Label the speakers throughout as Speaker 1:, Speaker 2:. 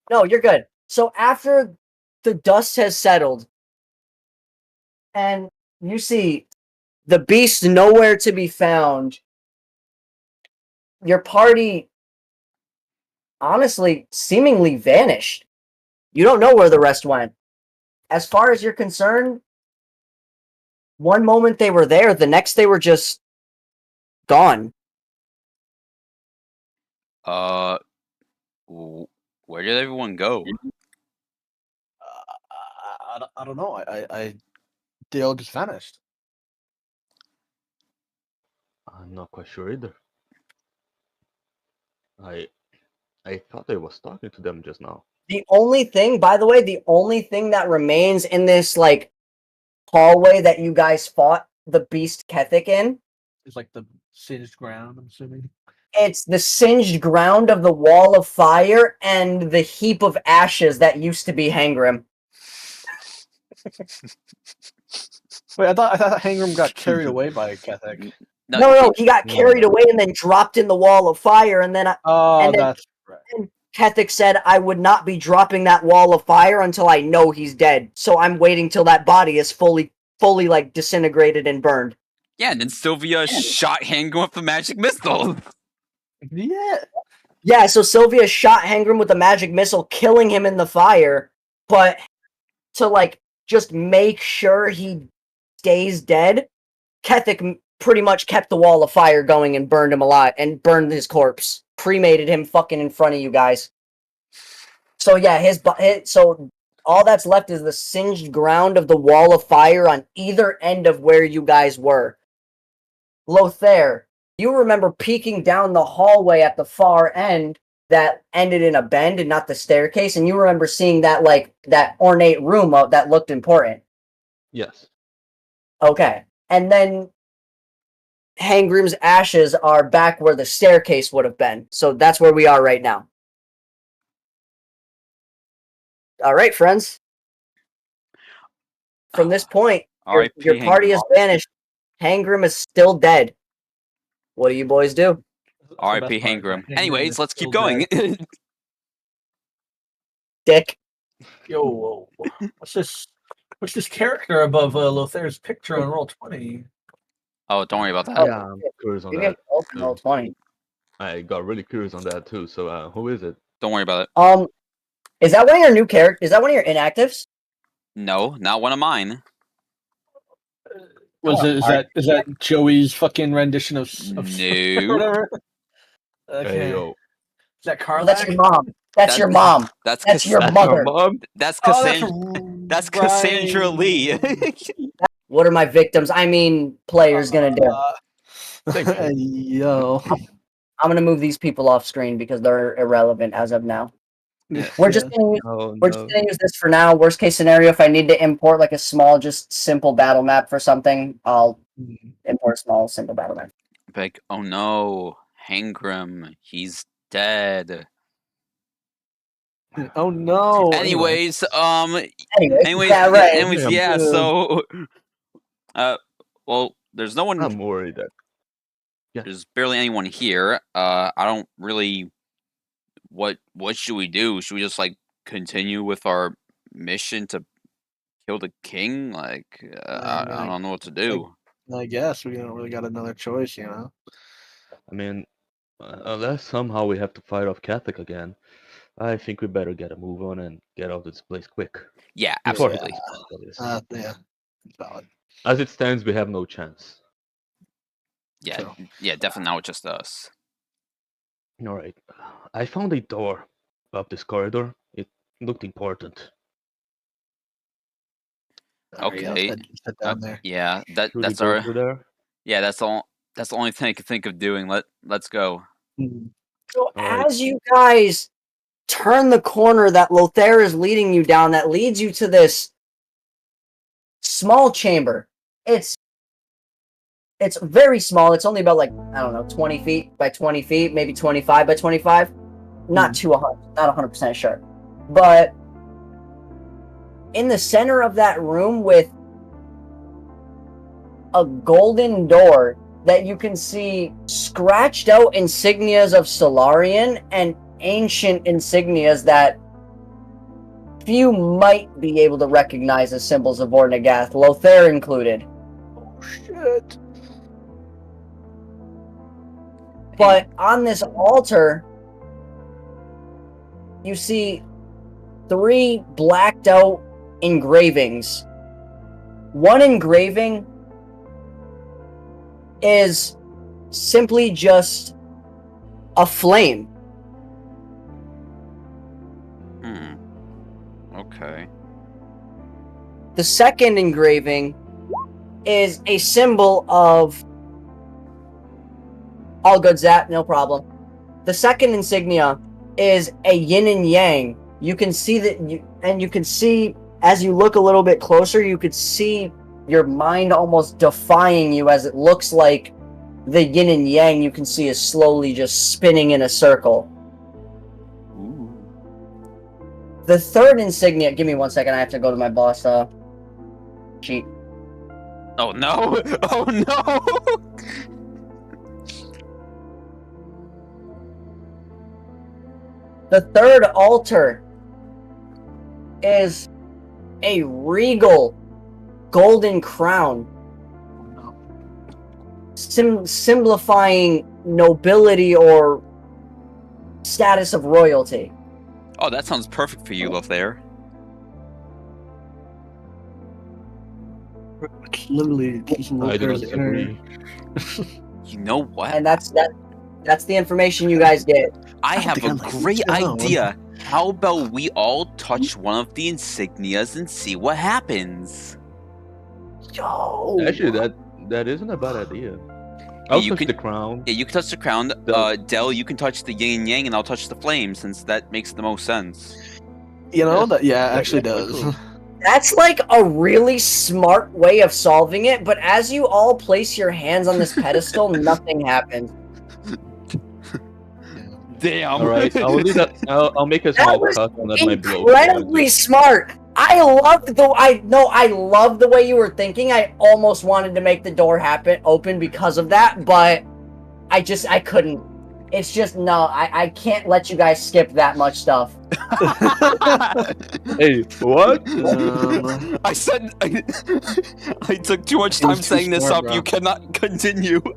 Speaker 1: No, you're good. So after the dust has settled, and you see the beast nowhere to be found, your party honestly seemingly vanished. You don't know where the rest went. As far as you're concerned, one moment they were there, the next they were just gone.
Speaker 2: Uh, where did everyone go?
Speaker 3: I don't know. They all just vanished.
Speaker 4: I'm not quite sure either. I thought I was talking to them just now.
Speaker 1: The only thing, by the way, the only thing that remains in this like hallway that you guys fought the beast Kethic in,
Speaker 3: It's like the singed ground, I'm assuming.
Speaker 1: it's the singed ground of the wall of fire and the heap of ashes that used to be Hangrim.
Speaker 3: Wait, I thought Hangram got carried away by Kethek.
Speaker 1: No, he got carried away and then dropped in the wall of fire, and then
Speaker 3: That's right.
Speaker 1: and Kethic said, "I would not be dropping that wall of fire until I know he's dead. So I'm waiting till that body is fully like disintegrated and burned."
Speaker 2: Yeah, and then Sylvia shot Hangrim with the magic missile.
Speaker 1: Yeah, so Sylvia shot Hangrim with a magic missile, killing him in the fire, but to like just make sure he stays dead, Kethic pretty much kept the wall of fire going and burned him alive and burned his corpse, cremated him fucking in front of you guys. So yeah, so all that's left is the singed ground of the wall of fire on either end of where you guys were. Lothair, you remember peeking down the hallway at the far end that ended in a bend and not the staircase, and you remember seeing that like that ornate room that looked important.
Speaker 4: Yes.
Speaker 1: Okay. And then Hangrim's ashes are back where the staircase would have been. So that's where we are right now. All right, friends. From this point, your party has vanished. Hangrim is still dead. What do you boys do?
Speaker 2: R.I.P. Hangrim. Anyways, let's keep going.
Speaker 1: Dick.
Speaker 3: Yo, what's this character above Lothair's picture on Roll20?
Speaker 2: Oh, don't worry about that.
Speaker 4: Yeah, I'm curious on
Speaker 1: You
Speaker 4: that.
Speaker 1: can open Roll20.
Speaker 4: I got really curious on that too. So, who is it?
Speaker 2: Don't worry about it.
Speaker 1: Is that one of your new characters? Is that one of your inactives?
Speaker 2: No, not one of mine.
Speaker 3: Is that Joey's fucking rendition of
Speaker 2: No.
Speaker 3: whatever? Okay.
Speaker 4: Hey, yo.
Speaker 3: Is that Carl?
Speaker 1: That's your mom. That's your mom. That's your mother.
Speaker 4: Mom?
Speaker 2: That's That's Cassandra Lee.
Speaker 1: What are my victims? I mean, players gonna do?
Speaker 3: Yo.
Speaker 1: I'm gonna move these people off screen because they're irrelevant as of now. We're just gonna use this for now. Worst case scenario, if I need to import like a small, just simple battle map for something, I'll import a small, simple battle map.
Speaker 2: Like, oh no, Hangrim, he's dead.
Speaker 3: Oh no.
Speaker 2: Anyways,
Speaker 1: yeah, right.
Speaker 2: Anyways, yeah. So, well, there's no one.
Speaker 4: I'm worried that.
Speaker 2: Yeah. There's barely anyone here. I don't really. What should we do? Should we just like continue with our mission to kill the king? Like, I don't know what to do.
Speaker 3: I guess we don't really got another choice, you know.
Speaker 4: I mean, unless somehow we have to fight off Catholic again, I think we better get a move on and get out of this place quick.
Speaker 2: Yeah, absolutely.
Speaker 3: Yeah, it's valid.
Speaker 4: As it stands, we have no chance.
Speaker 2: Yeah, yeah, definitely not just us.
Speaker 4: All right, I found a door up this corridor. It looked important.
Speaker 2: Okay.
Speaker 3: Down there.
Speaker 2: Yeah, that's our.
Speaker 4: There?
Speaker 2: Yeah, that's all. That's the only thing I could think of doing. Let's go.
Speaker 1: So as you guys turn the corner that Lothair is leading you down, that leads you to this small chamber. It's very small. It's only about like, I don't know, 20 feet by 20 feet, maybe 25 by 25. Not 100% sure. But in the center of that room with a golden door that you can see scratched out insignias of Solarian and ancient insignias that few might be able to recognize as symbols of Vornagath, Lothair included.
Speaker 3: Oh shit.
Speaker 1: But on this altar, you see 3 blacked out engravings. One engraving is simply just a flame.
Speaker 2: Okay.
Speaker 1: The second engraving is a symbol of... All good, Zap, no problem. The second insignia is a yin and yang. You can see that, you can see, as you look a little bit closer, you could see your mind almost defying you as it looks like the yin and yang you can see is slowly just spinning in a circle.
Speaker 2: Ooh.
Speaker 1: The third insignia... Give me 1 second, I have to go to my boss, sheet.
Speaker 2: Oh no! Oh no!
Speaker 1: The third altar is a regal golden crown, simplifying nobility or status of royalty.
Speaker 2: Oh, that sounds perfect for you, Lothair.
Speaker 3: It's literally
Speaker 4: I do not disagree.
Speaker 2: You know what?
Speaker 1: And that's the information you guys get.
Speaker 2: I have a
Speaker 3: think I like
Speaker 2: great
Speaker 3: it down.
Speaker 2: idea. How about we all touch one of the insignias and see what happens?
Speaker 1: Yo!
Speaker 4: Actually, that isn't a bad idea. I'll touch the crown.
Speaker 2: Yeah, you can touch the crown. Del, you can touch the yin and yang, and I'll touch the flame, since that makes the most sense.
Speaker 3: You know
Speaker 4: Yes,
Speaker 3: that? Yeah,
Speaker 4: that-
Speaker 3: actually
Speaker 4: that's
Speaker 3: does.
Speaker 4: cool.
Speaker 1: That's like a really smart way of solving it, but as you all place your hands on this pedestal, nothing happens.
Speaker 2: Damn.
Speaker 4: All right, I'll do that. I'll make a
Speaker 1: That
Speaker 4: small
Speaker 1: was
Speaker 4: cut and let my blow.
Speaker 1: incredibly smart. I love the way you were thinking. I almost wanted to make the door open because of that, but I couldn't. It's just no, I can't let you guys skip that much stuff.
Speaker 4: Hey, what?
Speaker 2: I said I took too much
Speaker 3: It was
Speaker 2: time
Speaker 3: too
Speaker 2: saying this
Speaker 3: smart,
Speaker 2: up.
Speaker 3: bro.
Speaker 2: You cannot continue.
Speaker 1: Too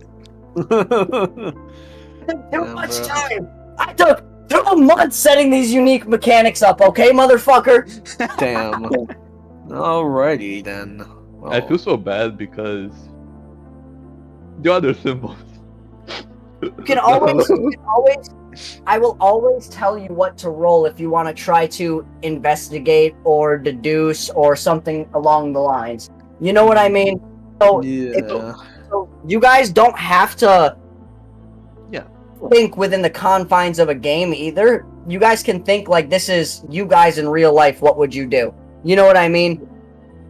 Speaker 3: Yeah,
Speaker 1: much
Speaker 3: bro.
Speaker 1: time. I took 2 months setting these unique mechanics up. Okay, motherfucker.
Speaker 3: Damn. Alrighty then.
Speaker 4: I feel so bad because the other symbols.
Speaker 1: You can always, I will always tell you what to roll if you want to try to investigate or deduce or something along the lines. You know what I mean? So,
Speaker 3: Yeah.
Speaker 1: so you guys don't have to think within the confines of a game either. You guys can think like this is you guys in real life. What would you do? You know what I mean?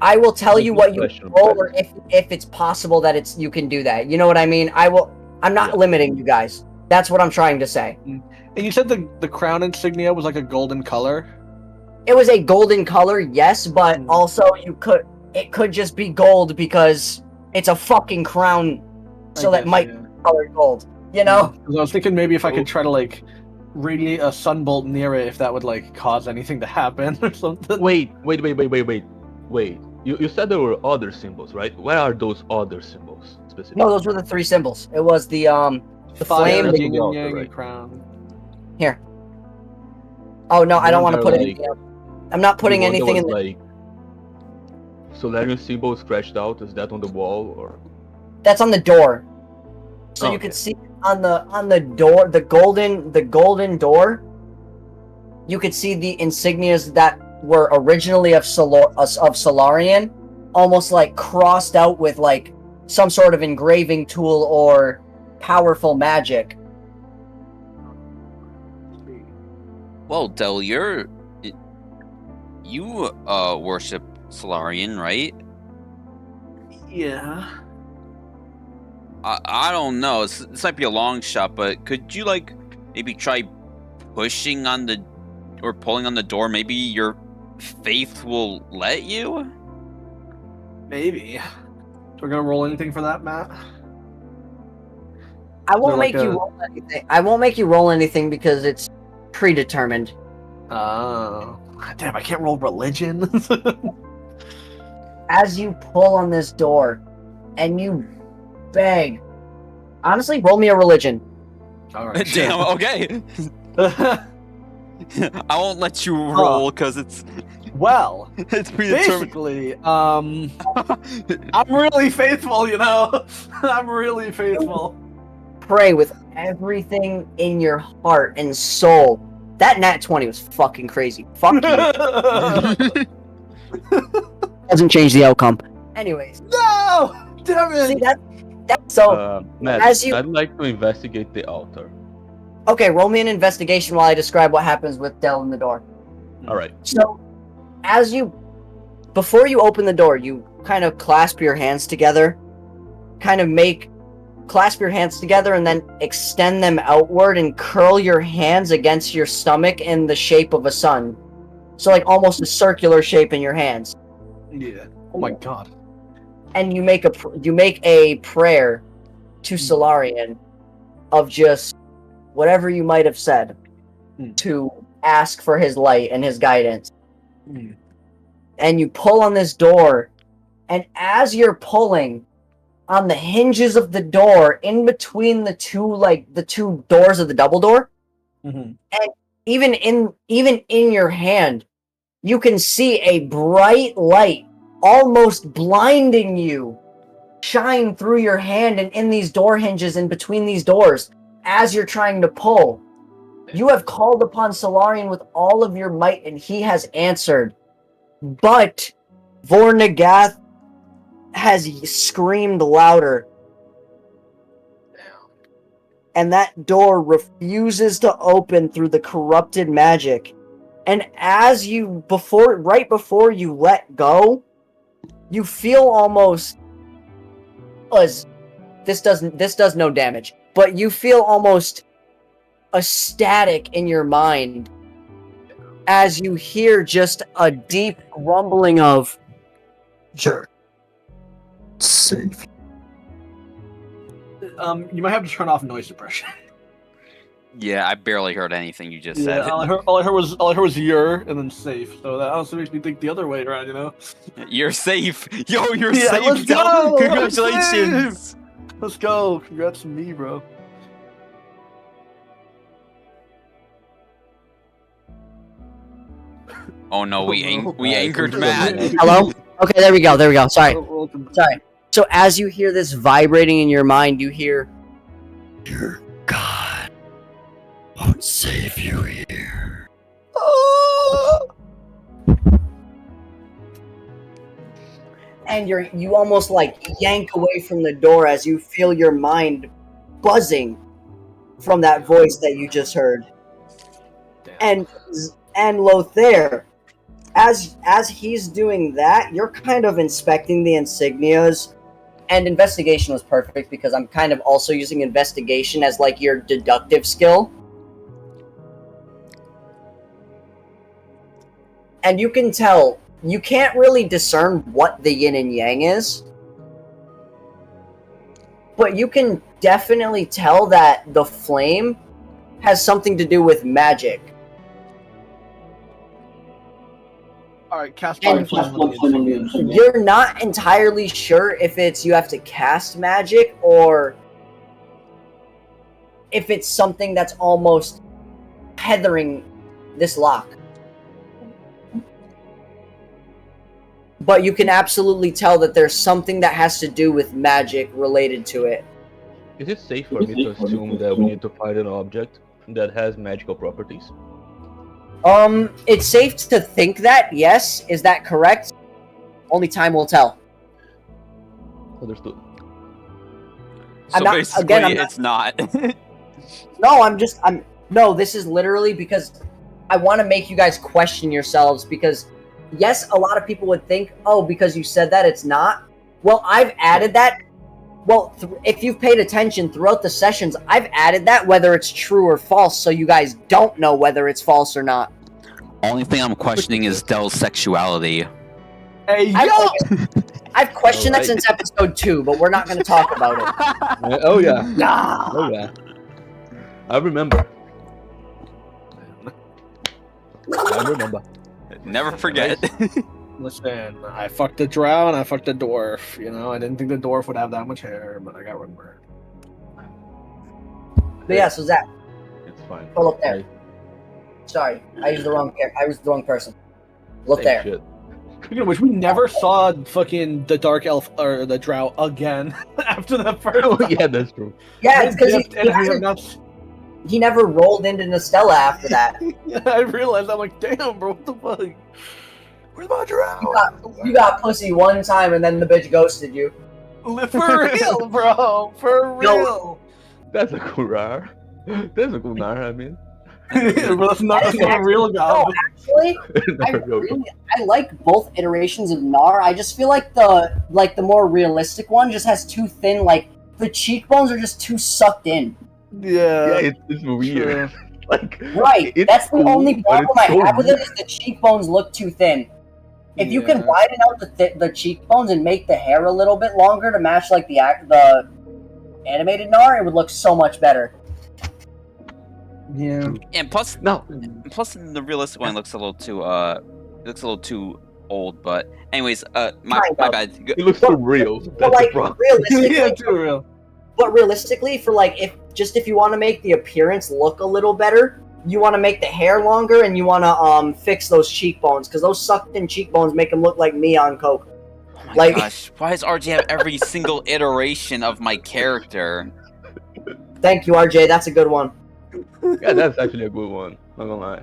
Speaker 1: I will tell you what you roll, or if it's possible that you can do that. You know what I mean? I'm not limiting you guys. That's what I'm trying to say.
Speaker 3: And you said the crown insignia was like a golden color?
Speaker 1: It was a golden color, yes, but also it could just be gold because it's a fucking crown, so that might be colored gold. You know?
Speaker 3: 'Cause I was thinking maybe if I could try to like radiate a sunbolt near it, if that would like cause anything to happen or something.
Speaker 4: Wait. You said there were other symbols, right? Where are those other symbols specifically?
Speaker 1: No, those were the 3 symbols. It was the
Speaker 3: Fire,
Speaker 1: flame.
Speaker 3: yin and
Speaker 4: altar,
Speaker 3: yang,
Speaker 4: right?
Speaker 3: crown.
Speaker 1: Here. Oh no, I don't want to put
Speaker 4: Like-
Speaker 1: anything else. I'm not putting
Speaker 4: The one that
Speaker 1: anything in
Speaker 4: was,
Speaker 1: the...
Speaker 4: like Solarian symbol scratched out. Is that on the wall or?
Speaker 1: That's on the door. So
Speaker 4: Oh,
Speaker 1: you can
Speaker 4: okay.
Speaker 1: see on the door, the golden door. You could see the insignias that were originally of Solarian, almost like crossed out with like some sort of engraving tool or powerful magic.
Speaker 2: Well, Del, you worship Solarian, right?
Speaker 3: Yeah.
Speaker 2: I don't know. This might be a long shot, but could you like maybe try pushing on the or pulling on the door? Maybe your faith will let you.
Speaker 3: Maybe. We're gonna roll anything for that, Matt?
Speaker 1: I won't
Speaker 3: like
Speaker 1: make you
Speaker 3: a-
Speaker 1: roll anything. I won't make you roll anything because it's predetermined.
Speaker 3: Oh. Damn, I can't roll religion.
Speaker 1: As you pull on this door, and you beg. Honestly, roll me a religion.
Speaker 3: Alright.
Speaker 2: Damn. Okay. I won't let you roll because it's
Speaker 3: Well,
Speaker 2: it's predetermined.
Speaker 3: basically, I'm really faithful, you know? I'm really faithful.
Speaker 1: Pray with everything in your heart and soul. That nat 20 was fucking crazy. Fuck you. Doesn't change the outcome. Anyways.
Speaker 3: No! Damn it!
Speaker 1: See, that so,
Speaker 4: Matt,
Speaker 1: as you-
Speaker 4: I'd like to investigate the altar.
Speaker 1: okay, roll me an investigation while I describe what happens with Dell in the door.
Speaker 4: All right.
Speaker 1: So, before you open the door, you kind of clasp your hands together, clasp your hands together and then extend them outward and curl your hands against your stomach in the shape of a sun. So, like, almost a circular shape in your hands.
Speaker 3: Yeah. Oh my god.
Speaker 1: And you make a prayer to Solarian of just whatever you might have said to ask for his light and his guidance. And you pull on this door, and as you're pulling on the hinges of the door, in between the two doors of the double door, and even in your hand, you can see a bright light, almost blinding you, shine through your hand and in these door hinges in between these doors as you're trying to pull. You have called upon Solarian with all of your might, and he has answered. But Vornagath has screamed louder. And that door refuses to open through the corrupted magic. And right before you let go, you feel almost this does no damage, but you feel almost a static in your mind as you hear just a deep grumbling of "You're safe."
Speaker 3: You might have to turn off noise suppression.
Speaker 2: Yeah, I barely heard anything you just
Speaker 3: Yeah,
Speaker 2: said.
Speaker 3: all I heard was "you're" and then "safe." So that also makes me think the other way around, you know.
Speaker 2: You're safe. Yo, you're
Speaker 3: Yeah,
Speaker 2: safe.
Speaker 3: let's
Speaker 2: Del.
Speaker 3: go! I'm
Speaker 2: Congratulations.
Speaker 3: Let's go! Congrats to me, bro.
Speaker 2: Oh no, we anchored
Speaker 4: Good
Speaker 2: Matt.
Speaker 4: job,
Speaker 1: Hello? Okay, there we go. Sorry.
Speaker 3: Welcome.
Speaker 1: Sorry. So as you hear this vibrating in your mind, you hear, "Your God won't save you here." And you almost like yank away from the door as you feel your mind buzzing from that voice that you just heard.
Speaker 3: Damn.
Speaker 1: And Lothair, as he's doing that, you're kind of inspecting the insignias. And investigation was perfect because I'm kind of also using investigation as like your deductive skill. And you can tell, you can't really discern what the yin and yang is. But you can definitely tell that the flame has something to do with magic.
Speaker 3: Alright, cast
Speaker 1: And
Speaker 3: Fire Flame on the insignia.
Speaker 1: you're not entirely sure if it's you have to cast magic or if it's something that's almost tethering this lock. But you can absolutely tell that there's something that has to do with magic related to it.
Speaker 4: Is it safe for me to assume that we need to find an object that has magical properties?
Speaker 1: It's safe to think that, yes. Is that correct? Only time will tell.
Speaker 4: Understood.
Speaker 2: So
Speaker 1: not-
Speaker 2: basically,
Speaker 1: again, I'm not-
Speaker 2: it's not.
Speaker 1: No, this is literally because I want to make you guys question yourselves because, yes, a lot of people would think, oh, because you said that, it's not. Well, I've added that. Well, if you've paid attention throughout the sessions, I've added that whether it's true or false, so you guys don't know whether it's false or not.
Speaker 2: Only thing I'm questioning is Dell's sexuality.
Speaker 3: Hey,
Speaker 1: I've,
Speaker 3: yo!
Speaker 1: I've questioned that
Speaker 4: Alright.
Speaker 1: since episode 2, but we're not going to talk about it.
Speaker 4: Oh yeah.
Speaker 1: Nah.
Speaker 4: Oh yeah. I remember. remember.
Speaker 2: Never forget.
Speaker 3: Listen, I fucked the drow and I fucked the dwarf. You know, I didn't think the dwarf would have that much hair, but I got burned.
Speaker 1: But yeah, so Zach,
Speaker 4: It's fine.
Speaker 1: go look there.
Speaker 4: Hey,
Speaker 1: Sorry, I used the wrong I was the wrong person. Look
Speaker 4: same
Speaker 1: there.
Speaker 4: shit.
Speaker 3: Speaking of which, we never saw fucking the dark elf or the drow again after the first.
Speaker 4: Oh yeah, that's true.
Speaker 1: Yeah, it's because
Speaker 3: Dipped and we have not-
Speaker 1: he never rolled into Nostella after that.
Speaker 3: I realized, I'm like, damn, bro, what the fuck? Where's my drow?
Speaker 1: You got pussy one time and then the bitch ghosted you.
Speaker 3: For real, bro, for real.
Speaker 1: No.
Speaker 4: That's a cool rar. That's a cool nar, I mean.
Speaker 3: But that's not a real
Speaker 1: No,
Speaker 3: god.
Speaker 1: actually, I like both iterations of Nar. I just feel like the more realistic one just has too thin, like the cheekbones are just too sucked in.
Speaker 3: Yeah,
Speaker 4: Yeah, it's weird. Like,
Speaker 1: Right.
Speaker 4: it's
Speaker 1: That's the
Speaker 4: cool,
Speaker 1: only
Speaker 4: but
Speaker 1: problem
Speaker 4: it's
Speaker 1: I
Speaker 4: so
Speaker 1: have with it
Speaker 4: weird.
Speaker 1: is the cheekbones look too thin. If you can
Speaker 3: Yeah.
Speaker 1: widen out the cheekbones and make the hair a little bit longer to match like the animated Nar, it would look so much better.
Speaker 3: Yeah.
Speaker 2: And plus,
Speaker 4: No,
Speaker 2: the realistic one looks a little too old. But anyways, my
Speaker 1: Kind of.
Speaker 2: bad.
Speaker 4: it looks so real.
Speaker 1: But
Speaker 4: That's
Speaker 1: like
Speaker 4: the problem.
Speaker 1: realistically,
Speaker 3: Yeah, too real.
Speaker 1: but realistically, for like if you want to make the appearance look a little better, you want to make the hair longer and you want to fix those cheekbones because those sucked in cheekbones make them look like me on coke.
Speaker 2: Oh my
Speaker 1: Like-
Speaker 2: gosh, why does RJ have every single iteration of my character?
Speaker 1: Thank you, RJ. That's a good one.
Speaker 4: Yeah, that's actually a good one. Not gonna lie.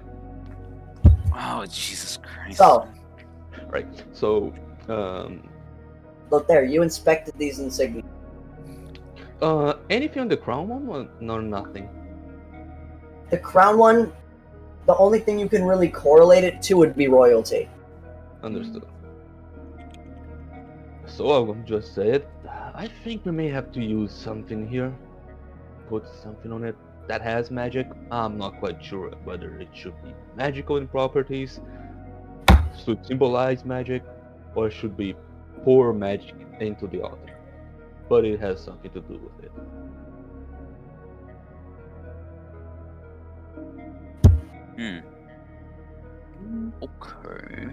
Speaker 2: Oh Jesus Christ!
Speaker 1: So
Speaker 4: Right. So,
Speaker 1: look there. You inspected these insignias.
Speaker 4: anything on the crown one? Or no, nothing.
Speaker 1: The crown one, the only thing you can really correlate it to would be royalty.
Speaker 4: Understood. So I will just say it. I think we may have to use something here. Put something on it that has magic. I'm not quite sure whether it should be magical in properties, should symbolize magic, or should be pour magic into the altar. But it has something to do with it.
Speaker 2: Okay.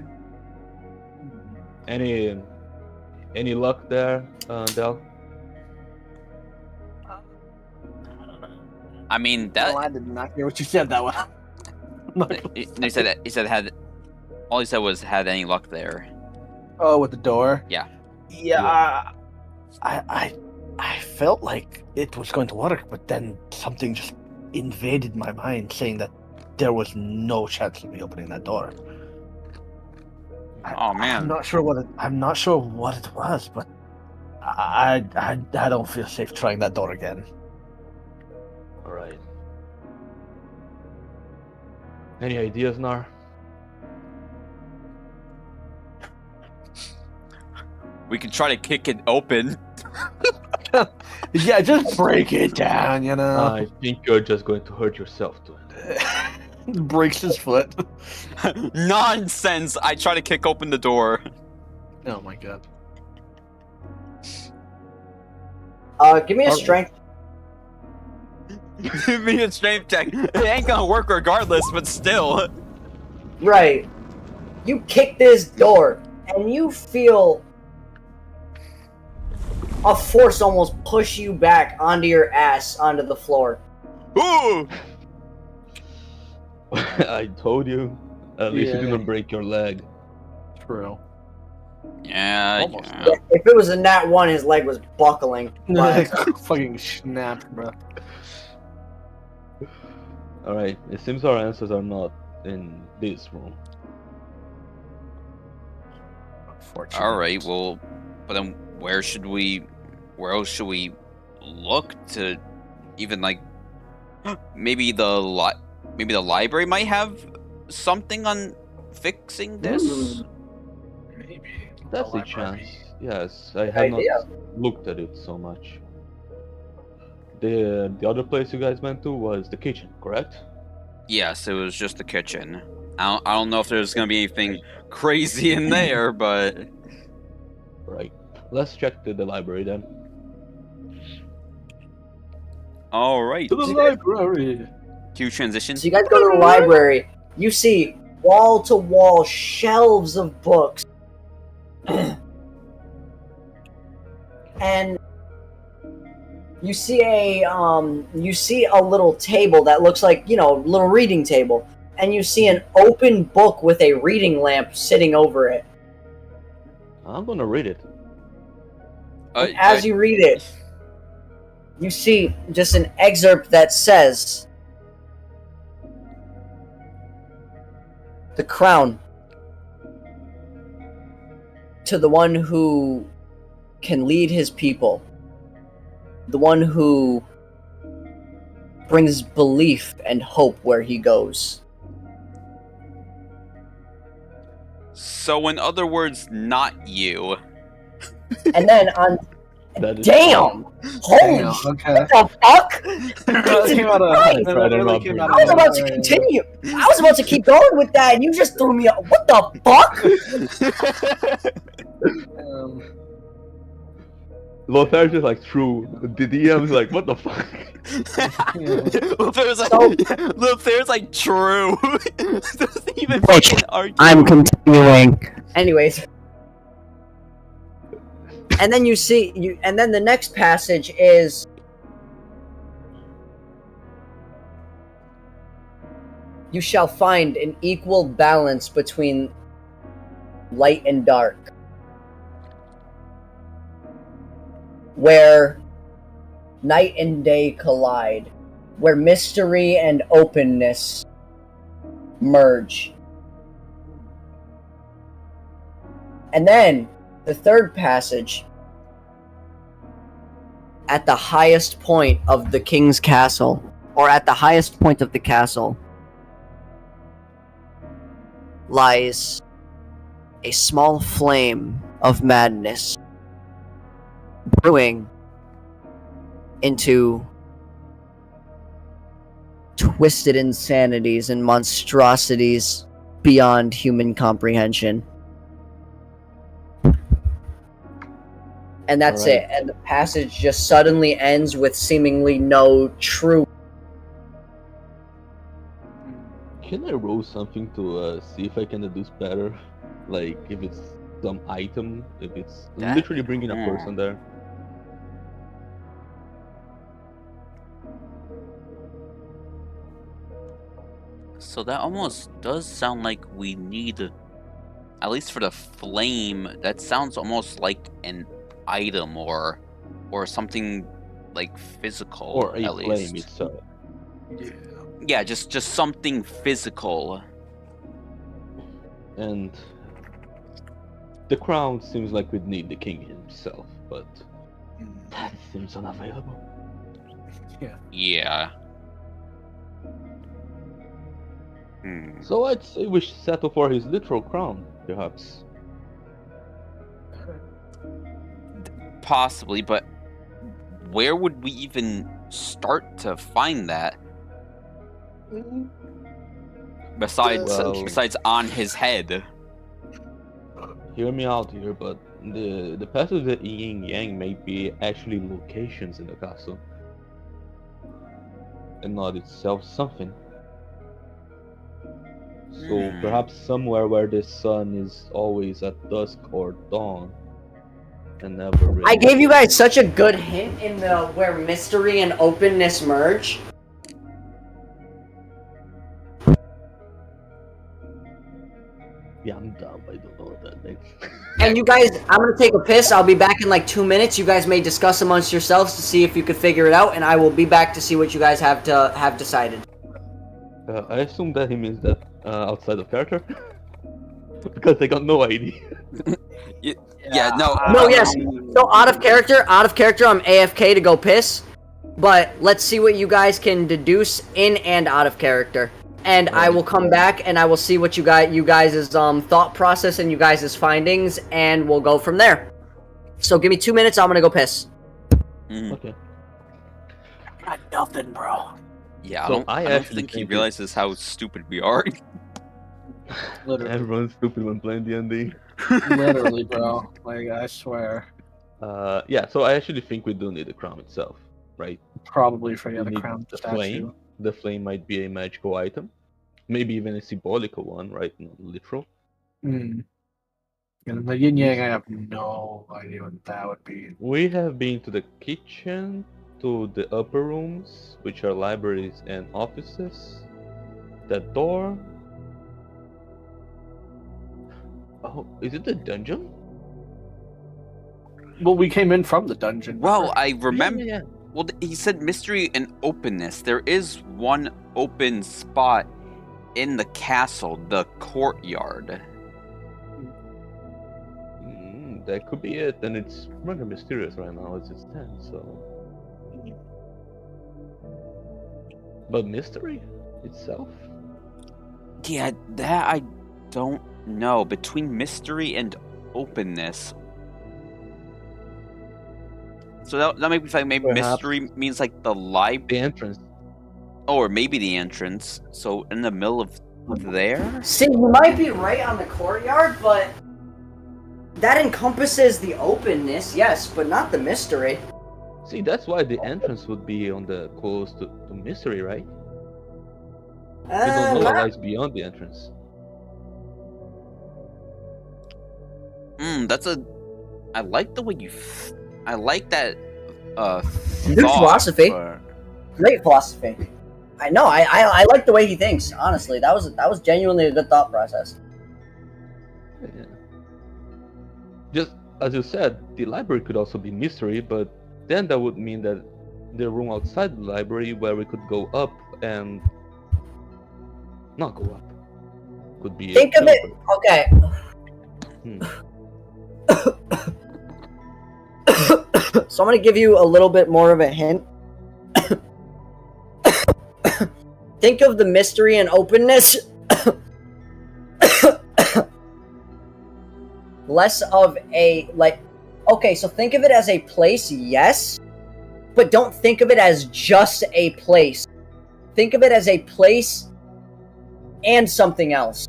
Speaker 4: Any luck there, Del?
Speaker 2: I mean
Speaker 3: Well,
Speaker 2: that.
Speaker 3: I did not hear what you said that one.
Speaker 2: He said had. All he said was had any luck there.
Speaker 3: Oh, with the door?
Speaker 2: Yeah.
Speaker 3: Yeah. I felt like it was going to work, but then something just invaded my mind, saying that there was no chance of me opening that door.
Speaker 2: Oh, man.
Speaker 3: I'm not sure what it was, but I don't feel safe trying that door again.
Speaker 4: All right. Any ideas, Nar?
Speaker 2: We can try to kick it open.
Speaker 3: Yeah, just break it down, you know.
Speaker 4: I think you're just going to hurt yourself to it.
Speaker 3: Breaks his foot.
Speaker 2: Nonsense! I try to kick open the door.
Speaker 3: Oh my god.
Speaker 1: Give me a strength.
Speaker 2: Give me a strength check. It ain't gonna work regardless, but still.
Speaker 1: Right. You kick this door, and you feel a force almost push you back onto your ass onto the floor.
Speaker 2: Ooh!
Speaker 4: I told you. At least you
Speaker 3: Yeah.
Speaker 4: didn't break your leg.
Speaker 3: True.
Speaker 2: Yeah,
Speaker 3: Almost.
Speaker 2: yeah.
Speaker 1: If it was a nat 1, his leg was buckling. But
Speaker 3: Fucking snapped, bro.
Speaker 4: Alright, it seems our answers are not in this room.
Speaker 3: Unfortunately.
Speaker 2: All right. Well, but then where else should we look to even like maybe the library might have something on fixing this.
Speaker 3: Maybe.
Speaker 4: That's
Speaker 3: The
Speaker 4: a chance.
Speaker 3: library.
Speaker 4: Yes, I have not
Speaker 1: idea.
Speaker 4: looked at it so much. The other place you guys went to was the kitchen, correct?
Speaker 2: Yes, it was just the kitchen. I don't know if there's gonna be anything crazy in there, but
Speaker 4: Right. Let's check the library then.
Speaker 2: all right.
Speaker 3: To the library.
Speaker 2: Cue transition.
Speaker 1: so you guys go to the library. You see wall to wall shelves of books. And you see a little table that looks like, a little reading table, and you see an open book with a reading lamp sitting over it.
Speaker 4: I'm gonna read it.
Speaker 1: And as you read it, you see just an excerpt that says, "The crown to the one who can lead his people, the one who brings belief and hope where he goes."
Speaker 2: So, in other words, not you.
Speaker 1: And then on
Speaker 4: That is
Speaker 1: damn, holy
Speaker 3: Damn,
Speaker 1: shit,
Speaker 3: okay.
Speaker 1: what the fuck?
Speaker 3: That came out of,
Speaker 1: Right.
Speaker 3: that
Speaker 4: Rather
Speaker 3: really
Speaker 4: not
Speaker 3: came
Speaker 4: bring
Speaker 3: out
Speaker 1: I was
Speaker 3: of
Speaker 1: about to
Speaker 3: nowhere.
Speaker 1: continue. I was about to keep going with that, and you just threw me up. What the fuck?
Speaker 4: Lothair just like threw the DM's like, what the fuck?
Speaker 2: Lothair's like, true. Doesn't even
Speaker 1: Butch,
Speaker 2: make an argument.
Speaker 1: I'm continuing. Anyways. And then and then the next passage is, "You shall find an equal balance between light and dark, where night and day collide, where mystery and openness merge." And then the third passage, "At the highest point of the king's castle, or at the highest point of the castle, lies a small flame of madness, brewing into twisted insanities and monstrosities beyond human comprehension." And that's
Speaker 4: Alright.
Speaker 1: it. And the passage just suddenly ends with seemingly no true.
Speaker 4: Can I roll something to see if I can deduce better? Like, if it's some item, if it's
Speaker 2: That-
Speaker 4: literally bringing a person there?
Speaker 2: So that almost does sound like we need, at least for the flame, that sounds almost like an item or something like physical,
Speaker 4: Or a
Speaker 2: at
Speaker 4: flame
Speaker 2: least.
Speaker 4: itself.
Speaker 2: Yeah, just something physical.
Speaker 4: And the crown seems like we'd need the king himself, but that seems unavailable.
Speaker 2: Yeah. Hmm.
Speaker 4: So I'd say we should settle for his literal crown, perhaps.
Speaker 2: Possibly, but where would we even start to find that? Besides,
Speaker 4: Well-
Speaker 2: besides on his head.
Speaker 4: Hear me out here, but the passage that Yin Yang may be actually locations in the castle. And not itself something. So
Speaker 2: Hmm.
Speaker 4: perhaps somewhere where the sun is always at dusk or dawn. And never really.
Speaker 1: I gave you guys such a good hint in the where mystery and openness merge.
Speaker 4: Yeah, I'm dumb. I don't know what that means.
Speaker 1: And you guys, I'm gonna take a piss. I'll be back in like 2 minutes. You guys may discuss amongst yourselves to see if you could figure it out, and I will be back to see what you guys have decided.
Speaker 4: I assume that he means that outside of character. Because I got no idea.
Speaker 2: Yeah, no.
Speaker 1: No, yes. So out of character, I'm AFK to go piss. But let's see what you guys can deduce in and out of character. And I will come back and I will see what you guys' thought process and you guys' findings, and we'll go from there. So give me 2 minutes, I'm gonna go piss.
Speaker 2: Mm,
Speaker 4: Okay.
Speaker 3: Got nothing, bro.
Speaker 2: yeah,
Speaker 4: So
Speaker 2: I
Speaker 4: I
Speaker 2: don't
Speaker 4: actually
Speaker 2: think he
Speaker 4: think it-
Speaker 2: realizes how stupid we are.
Speaker 3: Literally,
Speaker 4: Everyone's stupid when playing D&D.
Speaker 3: literally, bro. Like, I swear.
Speaker 4: Yeah, so I actually think we do need the crown itself, right?
Speaker 3: Probably for
Speaker 4: We
Speaker 3: the
Speaker 4: need
Speaker 3: crown
Speaker 4: the
Speaker 3: statue.
Speaker 4: flame. The flame might be a magical item. Maybe even a symbolical one, right? Not literal.
Speaker 3: And the yin yang, I have no idea what that would be.
Speaker 4: We have been to the kitchen, to the upper rooms, which are libraries and offices. That door. Oh, is it the dungeon?
Speaker 3: Well, we came in from the dungeon.
Speaker 2: Well,
Speaker 3: remember?
Speaker 2: I remember.
Speaker 4: Yeah.
Speaker 2: Well, he said mystery and openness. There is one open spot in the castle, the courtyard.
Speaker 4: That could be it, and it's rather mysterious right now as it stands, so. But mystery itself?
Speaker 2: Yeah, that I don't know. Between mystery and openness. So that makes me think maybe
Speaker 4: Perhaps.
Speaker 2: mystery means like the library.
Speaker 4: The entrance.
Speaker 2: Oh, or maybe the entrance. So in the middle of there?
Speaker 1: See, you might be right on the courtyard, but that encompasses the openness, yes, but not the mystery.
Speaker 4: See, that's why the entrance would be on the close to mystery, right? You don't know what lies beyond the entrance.
Speaker 2: That's a. I like the way you. I like that.
Speaker 1: Good philosophy.
Speaker 2: but-
Speaker 1: Great philosophy. I know. I like the way he thinks. Honestly, that was genuinely a good thought process.
Speaker 4: Yeah. Just as you said, the library could also be mystery, but then that would mean that the room outside the library where we could go up and not go up could be.
Speaker 1: Think of it. Okay. So I'm gonna give you a little bit more of a hint. Think of the mystery and openness less of a okay, so think of it as a place, yes, but don't think of it as just a place. Think of it as a place and something else.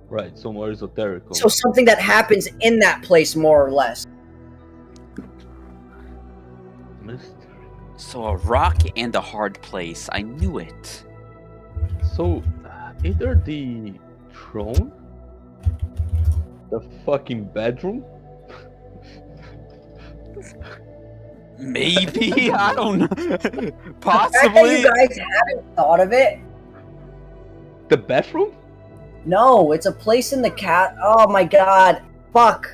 Speaker 4: Right, so more esoterical.
Speaker 1: So something that happens in that place, more or less.
Speaker 4: Mystery.
Speaker 2: So a rock and a hard place. I knew it.
Speaker 4: So, either the throne, the fucking bedroom.
Speaker 2: Maybe I don't know.
Speaker 1: The fact that
Speaker 2: Possibly.
Speaker 1: you guys haven't thought of it.
Speaker 4: The bathroom?
Speaker 1: No, it's a place in the cat. Oh my god. Fuck.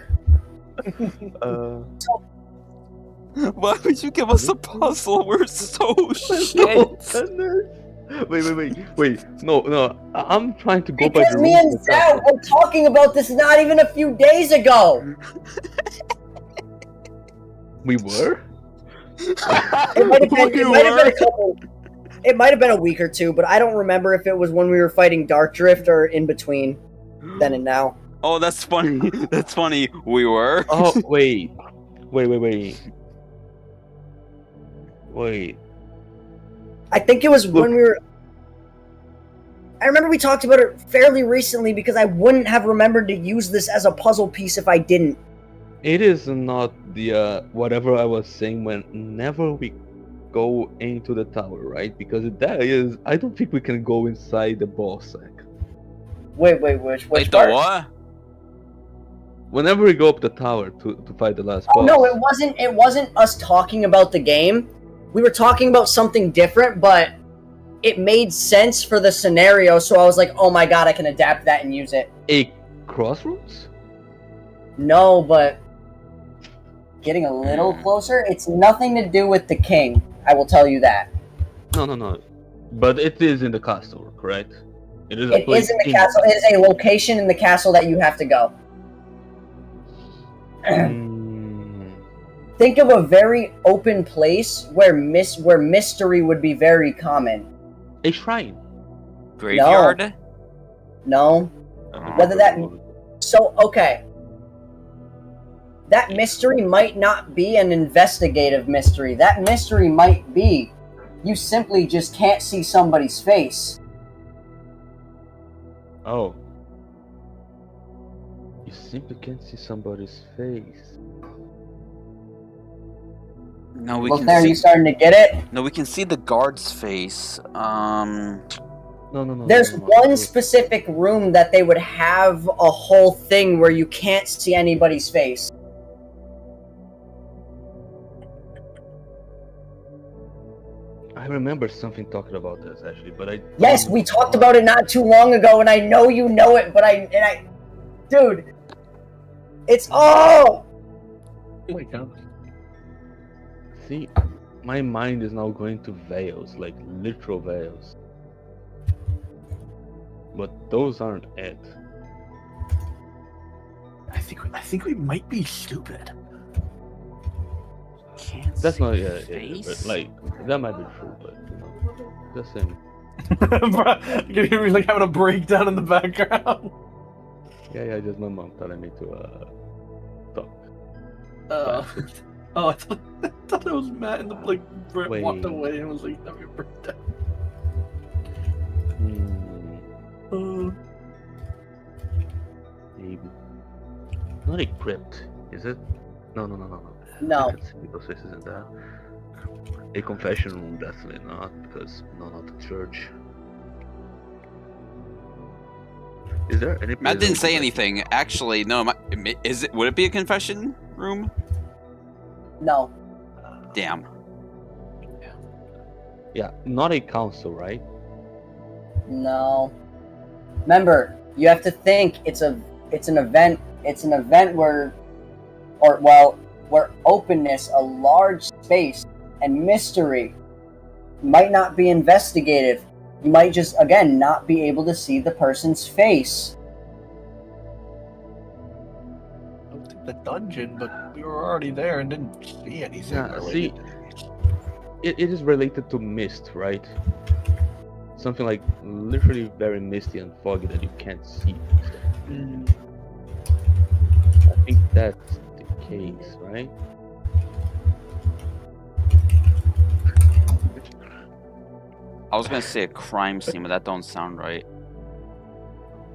Speaker 2: Why would you give us a puzzle? We're so shit.
Speaker 4: Wait. No. I'm trying to go by
Speaker 1: Because
Speaker 4: the
Speaker 1: me
Speaker 4: rules
Speaker 1: and
Speaker 4: of
Speaker 1: Zao were talking about this not even a few days ago.
Speaker 4: We were?
Speaker 1: It might have been a couple. It might have been a week or two, but I don't remember if it was when we were fighting Dark Drift or in between then and now.
Speaker 2: Oh, that's funny. That's funny. We were.
Speaker 4: Oh, wait.
Speaker 1: I think it was when we were. I remember we talked about it fairly recently because I wouldn't have remembered to use this as a puzzle piece if I didn't.
Speaker 4: It is not the whatever I was saying whenever we go into the tower, right? Because that is, I don't think we can go inside the ball sack.
Speaker 1: Wait, which
Speaker 2: Wait,
Speaker 1: part?
Speaker 2: the what?
Speaker 4: Whenever we go up the tower to fight the last
Speaker 1: Oh
Speaker 4: boss.
Speaker 1: no, it wasn't us talking about the game. We were talking about something different, but it made sense for the scenario, so I was like, oh my god, I can adapt that and use it.
Speaker 4: A crossroads?
Speaker 1: No, but getting a little closer, it's nothing to do with the king, I will tell you that.
Speaker 4: No. But it is in the castle, correct? It is a
Speaker 1: It
Speaker 4: place
Speaker 1: is in the castle. It is a location in the castle that you have to go. Think of a very open place where mystery would be very common.
Speaker 4: A shrine.
Speaker 2: Graveyard?
Speaker 1: No. Whether that... So, okay. That mystery might not be an investigative mystery. That mystery might be you simply just can't see somebody's face.
Speaker 4: Oh. You simply can't see somebody's face.
Speaker 2: No, we
Speaker 1: Well,
Speaker 2: can
Speaker 1: there,
Speaker 2: see.
Speaker 1: you starting to get it?
Speaker 2: No, we can see the guard's face.
Speaker 1: There's
Speaker 4: no,
Speaker 1: one specific room that they would have a whole thing where you can't see anybody's face.
Speaker 4: I remember something talking about this actually, but I.
Speaker 1: Yes, we talked about it not too long ago, and I know you know it, but dude, it's oh.
Speaker 3: my God.
Speaker 4: See, my mind is now going to veils, like literal veils. But those aren't it.
Speaker 3: I think we might be stupid.
Speaker 2: Can't
Speaker 4: That's
Speaker 2: see
Speaker 4: not
Speaker 2: face?
Speaker 4: but like that might be true, but just saying.
Speaker 3: Bro, you can hear me like having a breakdown in the background.
Speaker 4: Yeah, just my mom telling me to talk.
Speaker 3: I thought it was Matt and Brett walked
Speaker 4: Wait.
Speaker 3: away and was like having a breakdown.
Speaker 4: Maybe. Not a crypt, is it? No.
Speaker 1: No.
Speaker 4: I can see people's faces in that. A confession room, definitely not, because not a church. Is there any?
Speaker 2: Matt
Speaker 4: place
Speaker 2: didn't
Speaker 4: that
Speaker 2: say
Speaker 4: we can
Speaker 2: anything. Actually, no. Is it? Would it be a confession room?
Speaker 1: No.
Speaker 2: Damn.
Speaker 4: Yeah, not a council, right?
Speaker 1: No. Remember, you have to think it's an event. It's an event where openness, a large space, and mystery might not be investigative. You might just, again, not be able to see the person's face.
Speaker 3: I don't think the dungeon, but we were already there and didn't see anything.
Speaker 4: Yeah,
Speaker 3: related.
Speaker 4: It is related to mist, right? Something like literally very misty and foggy that you can't see. I think that's the case, right?
Speaker 2: I was gonna say a crime scene, but that don't sound right.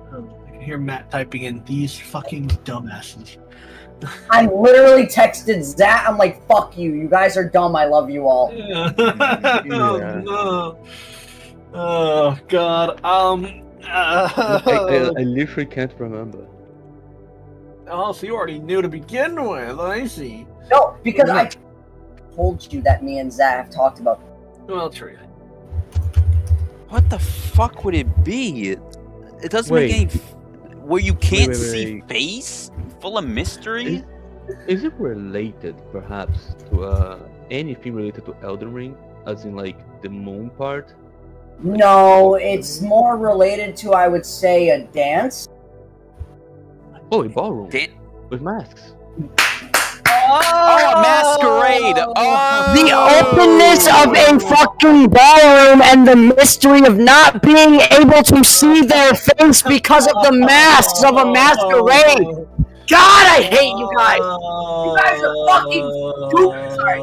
Speaker 3: I can hear Matt typing in these fucking dumbasses.
Speaker 1: I literally texted Zach. I'm like, fuck you. You guys are dumb. I love you all.
Speaker 3: Yeah.
Speaker 4: Yeah.
Speaker 3: Oh, no. Oh God.
Speaker 4: I literally can't remember.
Speaker 3: Oh, so you already knew to begin with. I see.
Speaker 1: No, because I told you that me and Zach have talked about.
Speaker 3: Well, true.
Speaker 2: What the fuck would it be? It doesn't make any. Where you can't see face, full of mystery.
Speaker 4: Is it related, perhaps, to anything related to Elden Ring, as in like the moon part?
Speaker 1: No, it's more related to, I would say, a dance.
Speaker 4: Oh, a ballroom
Speaker 2: Dan-
Speaker 4: with masks.
Speaker 2: Oh, a masquerade! Oh!
Speaker 1: The openness of a fucking ballroom and the mystery of not being able to see their face because of the masks of a masquerade. God, I hate you guys. You guys are fucking stupid. Sorry.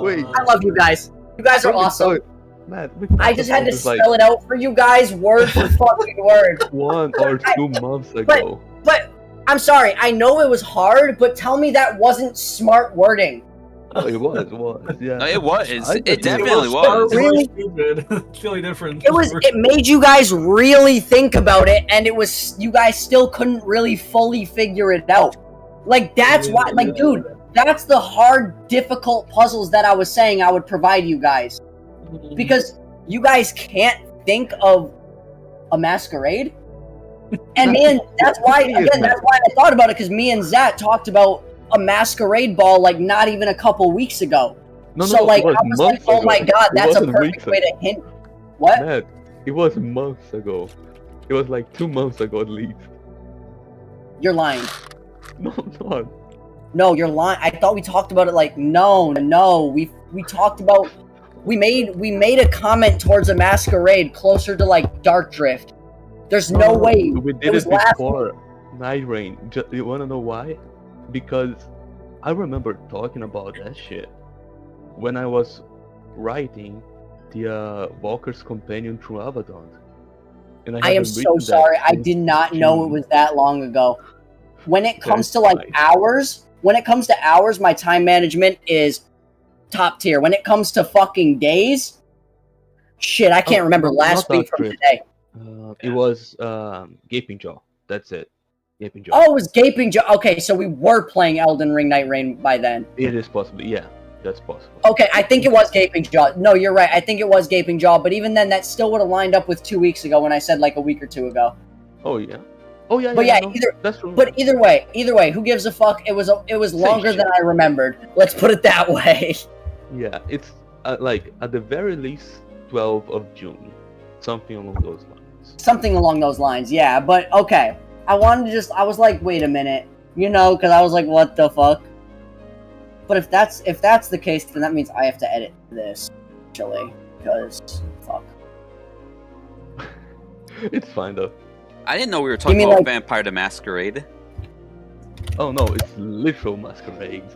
Speaker 4: Wait.
Speaker 1: I love you guys. You guys are awesome.
Speaker 4: Matt,
Speaker 1: I just had to spell it out for you guys, word for fucking word.
Speaker 4: 1 or 2 months ago.
Speaker 1: But I'm sorry. I know it was hard, but tell me that wasn't smart wording.
Speaker 4: Oh, it was, yeah.
Speaker 2: No, it was.
Speaker 4: I
Speaker 2: It
Speaker 4: thought
Speaker 2: definitely
Speaker 3: It
Speaker 2: was.
Speaker 1: Really?
Speaker 3: stupid. It's the only difference.
Speaker 1: It made you guys really think about it, and you guys still couldn't really fully figure it out. Like, that's why, like, dude, that's the hard, difficult puzzles that I was saying I would provide you guys. Because you guys can't think of a masquerade. And that's why I thought about it, because me and Zach talked about a masquerade ball, like, not even a couple weeks ago. I was like, oh my god, that's a perfect way to hint. What?
Speaker 4: Matt, it was months ago. It was like 2 months ago at least.
Speaker 1: You're lying.
Speaker 4: No, I'm not.
Speaker 1: No, you're lying. I thought we talked about it like, no. We talked about, we made a comment towards a masquerade closer to like Dark Drift. There's no way.
Speaker 4: We did it before Night Rain. You wanna know why? Because I remember talking about that shit when I was writing the Walker's Companion through Abaddon. And
Speaker 1: I am so sorry. I did not know it was that long ago. When it comes to like hours, my time management is top tier. When it comes to fucking days, shit, I can't remember last week from today.
Speaker 4: It was Gaping Jaw. That's it. Gaping Jaw.
Speaker 1: Oh, it was Gaping Jaw. Okay, so we were playing Elden Ring Night Rain by then.
Speaker 4: It is possible. Yeah, that's possible.
Speaker 1: Okay, I think it was Gaping Jaw. No, you're right. I think it was Gaping Jaw, but even then, that still would have lined up with 2 weeks ago when I said like a week or two ago.
Speaker 4: Oh yeah. Oh yeah.
Speaker 1: But yeah,
Speaker 4: no,
Speaker 1: either.
Speaker 4: that's true.
Speaker 1: But either way, who gives a fuck? It was longer than I remembered. Let's put it that way.
Speaker 4: Yeah, it's like at the very least 12th of June, something along those lines.
Speaker 1: Something along those lines, yeah. But okay, I was like, wait a minute, because I was like, what the fuck? But if that's the case, then that means I have to edit this, actually, because fuck.
Speaker 4: It's fine though.
Speaker 2: I didn't know we were talking about Vampire the Masquerade.
Speaker 4: Oh no, it's literal masquerades.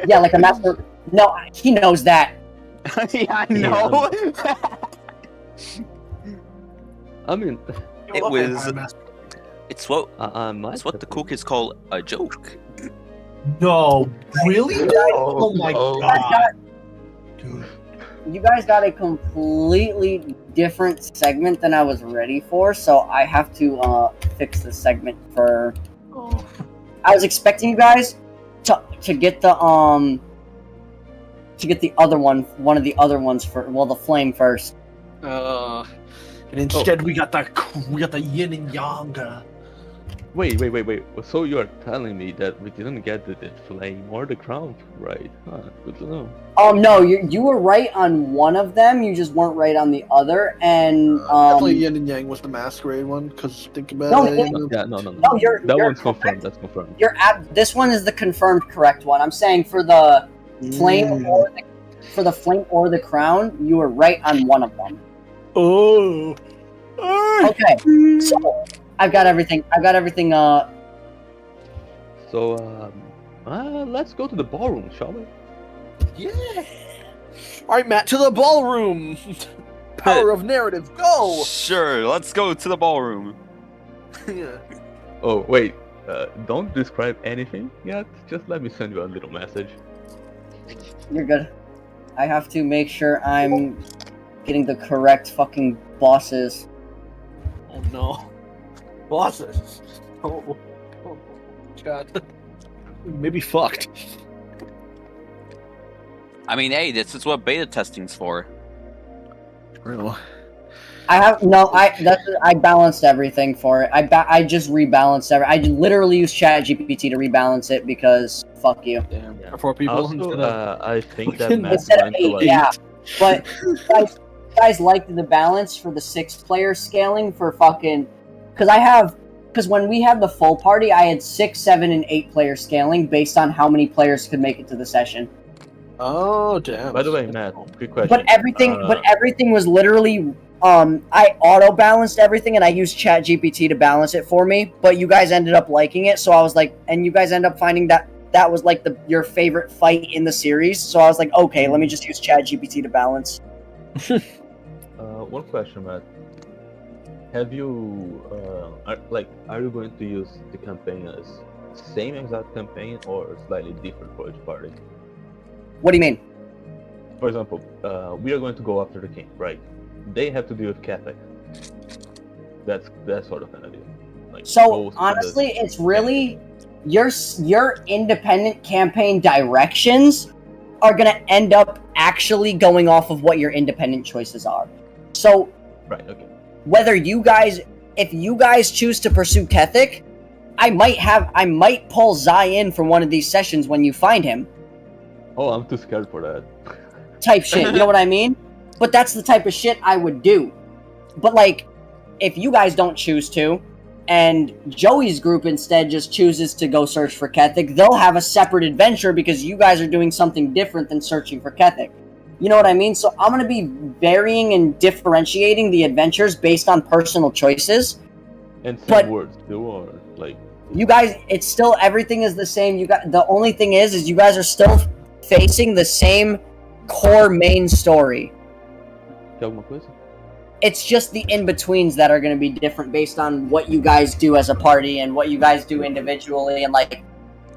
Speaker 1: Yeah, like a master. No, he knows that.
Speaker 2: Yeah, I know.
Speaker 4: I mean,
Speaker 2: It was. It's what
Speaker 4: it's
Speaker 2: the cool kids call a joke.
Speaker 3: No, really? Oh my god. Dude.
Speaker 1: You guys got a completely different segment than I was ready for, so I have to fix the segment for.
Speaker 3: Oh.
Speaker 1: I was expecting you guys to get the other one of the other ones the flame first.
Speaker 3: And instead we got the yin and yang.
Speaker 4: Wait. So you are telling me that we didn't get the flame or the crown right? Huh, good to know.
Speaker 1: No, you were right on one of them. You just weren't right on the other. And
Speaker 3: definitely yin and yang was the masquerade one. Because think about it.
Speaker 1: No,
Speaker 4: that one's confirmed. That's confirmed.
Speaker 1: This one is the confirmed correct one. I'm saying for the flame for the flame or the crown, you were right on one of them.
Speaker 3: Oh.
Speaker 1: Okay, so I've got everything.
Speaker 4: So let's go to the ballroom, shall we?
Speaker 3: Yeah. All right, Matt, to the ballroom. Power of narrative, go.
Speaker 2: Sure, let's go to the ballroom.
Speaker 3: Yeah.
Speaker 4: Oh wait, don't describe anything yet. Just let me send you a little message.
Speaker 1: You're good. I have to make sure I'm getting the correct fucking bosses.
Speaker 3: Oh no. Bosses. Oh god. Maybe fucked.
Speaker 2: I mean, hey, this is what beta testing's for.
Speaker 3: Real.
Speaker 1: I balanced everything for it. I just rebalanced I literally used ChatGPT to rebalance it because fuck you.
Speaker 3: Damn. For 4 people.
Speaker 4: Also, I think that
Speaker 1: instead of 8, yeah. But guys liked the balance for the 6-player scaling for fucking because when we had the full party, I had 6, 7, and 8-player scaling based on how many players could make it to the session.
Speaker 3: Oh damn.
Speaker 4: By the way, Matt, quick question.
Speaker 1: But everything was literally I auto balanced everything and I used ChatGPT to balance it for me. But you guys ended up liking it, so I was like, and you guys end up finding that was like your favorite fight in the series. So I was like, okay, let me just use ChatGPT to balance.
Speaker 4: One question, Matt. Have you are you going to use the campaign as same exact campaign or slightly different for each party?
Speaker 1: What do you mean?
Speaker 4: For example, we are going to go after the king, right? They have to deal with Catholic. That's sort of an idea. Like,
Speaker 1: so honestly, it's really your independent campaign directions are gonna end up actually going off of what your independent choices are. So,
Speaker 4: right, okay.
Speaker 1: If you guys choose to pursue Kethik, I might pull Zai in for one of these sessions when you find him.
Speaker 4: Oh, I'm too scared for that.
Speaker 1: Type shit, you know what I mean? But that's the type of shit I would do. But like, if you guys don't choose to, and Joey's group instead just chooses to go search for Kethik, they'll have a separate adventure because you guys are doing something different than searching for Kethik. You know what I mean? So I'm going to be varying and differentiating the adventures based on personal choices.
Speaker 4: And some words too, or like...
Speaker 1: You guys, it's still, everything is the same. The only thing is you guys are still facing the same core main story. It's just the in-betweens that are going to be different based on what you guys do as a party and what you guys do individually and like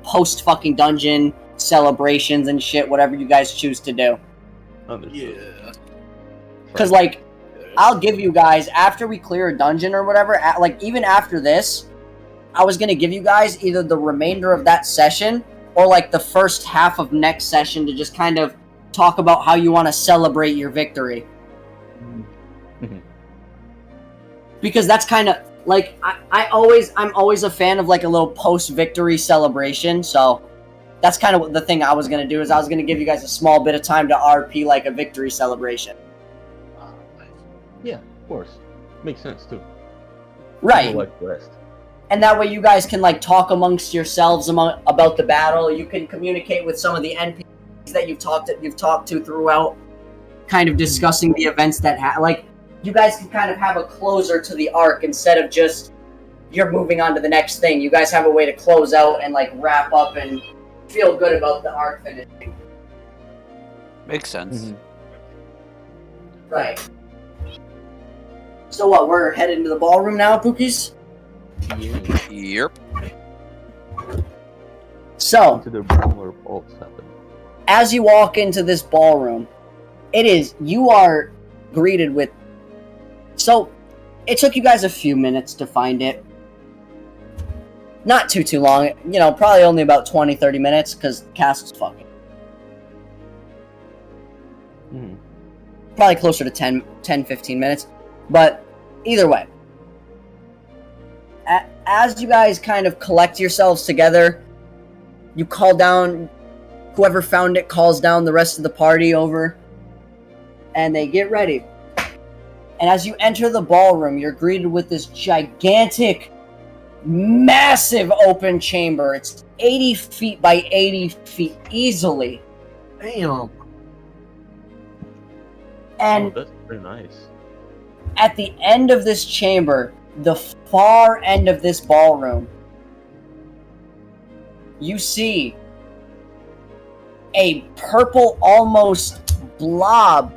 Speaker 1: post-fucking dungeon celebrations and shit, whatever you guys choose to do.
Speaker 4: Understood.
Speaker 3: Yeah.
Speaker 1: Because like, I'll give you guys, after we clear a dungeon or whatever, like, even after this, I was going to give you guys either the remainder of that session or, like, the first half of next session to just kind of talk about how you want to celebrate your victory. Because that's kind of, like, I'm always a fan of, like, a little post-victory celebration, so that's kind of the thing I was going to do, is I was going to give you guys a small bit of time to RP, like, a victory celebration.
Speaker 4: Yeah, of course. Makes sense, too.
Speaker 1: Right.
Speaker 4: People like rest.
Speaker 1: And that way you guys can, like, talk amongst yourselves about the battle. You can communicate with some of the NPCs that you've talked to throughout, kind of discussing the events that like, you guys can kind of have a closer to the arc instead of just you're moving on to the next thing. You guys have a way to close out and, like, wrap up and feel good about the arc finishing.
Speaker 2: Makes sense.
Speaker 4: Mm-hmm.
Speaker 1: Right. So what, we're heading to the ballroom now, Pookies?
Speaker 2: Yep.
Speaker 1: So,
Speaker 4: Into the room where bolts happen.
Speaker 1: as you walk into this ballroom, you are greeted with... So, it took you guys a few minutes to find it. Not too long. You know, probably only about 20, 30 minutes, because the castle's fucking. Probably closer to 10, 15 minutes. But, either way. As you guys kind of collect yourselves together, you call down... Whoever found it calls down the rest of the party over. And they get ready. And as you enter the ballroom, you're greeted with this gigantic, massive open chamber. It's 80 feet by 80 feet easily.
Speaker 3: Damn.
Speaker 1: And
Speaker 4: that's pretty nice.
Speaker 1: at the end of this chamber, the far end of this ballroom, you see a purple, almost blob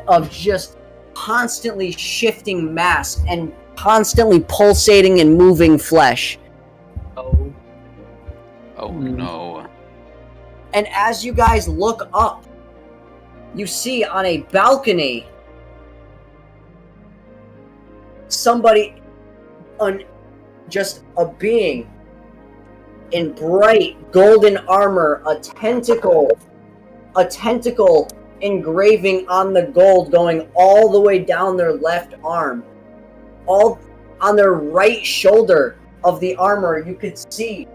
Speaker 1: of just constantly shifting mass and constantly pulsating and moving flesh.
Speaker 2: Oh no.
Speaker 1: And as you guys look up, you see on a balcony somebody, just a being in bright golden armor, a tentacle engraving on the gold going all the way down their left arm. All on their right shoulder of the armor, you could see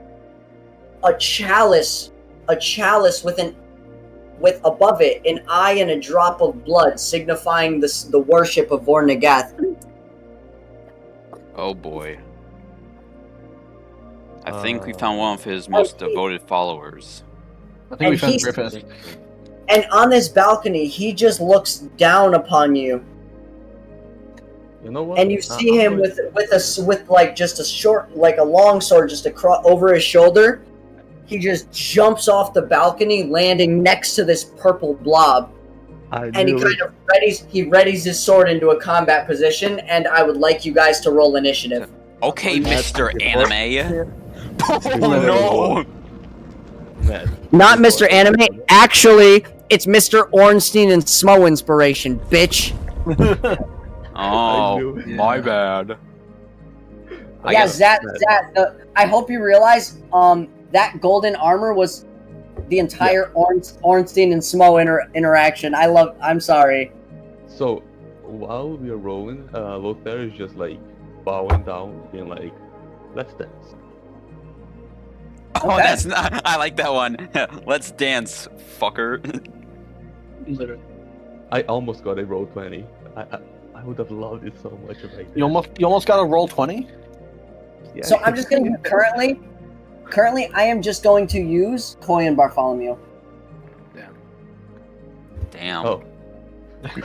Speaker 1: a chalice with above it an eye and a drop of blood, signifying the worship of Vornagath.
Speaker 2: Oh boy. I think we found one of his most devoted followers.
Speaker 3: I think we found Griffith.
Speaker 1: And on this balcony, he just looks down upon you.
Speaker 4: You know what?
Speaker 1: And you see him with like just a short, like a long sword just across over his shoulder. He just jumps off the balcony, landing next to this purple blob. And he kind of readies his sword into a combat position, and I would like you guys to roll initiative.
Speaker 2: Okay, Mr. Anime. Oh no!
Speaker 1: Not Mr. Anime. Actually, it's Mr. Ornstein and Smo inspiration, bitch.
Speaker 2: Oh, my bad.
Speaker 1: Yeah, Zat. I hope you realize, that golden armor was the entire Ornstein and Smo interaction. I'm sorry.
Speaker 4: So, while we are rolling, Lothar is just like bowing down, being like, "Let's dance."
Speaker 2: Oh, okay. That's not. I like that one. Let's dance, fucker.
Speaker 3: Literally.
Speaker 4: I almost got a roll 20. I would have loved it so much if I did.
Speaker 3: You almost got a roll 20?
Speaker 4: Yeah.
Speaker 1: So I'm just gonna currently I am just going to use Coy and Bartholomew.
Speaker 2: Damn.
Speaker 4: Oh.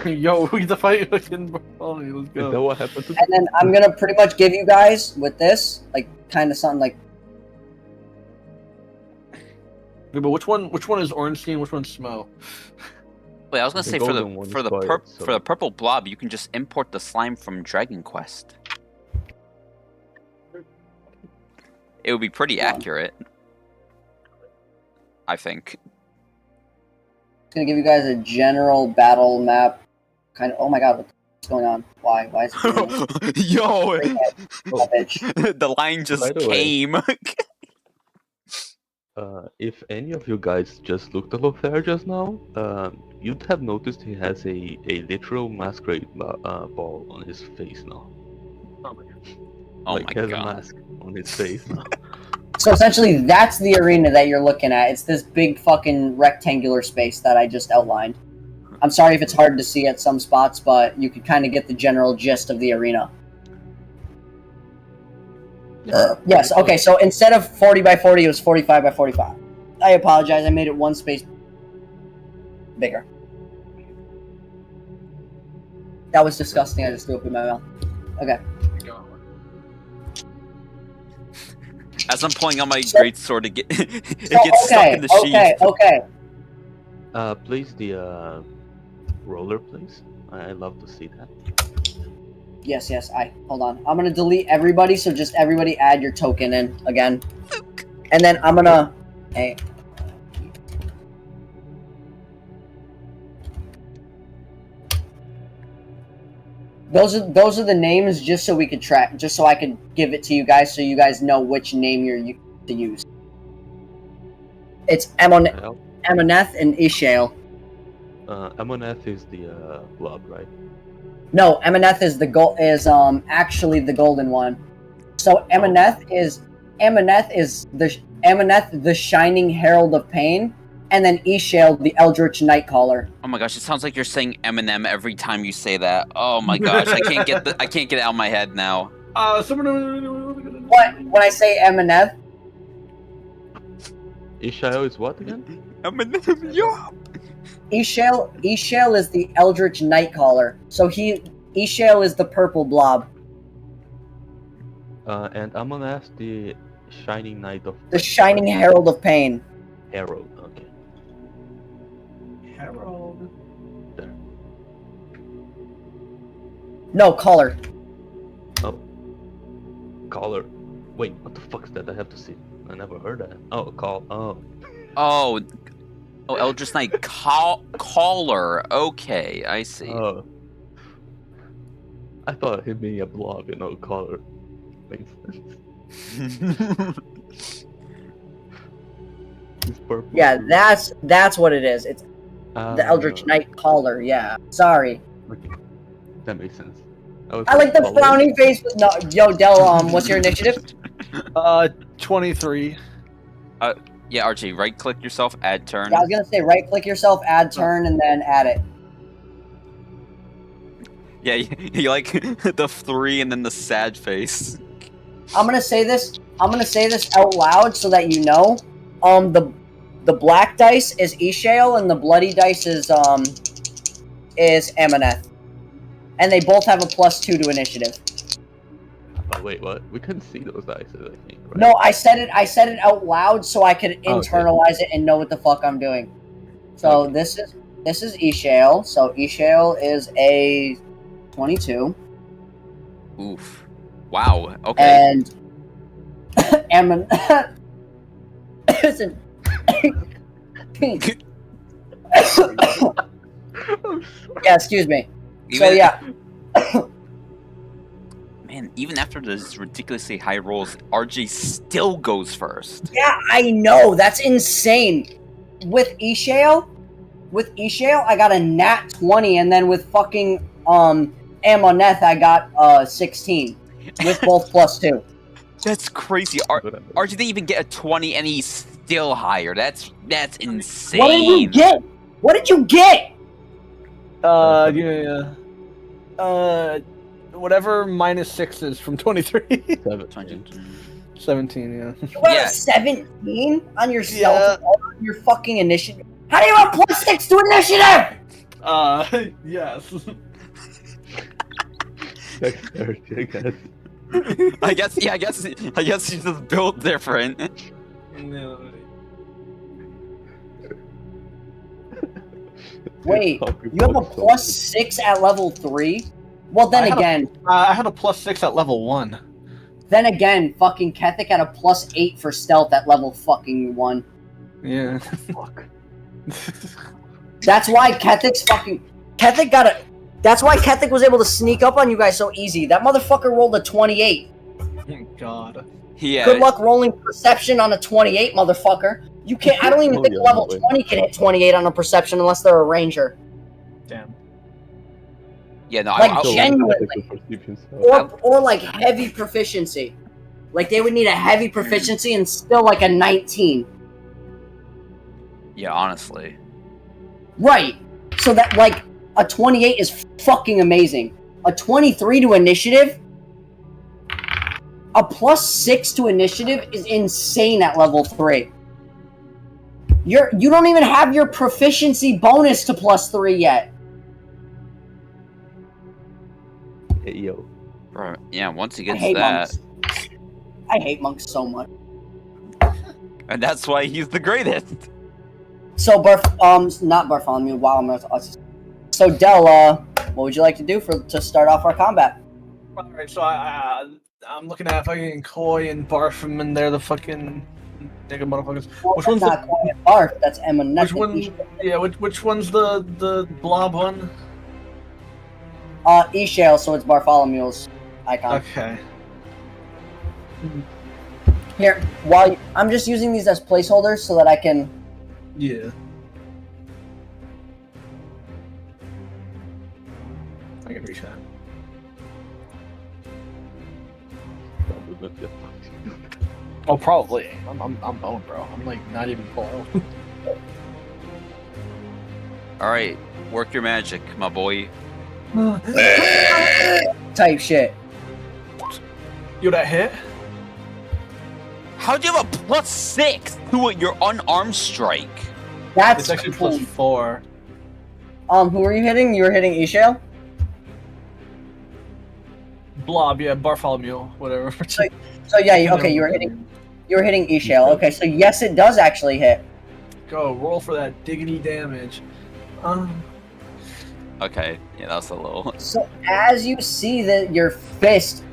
Speaker 3: Yo, we the fight fucking Bartholomew. Let's go.
Speaker 4: Is that what happened to?
Speaker 1: And then I'm gonna pretty much give you guys with this, like, kind of something like.
Speaker 3: Yeah, but which one is Ornstein? Which one's Smo?
Speaker 2: Wait, I was gonna say for the purple blob, you can just import the slime from Dragon Quest. It would be pretty accurate, I think.
Speaker 1: It's gonna give you guys a general battle map. Kind of. Oh my god,
Speaker 5: What's going on? Why? Why is it doing this?
Speaker 2: Yo,
Speaker 5: That bitch.
Speaker 2: the line just
Speaker 4: By the way.
Speaker 2: came.
Speaker 4: If any of you guys just looked at Lothair just now, you'd have noticed he has a literal masquerade ball on his face now.
Speaker 2: Oh
Speaker 4: Like,
Speaker 2: my
Speaker 4: he has a
Speaker 2: god.
Speaker 4: mask on his face now.
Speaker 5: So essentially, that's the arena that you're looking at. It's this big fucking rectangular space that I just outlined. I'm sorry if it's hard to see at some spots, but you could kind of get the general gist of the arena. Yes, okay, so instead of 40 by 40, it was 45 by 45. I apologize, I made it one space bigger. That was disgusting, I just threw up in my mouth. Okay.
Speaker 2: As I'm pulling out my
Speaker 5: So-
Speaker 2: great sword, it gets stuck in the sheath.
Speaker 5: Okay.
Speaker 4: Please, the roller, please. I'd love to see that.
Speaker 5: Yes, hold on. I'm gonna delete everybody, so just everybody add your token in again. And then I'm gonna... Hey. Those are the names just so we could track, just so I could give it to you guys so you guys know which name you're to use. It's
Speaker 4: Well,
Speaker 5: Amoneth and Ishael.
Speaker 4: Amoneth is the blob, right?
Speaker 5: No, Amoneth is actually the golden one. So Amoneth is the Shining Herald of Pain, and then Ishael the Eldritch Nightcaller.
Speaker 2: Oh my gosh, it sounds like you're saying Eminem every time you say that. Oh my gosh, I can't get it out of my head now.
Speaker 5: What? When I say Amoneth,
Speaker 4: Ishael is what again?
Speaker 2: Eminem, yeah.
Speaker 5: Ishael is the Eldritch Nightcaller. So Ishael is the purple blob.
Speaker 4: And Amoneth, the Shining Knight of...
Speaker 5: The Shining Herald of Pain.
Speaker 4: Herald, okay.
Speaker 3: Harold.
Speaker 4: There.
Speaker 5: No, Caller.
Speaker 4: Oh. Caller. Wait, what the fuck is that? I have to see. I never heard that. Oh, call. Oh.
Speaker 2: Oh, Eldritch Knight Caller. Okay, I see.
Speaker 4: Oh. I thought him being a blob, caller. Makes sense. He's purple.
Speaker 5: Yeah, that's what it is. It's the Eldritch Nightcaller. Yeah. Sorry.
Speaker 4: Okay. That makes sense.
Speaker 5: I like the frowny face with no. Yo, Del. What's your initiative?
Speaker 3: 23.
Speaker 2: Yeah, Archie, right-click yourself, add turn.
Speaker 5: Yeah, I was gonna say right-click yourself, add turn, and then add it.
Speaker 2: Yeah, you like the 3 and then the sad face.
Speaker 5: I'm gonna say this out loud so that you know. The black dice is Ishael and the bloody dice is Amoneth. And they both have a +2 to initiative.
Speaker 4: Oh, wait, what? We couldn't see those dice, I think, right?
Speaker 5: No, I said it out loud so I could internalize it and know what the fuck I'm doing. So this is Ishael. So Ishael is a 22.
Speaker 2: Oof. Wow. Okay.
Speaker 5: And Ammon is an 18. Yeah, excuse me. So yeah.
Speaker 2: Man, even after those ridiculously high rolls, RJ still goes first.
Speaker 5: Yeah, I know. That's insane. With Ishael, I got a nat 20, and then with fucking Amoneth, I got 16 with both +2.
Speaker 2: That's crazy. RJ didn't even get a 20, and he's still higher. That's insane.
Speaker 5: What did you get? What did you get?
Speaker 3: Whatever -6 is from 23. 17, yeah.
Speaker 5: You got
Speaker 2: Yeah.
Speaker 5: a 17 on your stealth, on your fucking initiative. How do you have +6 to initiative?
Speaker 3: Yes.
Speaker 4: Dexterity, I guess.
Speaker 2: I guess he's just built different.
Speaker 5: Wait, you have a +6 at level 3? Well, then again,
Speaker 3: I had a +6 at level 1.
Speaker 5: then again, fucking Kethik had a +8 for stealth at level fucking 1.
Speaker 3: Yeah.
Speaker 4: Fuck.
Speaker 5: That's why Kethik got a That's why Kethik was able to sneak up on you guys so easy. That motherfucker rolled a 28.
Speaker 3: Oh, God.
Speaker 2: Yeah.
Speaker 5: Good luck rolling perception on a 28, motherfucker. You can't. I don't even
Speaker 4: Oh,
Speaker 5: think
Speaker 4: yeah,
Speaker 5: level
Speaker 4: no way.
Speaker 5: 20 can hit 28 on a perception unless they're a ranger.
Speaker 3: Damn.
Speaker 2: Yeah, no,
Speaker 5: Like,
Speaker 2: I,
Speaker 5: genuinely. Or like heavy proficiency. Like they would need a heavy proficiency and still like a 19.
Speaker 2: yeah, honestly.
Speaker 5: Right. So that like a 28 is fucking amazing. A 23 to initiative, a +6 to initiative is insane at level 3. You don't even have your proficiency bonus to +3 yet.
Speaker 4: Hey, yo.
Speaker 2: Bro, yeah, once he
Speaker 5: I
Speaker 2: gets
Speaker 5: hate
Speaker 2: that.
Speaker 5: monks. I hate monks so much.
Speaker 2: And that's why he's the greatest.
Speaker 5: So not Bartholomew. Wow, I'm not. So Del, what would you like to do to start off our combat?
Speaker 3: Alright, so I'm looking at fucking Coy and Barfum, and they're the fucking nigga motherfuckers.
Speaker 5: Well,
Speaker 3: Which
Speaker 5: that's
Speaker 3: one's
Speaker 5: not Quiet Barth? That's Emma.
Speaker 3: Which one? Yeah, which one's the blob one?
Speaker 5: Ishale, so it's Bartholomew's icon.
Speaker 3: Okay.
Speaker 5: Here, I'm just using these as placeholders so that I can.
Speaker 3: Yeah. I can reach that. Oh, probably. I'm boned, bro. I'm like not even close.
Speaker 2: Alright, work your magic, my boy.
Speaker 5: Type shit.
Speaker 3: Yo, that hit?
Speaker 2: How'd you have a +6 to your unarmed strike?
Speaker 5: That's
Speaker 3: It's actually
Speaker 5: cool.
Speaker 3: +4.
Speaker 5: Who were you hitting? You were hitting Ishale?
Speaker 3: Blob, yeah, Bartholomew, whatever.
Speaker 5: So yeah, okay, you were hitting Ishale. Okay, so yes, it does actually hit.
Speaker 3: Go, roll for that diggity damage.
Speaker 2: Okay, yeah, that's a little.
Speaker 5: So as you see that your fist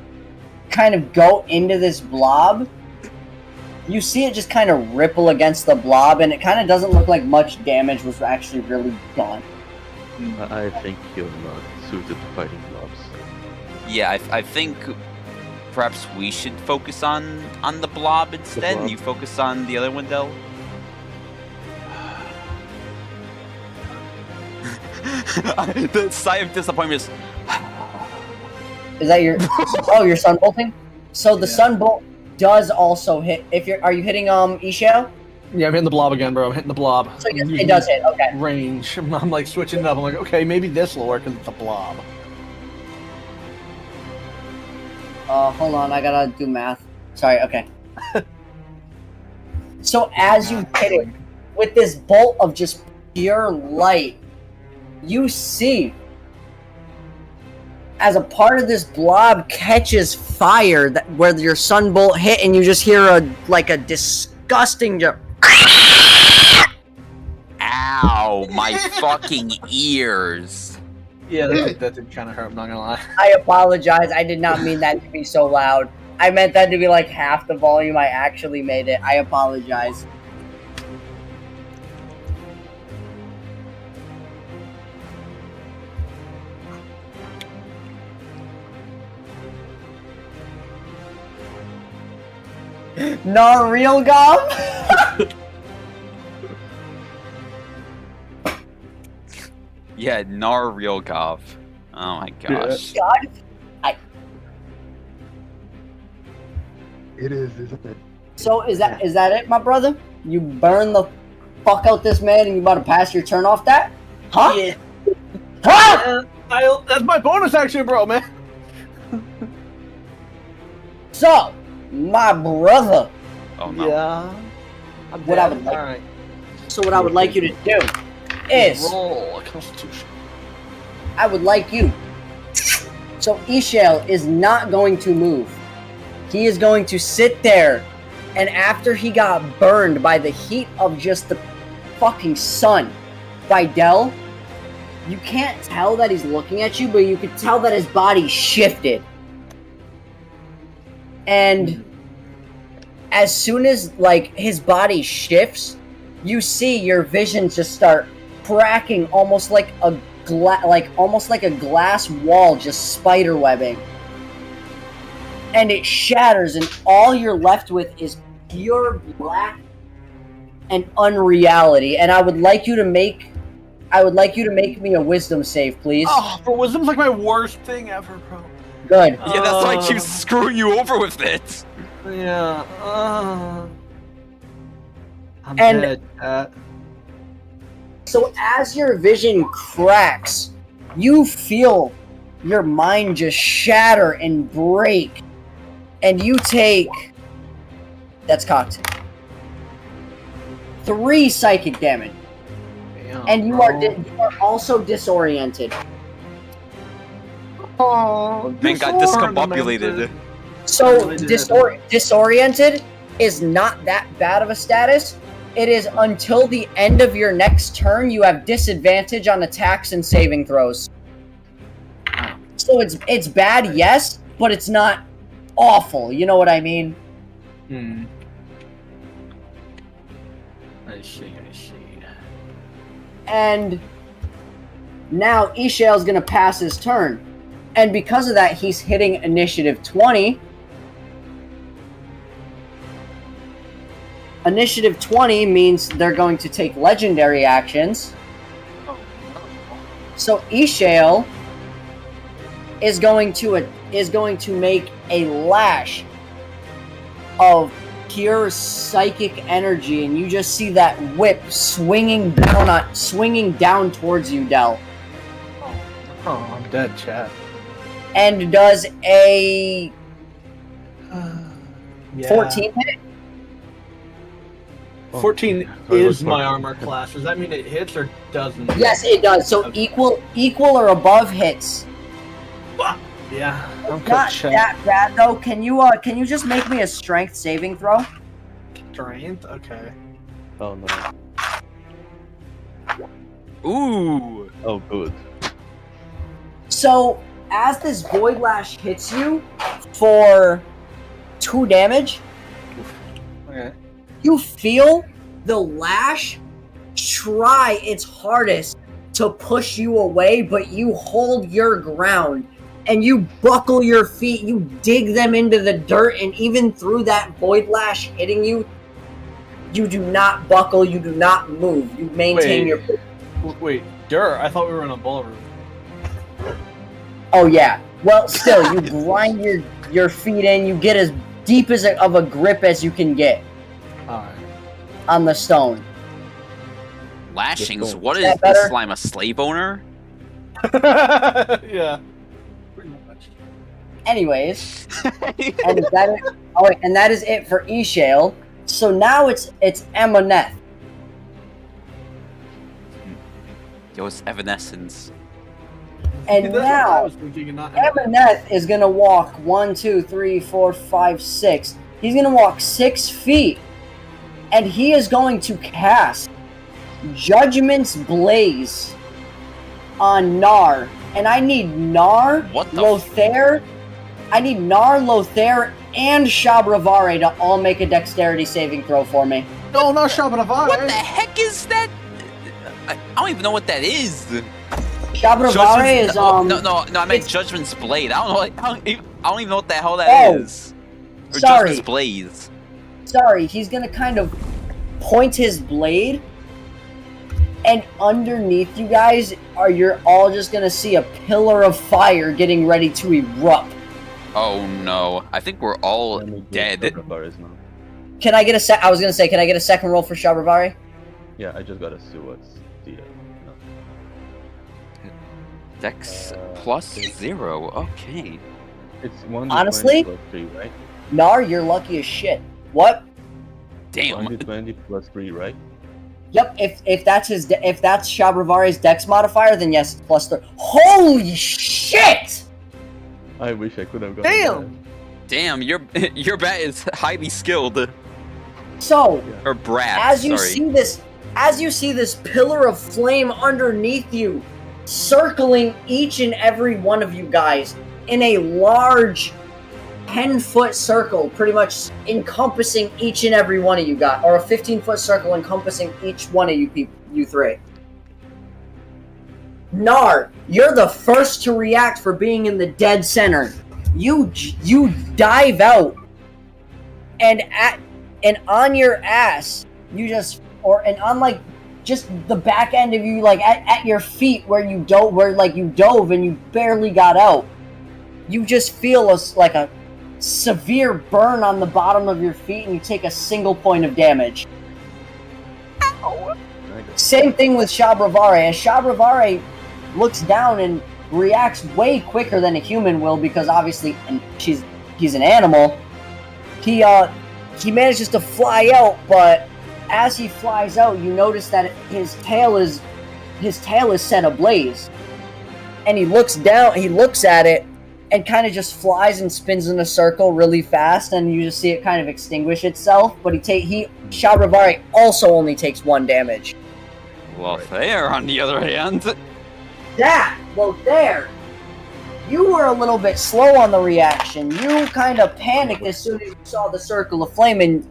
Speaker 5: kind of go into this blob, you see it just kind of ripple against the blob, and it kind of doesn't look like much damage was actually really done.
Speaker 4: I think you're not suited to fighting blobs.
Speaker 2: Yeah, I think perhaps we should focus on the blob instead.
Speaker 4: blob.
Speaker 2: You focus on the other one, Del. The sigh of disappointment is.
Speaker 5: Is that your? Oh, you're sunbolting. So the
Speaker 3: Yeah.
Speaker 5: sunbolt does also hit. Are you hitting Ishale?
Speaker 3: Yeah, I'm hitting the blob again, bro. I'm hitting the blob.
Speaker 5: So yes,
Speaker 3: I'm
Speaker 5: it
Speaker 3: using
Speaker 5: does hit. Okay.
Speaker 3: range. I'm like switching it up. I'm like, okay, maybe this will work because it's a blob.
Speaker 5: Hold on, I gotta do math. Sorry. Okay. So as you hit it with this bolt of just pure light, you see as a part of this blob catches fire where your sunbolt hit, and you just hear a disgusting.
Speaker 2: Ow, my fucking ears.
Speaker 3: Yeah, that did kind of hurt. I'm not gonna lie.
Speaker 5: I apologize. I did not mean that to be so loud. I meant that to be like half the volume I actually made it. I apologize. Not real gum?
Speaker 2: Yeah, Nar real Gov. Oh my gosh.
Speaker 5: God.
Speaker 4: It is, isn't it?
Speaker 5: So is that it, my brother? You burn the fuck out this man and you about to pass your turn off that? Huh?
Speaker 3: Yeah.
Speaker 5: Huh?
Speaker 3: That's my bonus action, bro, man.
Speaker 5: So, my brother,
Speaker 2: Oh no.
Speaker 3: Yeah. I'm
Speaker 5: What I
Speaker 3: dead.
Speaker 5: would like-
Speaker 3: Alright.
Speaker 5: so what I would like you to do is
Speaker 3: Roll a constitution.
Speaker 5: I would like you. So Ishale is not going to move. He is going to sit there, and after he got burned by the heat of just the fucking sun by Del, you can't tell that he's looking at you, but you could tell that his body shifted. And as soon as like his body shifts, you see your visions just start cracking almost like a almost like a glass wall just spider webbing. And it shatters, and all you're left with is pure black and unreality. And I would like you to make me a wisdom save, please.
Speaker 3: Oh, but wisdom's like my worst thing ever, bro.
Speaker 5: Good.
Speaker 2: Yeah, that's why I keep screwing you over with it.
Speaker 3: Yeah. I'm
Speaker 5: And-
Speaker 3: dead, chat.
Speaker 5: So as your vision cracks, you feel your mind just shatter and break. And you take... That's cocked. 3 psychic damage.
Speaker 3: Damn,
Speaker 5: And you
Speaker 3: bro.
Speaker 5: are also disoriented.
Speaker 3: Oh,
Speaker 2: Man got discombobulated.
Speaker 5: So
Speaker 3: Really did.
Speaker 5: disoriented is not that bad of a status. It is until the end of your next turn you have disadvantage on attacks and saving throws. So it's bad, yes, but it's not awful. You know what I mean?
Speaker 3: Hmm. I see.
Speaker 5: And now Ishael's gonna pass his turn. And because of that, he's hitting initiative 20. Initiative 20 means they're going to take legendary actions. So Ishael is going to make a lash of pure psychic energy, and you just see that whip swinging down towards you, Del,
Speaker 3: Oh, I'm dead, chat.
Speaker 5: and does a
Speaker 3: Yeah.
Speaker 5: 14 hit.
Speaker 3: 14
Speaker 4: Oh, it was
Speaker 3: is my
Speaker 4: 14.
Speaker 3: armor class. Does that mean it hits or doesn't?
Speaker 5: Yes, it does. So equal or above hits.
Speaker 3: Yeah. I'm
Speaker 5: Not
Speaker 3: chat.
Speaker 5: that bad though. Can you just make me a strength saving throw?
Speaker 3: Strength? Okay.
Speaker 4: Oh no.
Speaker 2: Ooh.
Speaker 4: Oh good.
Speaker 5: So as this void lash hits you for 2 damage,
Speaker 3: Okay.
Speaker 5: you feel the lash try its hardest to push you away, but you hold your ground and you buckle your feet, you dig them into the dirt, and even through that void lash hitting you, you do not buckle, you do not move, you maintain
Speaker 3: Wait.
Speaker 5: your...
Speaker 3: Wait, dirt. I thought we were in a ballroom.
Speaker 5: Oh yeah, well still, you grind your feet in, you get as deep of a grip as you can get
Speaker 3: Alright.
Speaker 5: on the stone.
Speaker 2: Lashings.
Speaker 4: going.
Speaker 2: What
Speaker 5: Is
Speaker 2: is
Speaker 5: that
Speaker 2: this
Speaker 5: better?
Speaker 2: slime? A slave owner?
Speaker 3: Yeah. Pretty much.
Speaker 5: Anyways, and that is, oh wait, and that is it for Ishael. So now it's Amoneth.
Speaker 2: Yo, it's Evanescence.
Speaker 5: And
Speaker 3: That's what I
Speaker 5: now
Speaker 3: was thinking, and not
Speaker 5: Amoneth is gonna walk 1, 2, 3, 4, 5, 6. He's gonna walk 6 feet, and he is going to cast Judgment's Blaze on Nar. And I need Nar,
Speaker 2: What the
Speaker 5: Lothair. I need Nar, Lothair, and Shabravare to all make a dexterity saving throw for me.
Speaker 3: No, not Shabbat.
Speaker 2: What the heck is that? I don't even know what that is.
Speaker 5: Shabravare is
Speaker 2: no, I meant
Speaker 5: it's-
Speaker 2: Judgment's Blade. I don't even know what the hell that is. Or
Speaker 5: sorry.
Speaker 2: Judgment's Blaze.
Speaker 5: Sorry, he's gonna kind of point his blade, and underneath you guys you're all just gonna see a pillar of fire getting ready to erupt.
Speaker 2: Oh no, I think we're all
Speaker 4: Let me get
Speaker 2: dead.
Speaker 4: Soccer bars now.
Speaker 5: Can I get a I was gonna say, can I get a second roll for Shabravare?
Speaker 4: Yeah, I just gotta see what's the no.
Speaker 2: Dex plus 0. Okay.
Speaker 4: It's 1d20
Speaker 5: Honestly?
Speaker 4: plus 3, right?
Speaker 5: Nar, you're lucky as shit. What?
Speaker 2: Damn.
Speaker 4: 1d20 plus 3, right?
Speaker 5: Yep. If that's Shabravare's Dex modifier, then yes, it's plus 3. Holy shit!
Speaker 4: I wish I could have gotten
Speaker 3: Damn!
Speaker 2: Damn, your bat is highly skilled.
Speaker 5: So
Speaker 2: Or brat.
Speaker 5: as you
Speaker 2: sorry.
Speaker 5: see this pillar of flame underneath you, circling each and every one of you guys in a large 10-foot circle, pretty much encompassing each and every one of you guys, or a 15-foot circle encompassing each one of you people, you three. Nar, you're the first to react for being in the dead center. You dive out, and on your ass, and on like just the back end of you, like at your feet where you dove and you barely got out. You just feel like a severe burn on the bottom of your feet, and you take a single point of damage. Ow. Same thing with Shabravare. As Shabravare looks down and reacts way quicker than a human will, because obviously he's an animal. He manages to fly out, but as he flies out, you notice that his tail is set ablaze. And he looks down, he looks at it, and kind of just flies and spins in a circle really fast, and you just see it kind of extinguish itself. But Shabravare also only takes 1 damage.
Speaker 2: Well, there, on the other hand.
Speaker 5: There. You were a little bit slow on the reaction. You kind of panicked as soon as you saw the circle of flame, and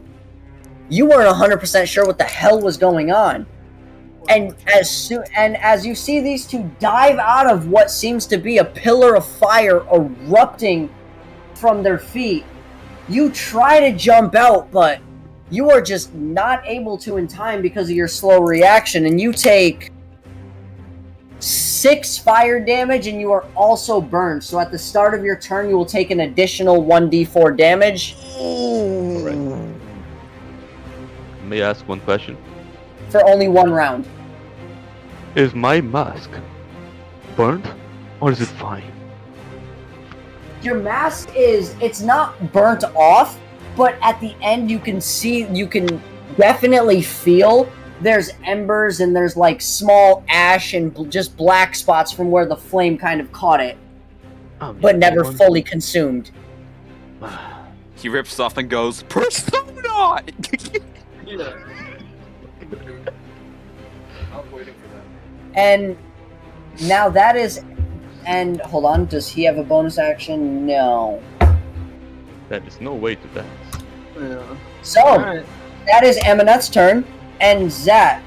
Speaker 5: you weren't 100% sure what the hell was going on. And as you see these two dive out of what seems to be a pillar of fire erupting from their feet, you try to jump out, but you are just not able to in time because of your slow reaction, and you take 6 fire damage, and you are also burned. So at the start of your turn, you will take an additional 1d4 damage.
Speaker 4: Alright. May I ask one question?
Speaker 5: For only 1 round.
Speaker 4: Is my mask burnt, or is it fine?
Speaker 5: Your mask it's not burnt off, but at the end you can definitely feel there's embers and there's like small ash and just black spots from where the flame kind of caught it, but never fully consumed.
Speaker 2: He rips off and goes, Persona!
Speaker 5: And now that is... And, hold on, does he have a bonus action? No.
Speaker 4: That is no way to dance.
Speaker 3: Yeah.
Speaker 5: So,
Speaker 3: Alright.
Speaker 5: that is Eminet's turn, and Zat,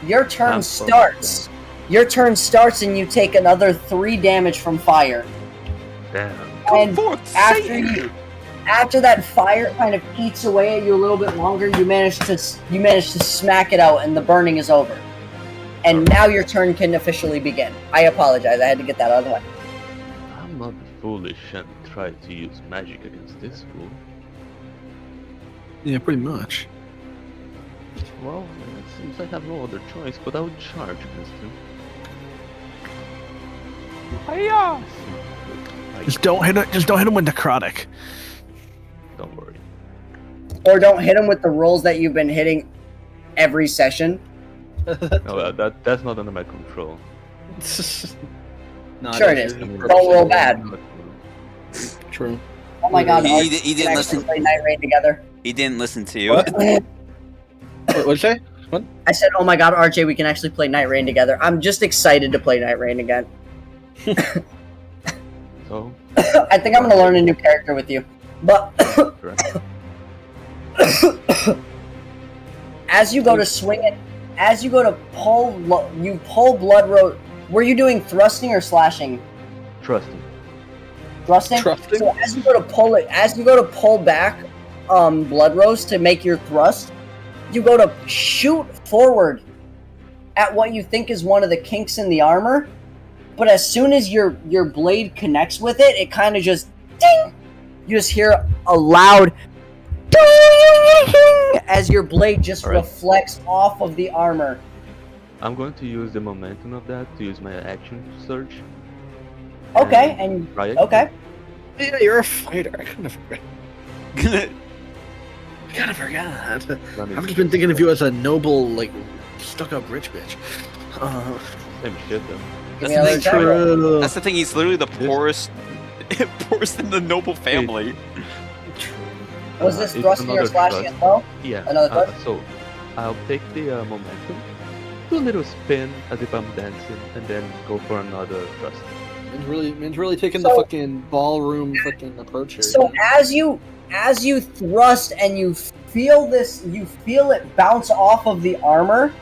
Speaker 5: your turn starts. Your turn starts and you take another 3 damage from fire.
Speaker 4: Damn.
Speaker 5: And after that fire kind of eats away at you a little bit longer, you manage to smack it out, and the burning is over. And now your turn can officially begin. I apologize, I had to get that out of the way.
Speaker 4: I'm not foolish and try to use magic against this fool.
Speaker 3: Yeah, pretty much.
Speaker 4: Well, it seems I have no other choice, but I would charge against him.
Speaker 2: Hiya!
Speaker 3: Just don't hit him with necrotic.
Speaker 4: Don't worry.
Speaker 5: Or don't hit him with the rolls that you've been hitting every session.
Speaker 4: No, that's not under my control.
Speaker 3: No,
Speaker 5: Sure it is. Don't roll bad.
Speaker 3: True.
Speaker 5: Oh my god,
Speaker 2: He
Speaker 5: Art,
Speaker 2: didn't
Speaker 5: we can actually
Speaker 2: listen.
Speaker 5: play Night Rain together.
Speaker 2: He didn't listen to you.
Speaker 3: What? What'd you say? What?
Speaker 5: I said, oh my god, RJ, we can actually play Night Rain together. I'm just excited to play Night Rain again.
Speaker 4: So,
Speaker 5: I think I'm gonna learn a new character with you. But as you go to swing it, as you go to pull, you pull Blood Rose. Were you doing thrusting or slashing?
Speaker 4: trusting.
Speaker 5: Thrusting?
Speaker 3: Thrusting?
Speaker 5: So as you go to pull back Blood Rose to make your thrust, you go to shoot forward at what you think is one of the kinks in the armor, but as soon as your blade connects with it, it kind of just ding! You just hear a loud ding as your blade just reflects off of the armor.
Speaker 4: I'm going to use the momentum of that to use my action surge.
Speaker 5: Okay, and
Speaker 4: try it.
Speaker 5: okay.
Speaker 3: Yeah, you're a fighter. I kind of forgot. I've just been thinking of you as a noble, like, stuck-up rich bitch.
Speaker 4: Same shit though.
Speaker 5: Give me another attack roll.
Speaker 3: True.
Speaker 2: That's the thing. He's literally the poorest, poorest in the noble family.
Speaker 5: Was this
Speaker 4: It's
Speaker 5: thrusting or
Speaker 4: another
Speaker 5: slashing
Speaker 4: thrust.
Speaker 5: as well?
Speaker 4: Yeah.
Speaker 5: Another thrust?
Speaker 4: So, I'll take the momentum, do a little spin as if I'm dancing, and then go for another thrust.
Speaker 3: Man's really taking the
Speaker 5: So-
Speaker 3: fucking ballroom fucking approach here.
Speaker 5: So as you thrust and you feel it bounce off of the armor,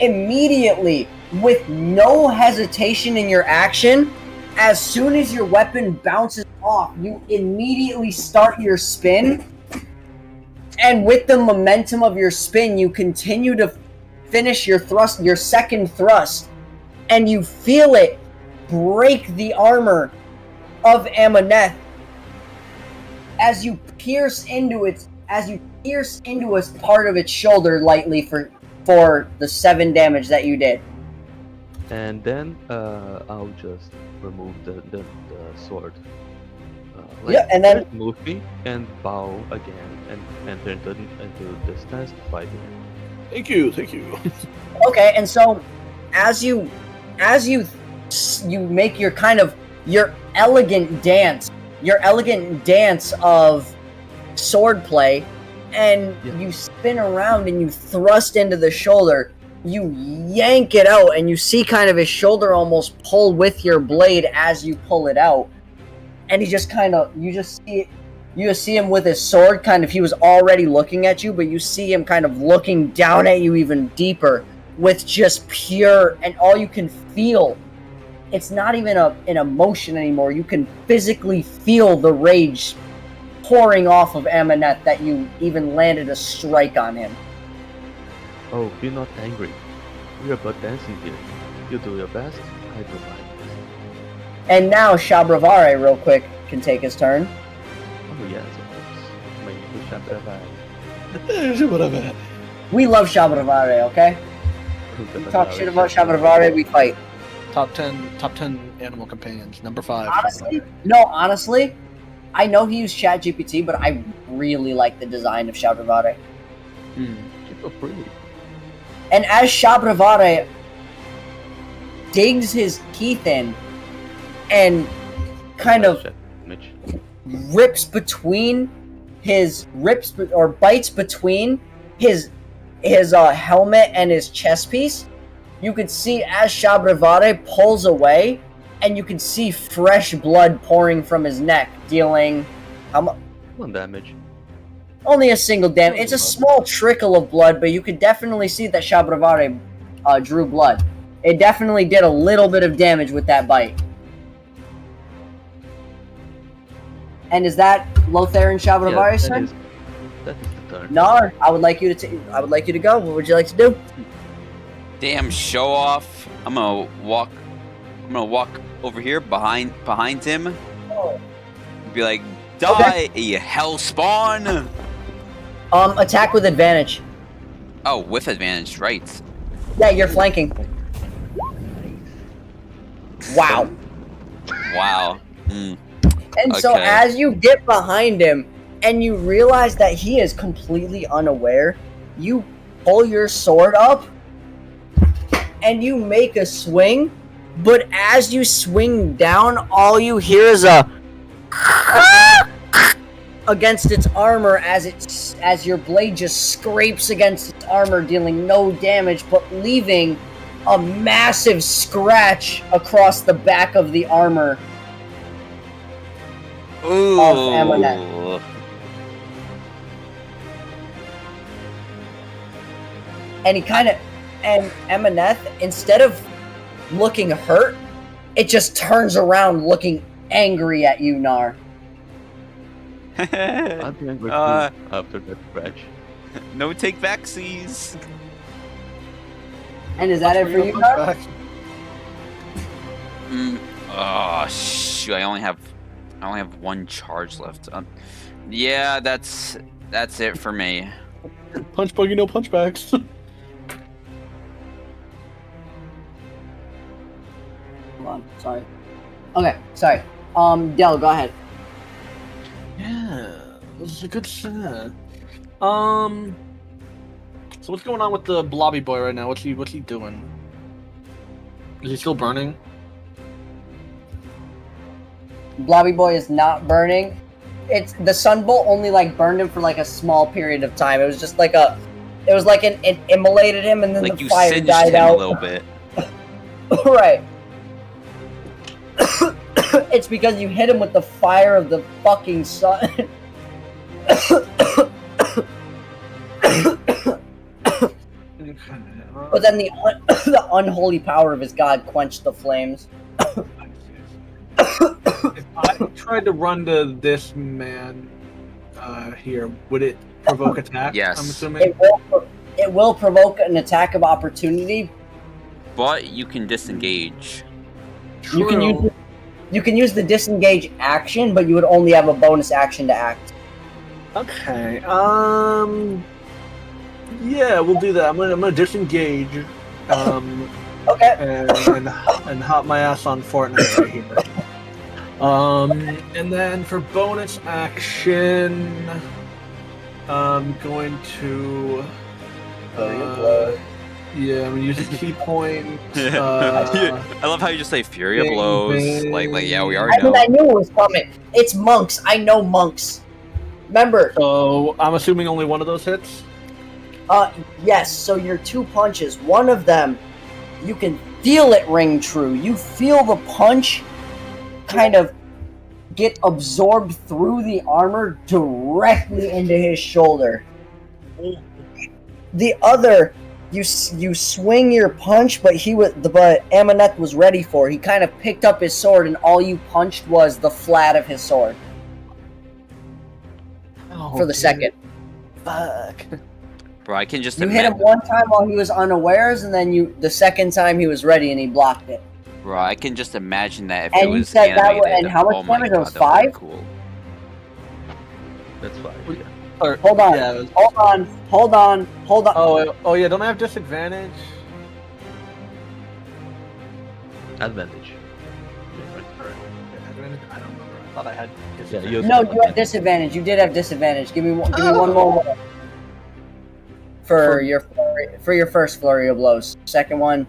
Speaker 5: immediately with no hesitation in your action, as soon as your weapon bounces off, you immediately start your spin. And with the momentum of your spin, you continue to finish your thrust, your second thrust, and you feel it break the armor of Amoneth as you pierce into a part of its shoulder lightly for the 7 damage that you did.
Speaker 4: And then I'll just remove the sword.
Speaker 5: Yeah, and then-
Speaker 4: move me and bow again and enter into distance to fight again.
Speaker 3: Thank you.
Speaker 5: Okay, and so as you make your elegant dance of swordplay, and you spin around and you thrust into the shoulder, you yank it out, and you see kind of his shoulder almost pull with your blade as you pull it out, and you just see him with his sword he was already looking at you, but you see him kind of looking down at you even deeper with just pure, and all you can feel, it's not even an emotion anymore, you can physically feel the rage pouring off of Amoneth that you even landed a strike on him.
Speaker 4: Oh, be not angry. We are but dancing here. You do your best, I do my best.
Speaker 5: And now Shabravare, real quick, can take his turn.
Speaker 4: Oh yes, of course. May we Shabravare.
Speaker 5: We love Shabravare, okay? We talk shit about Shabravare, we fight.
Speaker 3: Top 10 animal companions. Number 5.
Speaker 5: Honestly, I know he used ChatGPT, but I really like the design of Shabravare.
Speaker 4: She's so pretty.
Speaker 5: And as Shabravare digs his teeth in and kind of bites between his helmet and his chest piece, you could see as Shabravare pulls away, and you can see fresh blood pouring from his neck, dealing how much?
Speaker 4: 1 damage.
Speaker 5: Only a single damage. It's a small trickle of blood, but you could definitely see that Shabravare drew blood. It definitely did a little bit of damage with that bite. And is that Lothair and Shabravare's turn?
Speaker 4: That is the turn.
Speaker 5: Nar, I would like you to go. What would you like to do?
Speaker 2: Damn show off. I'm gonna walk over here behind him.
Speaker 5: Oh.
Speaker 2: Be like, die, you hell spawn!
Speaker 5: Attack with advantage.
Speaker 2: Oh, with advantage, right.
Speaker 5: Yeah, you're flanking. Wow.
Speaker 2: Wow. Mm.
Speaker 5: And so
Speaker 2: Okay.
Speaker 5: as you get behind him and you realize that he is completely unaware, you pull your sword up and you make a swing, but as you swing down, all you hear is a against its armor as your blade just scrapes against its armor, dealing no damage but leaving a massive scratch across the back of the armor.
Speaker 2: Ooh.
Speaker 5: Of Amoneth. And and Amoneth, instead of looking hurt, it just turns around looking angry at you, Nar.
Speaker 4: I'd be angry too after that scratch.
Speaker 2: No take backsies.
Speaker 5: And is that it for you, Nar?
Speaker 2: Oh shoot! I only have 1 charge left. Yeah, that's it for me.
Speaker 3: Punch buggy, no punchbacks.
Speaker 5: Hold on, sorry. Okay, sorry. Del, go ahead.
Speaker 3: Yeah, this is a good set. So what's going on with the blobby boy right now? What's he doing? Is he still burning?
Speaker 5: Blobby Boy is not burning. It's the Sunbolt only burned him for a small period of time. It was just it immolated him and then
Speaker 2: Like
Speaker 5: the
Speaker 2: you
Speaker 5: fire
Speaker 2: singed
Speaker 5: died
Speaker 2: him
Speaker 5: out.
Speaker 2: a little bit.
Speaker 5: Right. It's because you hit him with the fire of the fucking sun. But then the the unholy power of his god quenched the flames.
Speaker 3: If I tried to run to this man here, would it provoke attack?
Speaker 2: Yes.
Speaker 3: I'm assuming.
Speaker 5: It will provoke an attack of opportunity.
Speaker 2: But you can disengage.
Speaker 5: You can use the disengage action, but you would only have a bonus action to act.
Speaker 3: Okay. Yeah, we'll do that. I'm gonna disengage.
Speaker 5: Okay.
Speaker 3: And hop my ass on Fortnite right here. And then for bonus action, I'm going to. Yeah, I'm gonna use a key point.
Speaker 2: I love how you just say Fury of Blows. Like yeah, we already
Speaker 5: I mean,
Speaker 2: know.
Speaker 5: I knew it was coming. It's monks. I know monks. Remember?
Speaker 3: So I'm assuming only one of those hits.
Speaker 5: Yes. So your 2 punches. One of them, you can feel it ring true. You feel the punch kind of get absorbed through the armor directly into his shoulder. The other, you swing your punch, but Amoneth was ready for it. He kind of picked up his sword, and all you punched was the flat of his sword for the second.
Speaker 3: Fuck.
Speaker 2: Bro, I can just
Speaker 5: You hit him one time while he was unawares, and then the second time he was ready and he blocked it.
Speaker 2: Bro, I can just imagine that if
Speaker 5: And
Speaker 2: it
Speaker 5: you
Speaker 2: was
Speaker 5: said that
Speaker 2: animated.
Speaker 5: and how much
Speaker 2: oh my
Speaker 5: damage? It
Speaker 2: God,
Speaker 5: was
Speaker 2: that would've been
Speaker 5: 5?
Speaker 2: Cool.
Speaker 4: That's fine. Yeah.
Speaker 5: Hold on.
Speaker 3: Yeah,
Speaker 5: Hold on.
Speaker 3: Oh yeah, don't I have disadvantage?
Speaker 4: Advantage.
Speaker 3: I don't remember. I thought I had
Speaker 4: Yeah,
Speaker 3: disadvantage.
Speaker 4: you
Speaker 5: No, you had disadvantage. You did have disadvantage. Give me one more for your first flurry of blows. Second one.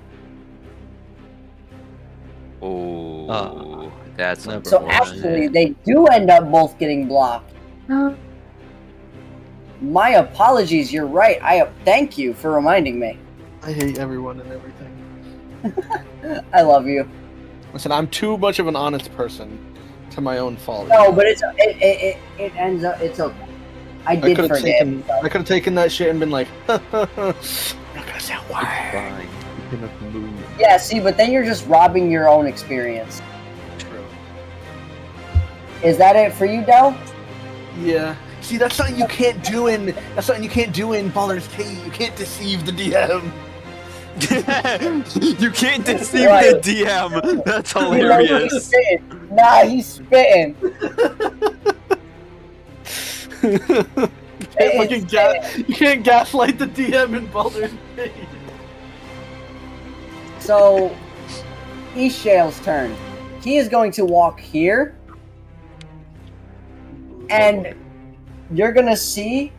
Speaker 2: Oh, that's
Speaker 4: Never
Speaker 5: So
Speaker 4: mind.
Speaker 5: actually, they do end up both getting blocked. My apologies. You're right. Thank you for reminding me.
Speaker 3: I hate everyone and everything.
Speaker 5: I love you.
Speaker 3: Listen, I'm too much of an honest person to my own folly.
Speaker 5: No, but it ends up. It's okay. I did
Speaker 3: could have
Speaker 5: forget.
Speaker 3: taken. I could have taken that shit and been like, not gonna say a
Speaker 4: It's
Speaker 3: word.
Speaker 4: fine. You cannot move.
Speaker 5: Yeah. See, but then you're just robbing your own experience.
Speaker 3: True.
Speaker 5: Is that it for you, Del?
Speaker 3: Yeah. See, that's something you can't do in. That's something you can't do in Baldur's Gate. You can't deceive the DM.
Speaker 2: You can't deceive
Speaker 5: Right.
Speaker 2: the DM. That's
Speaker 5: He's
Speaker 2: hilarious.
Speaker 5: spitting. Nah, he's spitting.
Speaker 3: You can't gaslight the DM in Baldur's Gate.
Speaker 5: So, Ishale's turn. He is going to walk here, and you're gonna see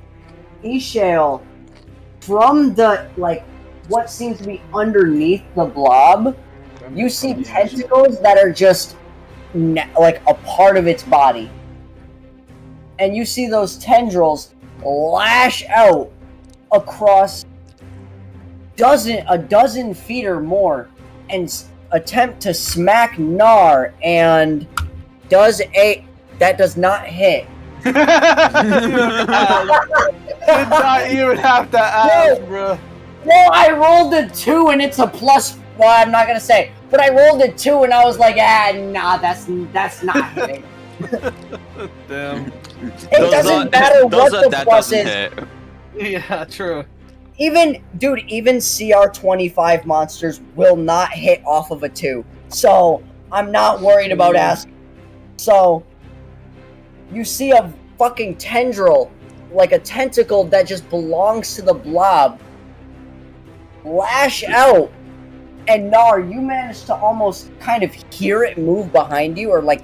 Speaker 5: Ishale from the what seems to be underneath the blob. You see tentacles that are just like a part of its body, and you see those tendrils lash out across a dozen feet or more and attempt to smack Nar, and that does not hit.
Speaker 3: Did not even have to ask, bro.
Speaker 5: No, I rolled a 2 and it's a plus. Well, I'm not gonna say, but I rolled a 2 and I was like, nah, that's not hitting.
Speaker 3: Damn.
Speaker 5: It doesn't matter what the plus is.
Speaker 2: Hit.
Speaker 3: Yeah, true.
Speaker 5: Even CR25 monsters will not hit off of a 2. So I'm not worried about asking. So you see a fucking tendril, like a tentacle that just belongs to the blob, lash out, and Nar, you managed to almost kind of hear it move behind you, or I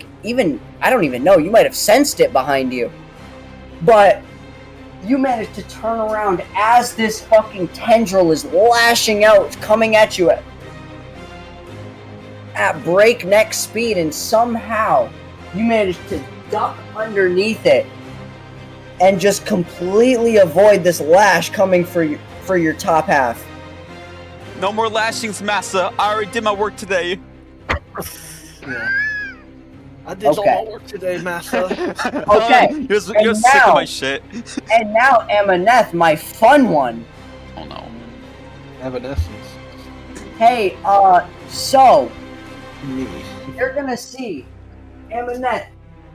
Speaker 5: don't even know, you might have sensed it behind you. But you managed to turn around as this fucking tendril is lashing out, coming at you at breakneck speed, and somehow you managed to duck underneath it and just completely avoid this lash coming for your top half.
Speaker 2: No more lashings, Massa. I already did my work today.
Speaker 3: Yeah. I did all my work today, Massa.
Speaker 5: Okay.
Speaker 2: You're sick of my shit.
Speaker 5: And now Amoneth, my fun one.
Speaker 2: Oh no.
Speaker 3: Evanescence.
Speaker 5: Hey, so
Speaker 3: Me.
Speaker 5: you're gonna see Amoneth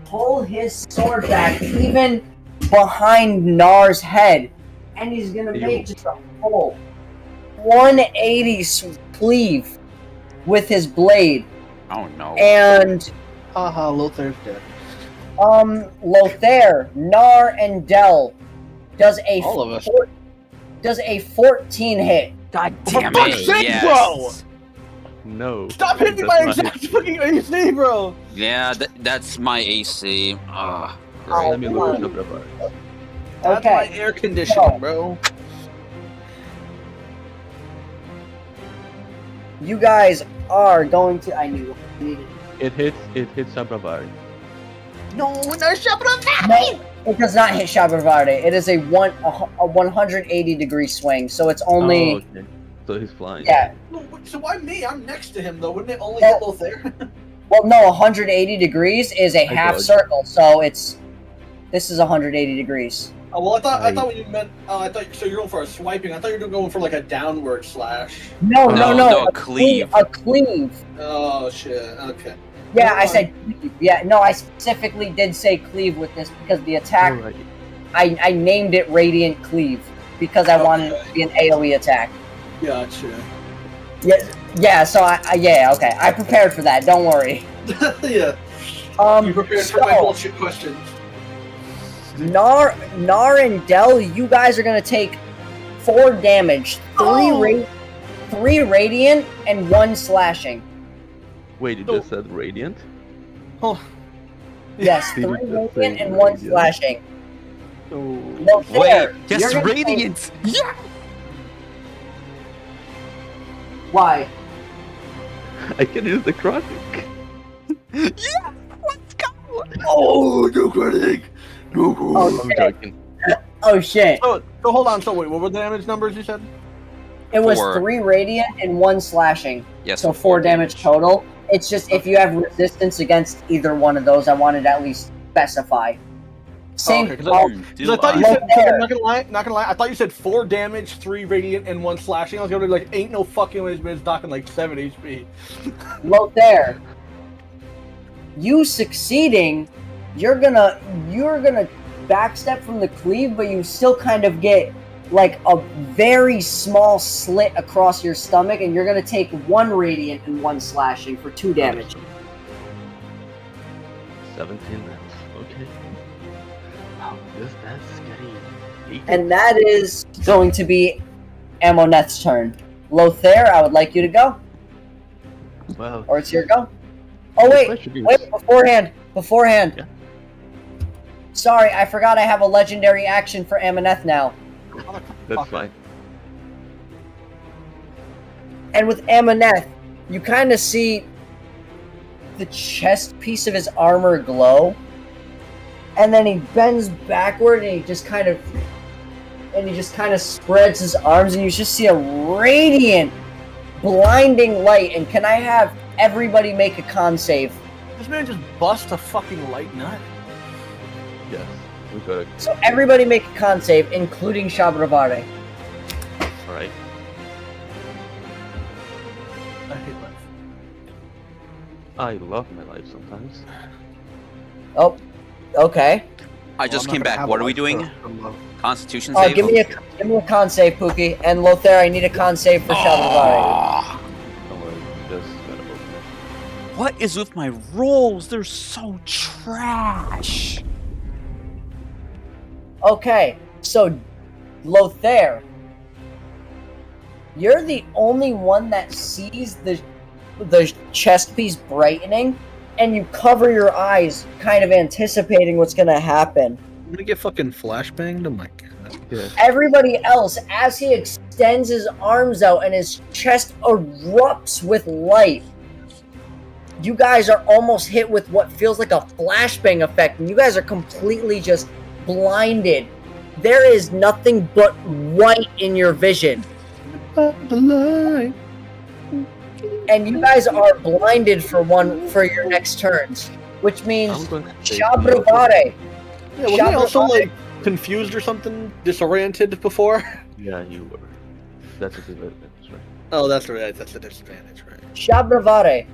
Speaker 5: pull his sword back even behind Nar's head, and he's gonna make just a full 180 cleave with his blade.
Speaker 2: Oh no.
Speaker 5: And
Speaker 3: Haha, Lothar's dead.
Speaker 5: Lothair, Nar, and Del does a
Speaker 3: All of us.
Speaker 5: does a 14 hit.
Speaker 2: God
Speaker 3: For
Speaker 2: damn
Speaker 3: fuck's
Speaker 2: it!
Speaker 3: sake,
Speaker 2: Yes.
Speaker 4: No.
Speaker 3: Stop hitting
Speaker 4: that's
Speaker 3: my
Speaker 4: not
Speaker 3: exact fucking AC, bro!
Speaker 2: Yeah, that's my AC.
Speaker 5: Oh,
Speaker 2: Great.
Speaker 4: Let me look at the bar.
Speaker 3: That's my
Speaker 5: Okay,
Speaker 3: air conditioning,
Speaker 5: So-
Speaker 3: bro.
Speaker 5: you guys are going to. I knew I needed.
Speaker 4: It hits Sabravari.
Speaker 3: No, no, shut up!
Speaker 5: No, it does not hit Shabravarde. It is a 180 degree swing, so it's only
Speaker 4: Oh, okay. So he's flying.
Speaker 5: yeah.
Speaker 3: So why me? I'm next to him, though. Wouldn't it only
Speaker 5: Well-
Speaker 3: hit Lothair?
Speaker 5: Well, no, 180 degrees is a half
Speaker 4: got you.
Speaker 5: circle, so it's this is 180 degrees.
Speaker 3: Oh, well, I
Speaker 4: Right.
Speaker 3: thought when you meant. I thought so. You're going for a swiping. I thought you were going for like a downward slash.
Speaker 5: No,
Speaker 2: No,
Speaker 5: a
Speaker 2: cleave.
Speaker 5: A cleave.
Speaker 3: Oh shit. Okay.
Speaker 5: Yeah, I said cleave. Yeah, no, I specifically did say cleave with this because the attack
Speaker 4: Alright.
Speaker 5: I named it Radiant Cleave because I wanted it to be an AoE attack.
Speaker 3: Gotcha.
Speaker 5: Yeah, so okay. I prepared for that, don't worry.
Speaker 3: Yeah. You prepared for my bullshit questions.
Speaker 5: Nar and Del, you guys are gonna take 4 damage, 3 radiant and 1 slashing.
Speaker 4: Wait, you
Speaker 3: No.
Speaker 4: just said radiant?
Speaker 3: Oh.
Speaker 5: Yes,
Speaker 4: Did
Speaker 5: 3
Speaker 4: you just
Speaker 5: radiant
Speaker 4: say
Speaker 5: and 1
Speaker 4: radiant?
Speaker 5: slashing.
Speaker 3: Oh.
Speaker 5: No,
Speaker 2: Wait,
Speaker 5: fair. You're
Speaker 2: yes,
Speaker 5: gonna take-
Speaker 2: radiant. Yeah.
Speaker 5: Why?
Speaker 4: I can use the chronic.
Speaker 2: Yeah. Let's go.
Speaker 3: Oh, no critic. No critic.
Speaker 5: Oh,
Speaker 4: I'm
Speaker 5: shit.
Speaker 4: joking.
Speaker 5: Oh shit.
Speaker 3: So hold on. So wait, what were the damage numbers you said?
Speaker 5: It was
Speaker 2: 4.
Speaker 5: 3 radiant and 1 slashing.
Speaker 2: Yes.
Speaker 5: So 4 damage total. It's just if you have resistance against either one of those, I wanted to at least specify. Same.
Speaker 3: okay, 'cause
Speaker 5: oh,
Speaker 3: Because I thought you
Speaker 5: Well,
Speaker 3: said,
Speaker 5: there.
Speaker 3: not gonna lie, I thought you said 4 damage, 3 radiant, and 1 slashing. I was gonna be like, ain't no fucking way this man's docking like 7 HP.
Speaker 5: Lothair, you succeeding, you're gonna backstep from the cleave, but you still kind of get like a very small slit across your stomach, and you're gonna take 1 radiant and 1 slashing for 2 damage.
Speaker 4: 17 rounds. Okay. Wow, that's getting deep.
Speaker 5: And that is going to be Amoneth's turn. Lothair, I would like you to go,
Speaker 4: Wow.
Speaker 5: or it's your go. Oh wait, beforehand.
Speaker 4: Yeah.
Speaker 5: Sorry, I forgot I have a legendary action for Amoneth now.
Speaker 4: That's fine.
Speaker 5: And with Amoneth, you kind of see the chest piece of his armor glow. And then he bends backward and he just kind of spreads his arms and you just see a radiant, blinding light. And can I have everybody make a con save?
Speaker 3: This man just bust a fucking light nut.
Speaker 4: Yes. We gotta.
Speaker 5: So everybody make a con save, including Shabravare.
Speaker 4: Alright.
Speaker 3: I hate life.
Speaker 4: I love my life sometimes.
Speaker 5: Oh, okay.
Speaker 2: I just came back. What are we doing? Constitution
Speaker 5: Oh,
Speaker 2: save.
Speaker 5: give me a con save, Pookie. And Lothair, I need a con save for Shabravare.
Speaker 2: Oh,
Speaker 4: Don't worry, just gotta open it.
Speaker 2: what is with my rolls? They're so trash.
Speaker 5: Okay, so Lothair, you're the only one that sees the chest piece brightening, and you cover your eyes, kind of anticipating what's gonna happen.
Speaker 3: I'm gonna get fucking flashbanged. Oh my god.
Speaker 4: Yeah.
Speaker 5: Everybody else, as he extends his arms out and his chest erupts with light, you guys are almost hit with what feels like a flashbang effect, and you guys are completely just blinded. There is nothing but white in your vision.
Speaker 3: The light.
Speaker 5: And you guys are blinded for your next turns, which means
Speaker 4: I'm going to say
Speaker 5: Shabravare.
Speaker 3: Yeah, was he also like confused or something, disoriented before?
Speaker 4: Yeah, you were. That's a disadvantage, right?
Speaker 3: Oh, that's right. That's a disadvantage, right?
Speaker 5: Shabravare,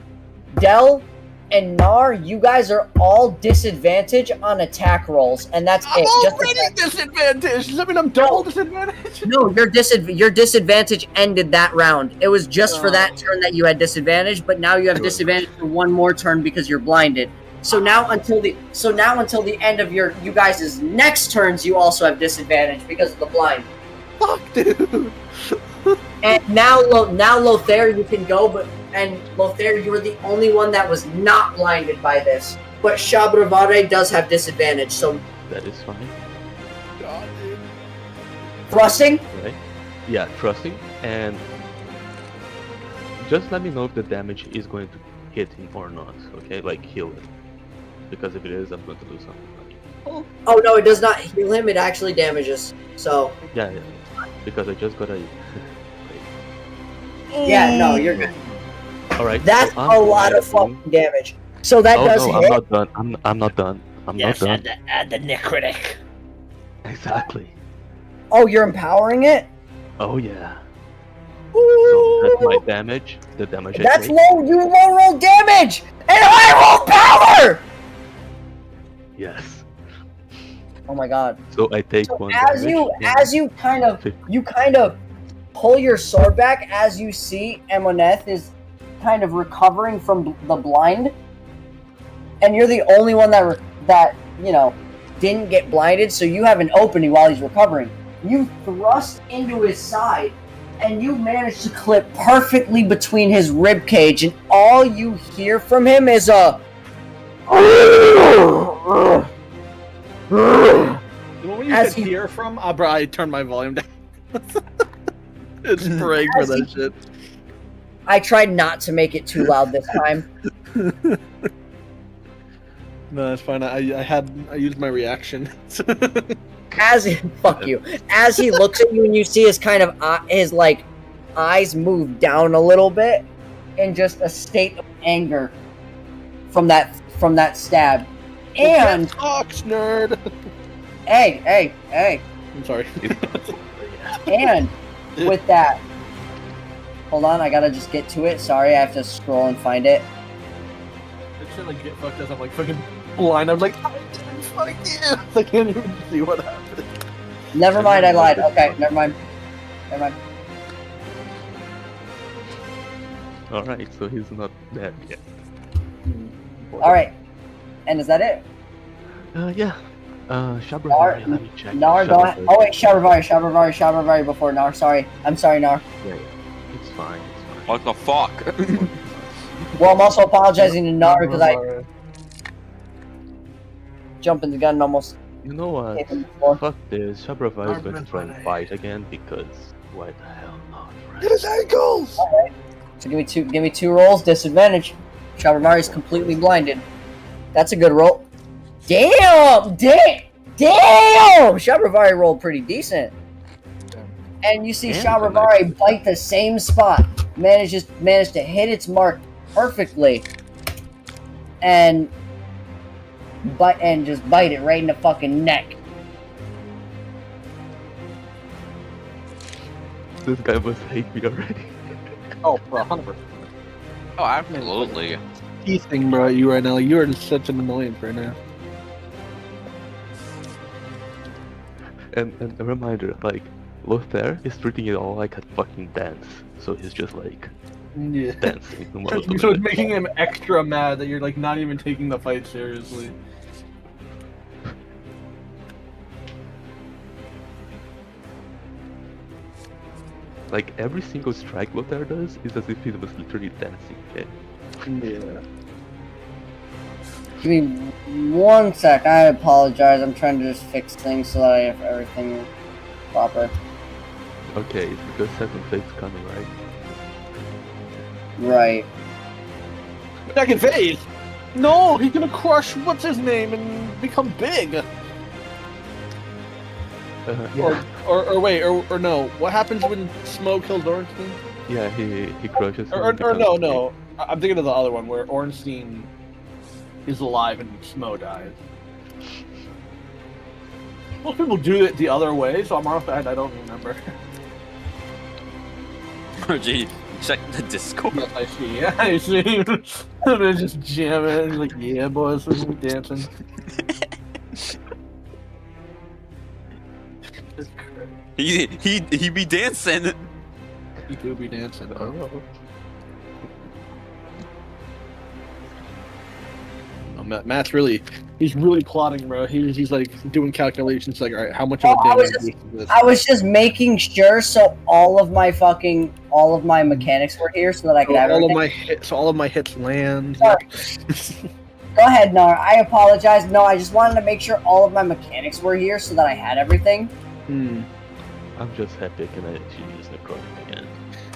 Speaker 5: Del, and Nar, you guys are all disadvantaged on attack rolls, and that's
Speaker 3: I'm
Speaker 5: it. Just
Speaker 3: already disadvantaged. Does that mean I'm double disadvantaged?
Speaker 5: no, your disadvantage ended that round. It was just for that turn that you had disadvantage, but now you have
Speaker 4: Sure.
Speaker 5: disadvantage for one more turn because you're blinded. So now until the end of you guys' next turns, you also have disadvantage because of the blind.
Speaker 3: Fuck, dude.
Speaker 5: And now Lothair, you can go, and Lothair, you were the only one that was not blinded by this. But Shabravare does have disadvantage, so
Speaker 4: That is fine.
Speaker 3: God, dude.
Speaker 5: thrusting.
Speaker 4: Right? Yeah, trusting, and just let me know if the damage is going to hit him or not. Okay, like heal it. Because if it is, I'm going to do something.
Speaker 5: Oh no, it does not heal him. It actually damages. So
Speaker 4: Yeah. Because I just got a.
Speaker 5: yeah, no, you're good.
Speaker 4: All right.
Speaker 5: That's
Speaker 4: so
Speaker 5: a
Speaker 4: I'm
Speaker 5: lot of
Speaker 4: going
Speaker 5: fucking damage. So that
Speaker 4: Oh
Speaker 5: does
Speaker 4: no,
Speaker 5: hit.
Speaker 4: I'm not done. I'm not done. I'm not done.
Speaker 3: Add the necrotic.
Speaker 4: Exactly.
Speaker 5: Oh, you're empowering it.
Speaker 4: Oh yeah. So that's my damage. The damage I
Speaker 5: That's
Speaker 4: take.
Speaker 5: low. You low roll damage and high roll power.
Speaker 4: Yes.
Speaker 5: Oh my god.
Speaker 4: So I take
Speaker 5: So
Speaker 4: one
Speaker 5: as
Speaker 4: damage.
Speaker 5: you
Speaker 4: and
Speaker 5: kind of
Speaker 4: 50.
Speaker 5: pull your sword back, as you see Emoneth is kind of recovering from the blind, and you're the only one that didn't get blinded, so you have an opening while he's recovering. You thrust into his side, and you manage to clip perfectly between his rib cage, and all you hear from him is a.
Speaker 3: The moment you
Speaker 5: As
Speaker 3: said
Speaker 5: he-
Speaker 3: hear from, bro, I turned my volume down. It's praying for
Speaker 5: As
Speaker 3: that shit.
Speaker 5: I tried not to make it too loud this time.
Speaker 3: No, it's fine. I used my reaction.
Speaker 5: Fuck you. As he looks at you and you see his kind of his like eyes move down a little bit in just a state of anger from that stab. And
Speaker 3: Ox nerd.
Speaker 5: hey.
Speaker 3: I'm sorry.
Speaker 5: And with that, hold on, I gotta just get to it. Sorry, I have to scroll and find it.
Speaker 3: It should like get fucked as I'm like fucking blind. I'm like, I didn't fuck you. I can't even see what happened.
Speaker 5: Never mind, I lied. Okay, never mind.
Speaker 4: All right. So he's not dead yet.
Speaker 5: All right, and is that it?
Speaker 4: Yeah. Shabra,
Speaker 5: Nar,
Speaker 4: let me check.
Speaker 5: Nar, go ahead. Oh wait, Shabravare before Nar. Sorry, I'm sorry, Nar.
Speaker 4: Yeah, it's fine. It's fine.
Speaker 2: What the fuck?
Speaker 5: Well, I'm also apologizing to Nar because I jumped in the gun and almost
Speaker 4: You know what?
Speaker 5: hit him before.
Speaker 4: Fuck this. Shabra is going to try and fight again because why the hell not, right?
Speaker 3: Hit his ankles.
Speaker 5: So give me two rolls, disadvantage. Shabravare is completely blinded. That's a good roll. Damn! Shabravare rolled pretty decent. And you see
Speaker 4: And
Speaker 5: Shabravare bite the same spot. Managed to hit its mark perfectly. And just bite it right in the fucking neck.
Speaker 4: This guy must hate me already.
Speaker 3: Oh, bro, 100%.
Speaker 2: Oh, absolutely.
Speaker 3: Teasing, bro, at you right now. Like, you are just such an annoyance right now.
Speaker 4: And a reminder, like, Lothair is treating it all like a fucking dance. So he's just like
Speaker 3: Yeah.
Speaker 4: dancing. No matter
Speaker 3: So
Speaker 4: what.
Speaker 3: it's making him extra mad that you're like not even taking the fight seriously.
Speaker 4: Like every single strike Lothair does is as if he was literally dancing. Okay?
Speaker 3: Yeah.
Speaker 5: Give me one sec. I apologize. I'm trying to just fix things so that I have everything proper.
Speaker 4: Okay, it's because second fate's coming, right?
Speaker 5: Right.
Speaker 3: Second phase. No, he's gonna crush what's his name and become big.
Speaker 4: Yeah,
Speaker 3: Or wait, or no. What happens when Smo kills Ornstein?
Speaker 4: yeah, he crushes. him
Speaker 3: Or
Speaker 4: and becomes
Speaker 3: no. I'm thinking of the other one where Ornstein is alive and Smo dies. Most people do it the other way, so I'm off that. I don't remember.
Speaker 2: RG, check the Discord.
Speaker 3: Yes, I see. Yeah, I see. They're just jamming. Like, yeah, boys, we're dancing.
Speaker 2: He be dancing.
Speaker 3: He do be dancing. Oh. Matt's he's really plotting, bro. He's like doing calculations, like, all right, how much of a damage is this?
Speaker 5: I was just making sure so all of my mechanics were here so that I could have everything.
Speaker 3: All of my hits land.
Speaker 5: Go ahead, Nar. I apologize. No, I just wanted to make sure all of my mechanics were here so that I had everything.
Speaker 4: I'm just happy I can actually use necrotic again.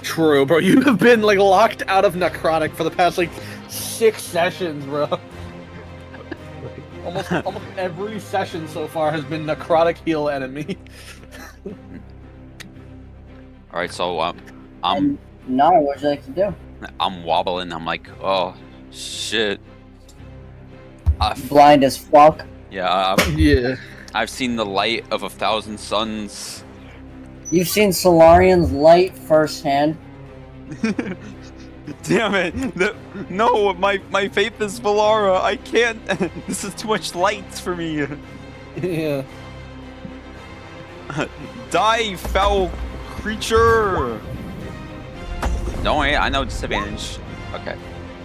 Speaker 3: True, bro. You have been like locked out of necrotic for the past like 6 sessions, bro. Almost every session so far has been necrotic heal enemy.
Speaker 2: All right, so
Speaker 5: No, what would you like to do?
Speaker 2: I'm wobbling. I'm like, oh shit.
Speaker 5: Blind as fuck.
Speaker 2: Yeah.
Speaker 3: Yeah.
Speaker 2: I've seen the light of 1,000 suns.
Speaker 5: You've seen Solarian's light firsthand.
Speaker 2: Damn it! No, my faith is Valara. I can't. This is too much light for me.
Speaker 3: Yeah.
Speaker 2: Die, foul creature! Don't worry, I know disadvantage. Okay.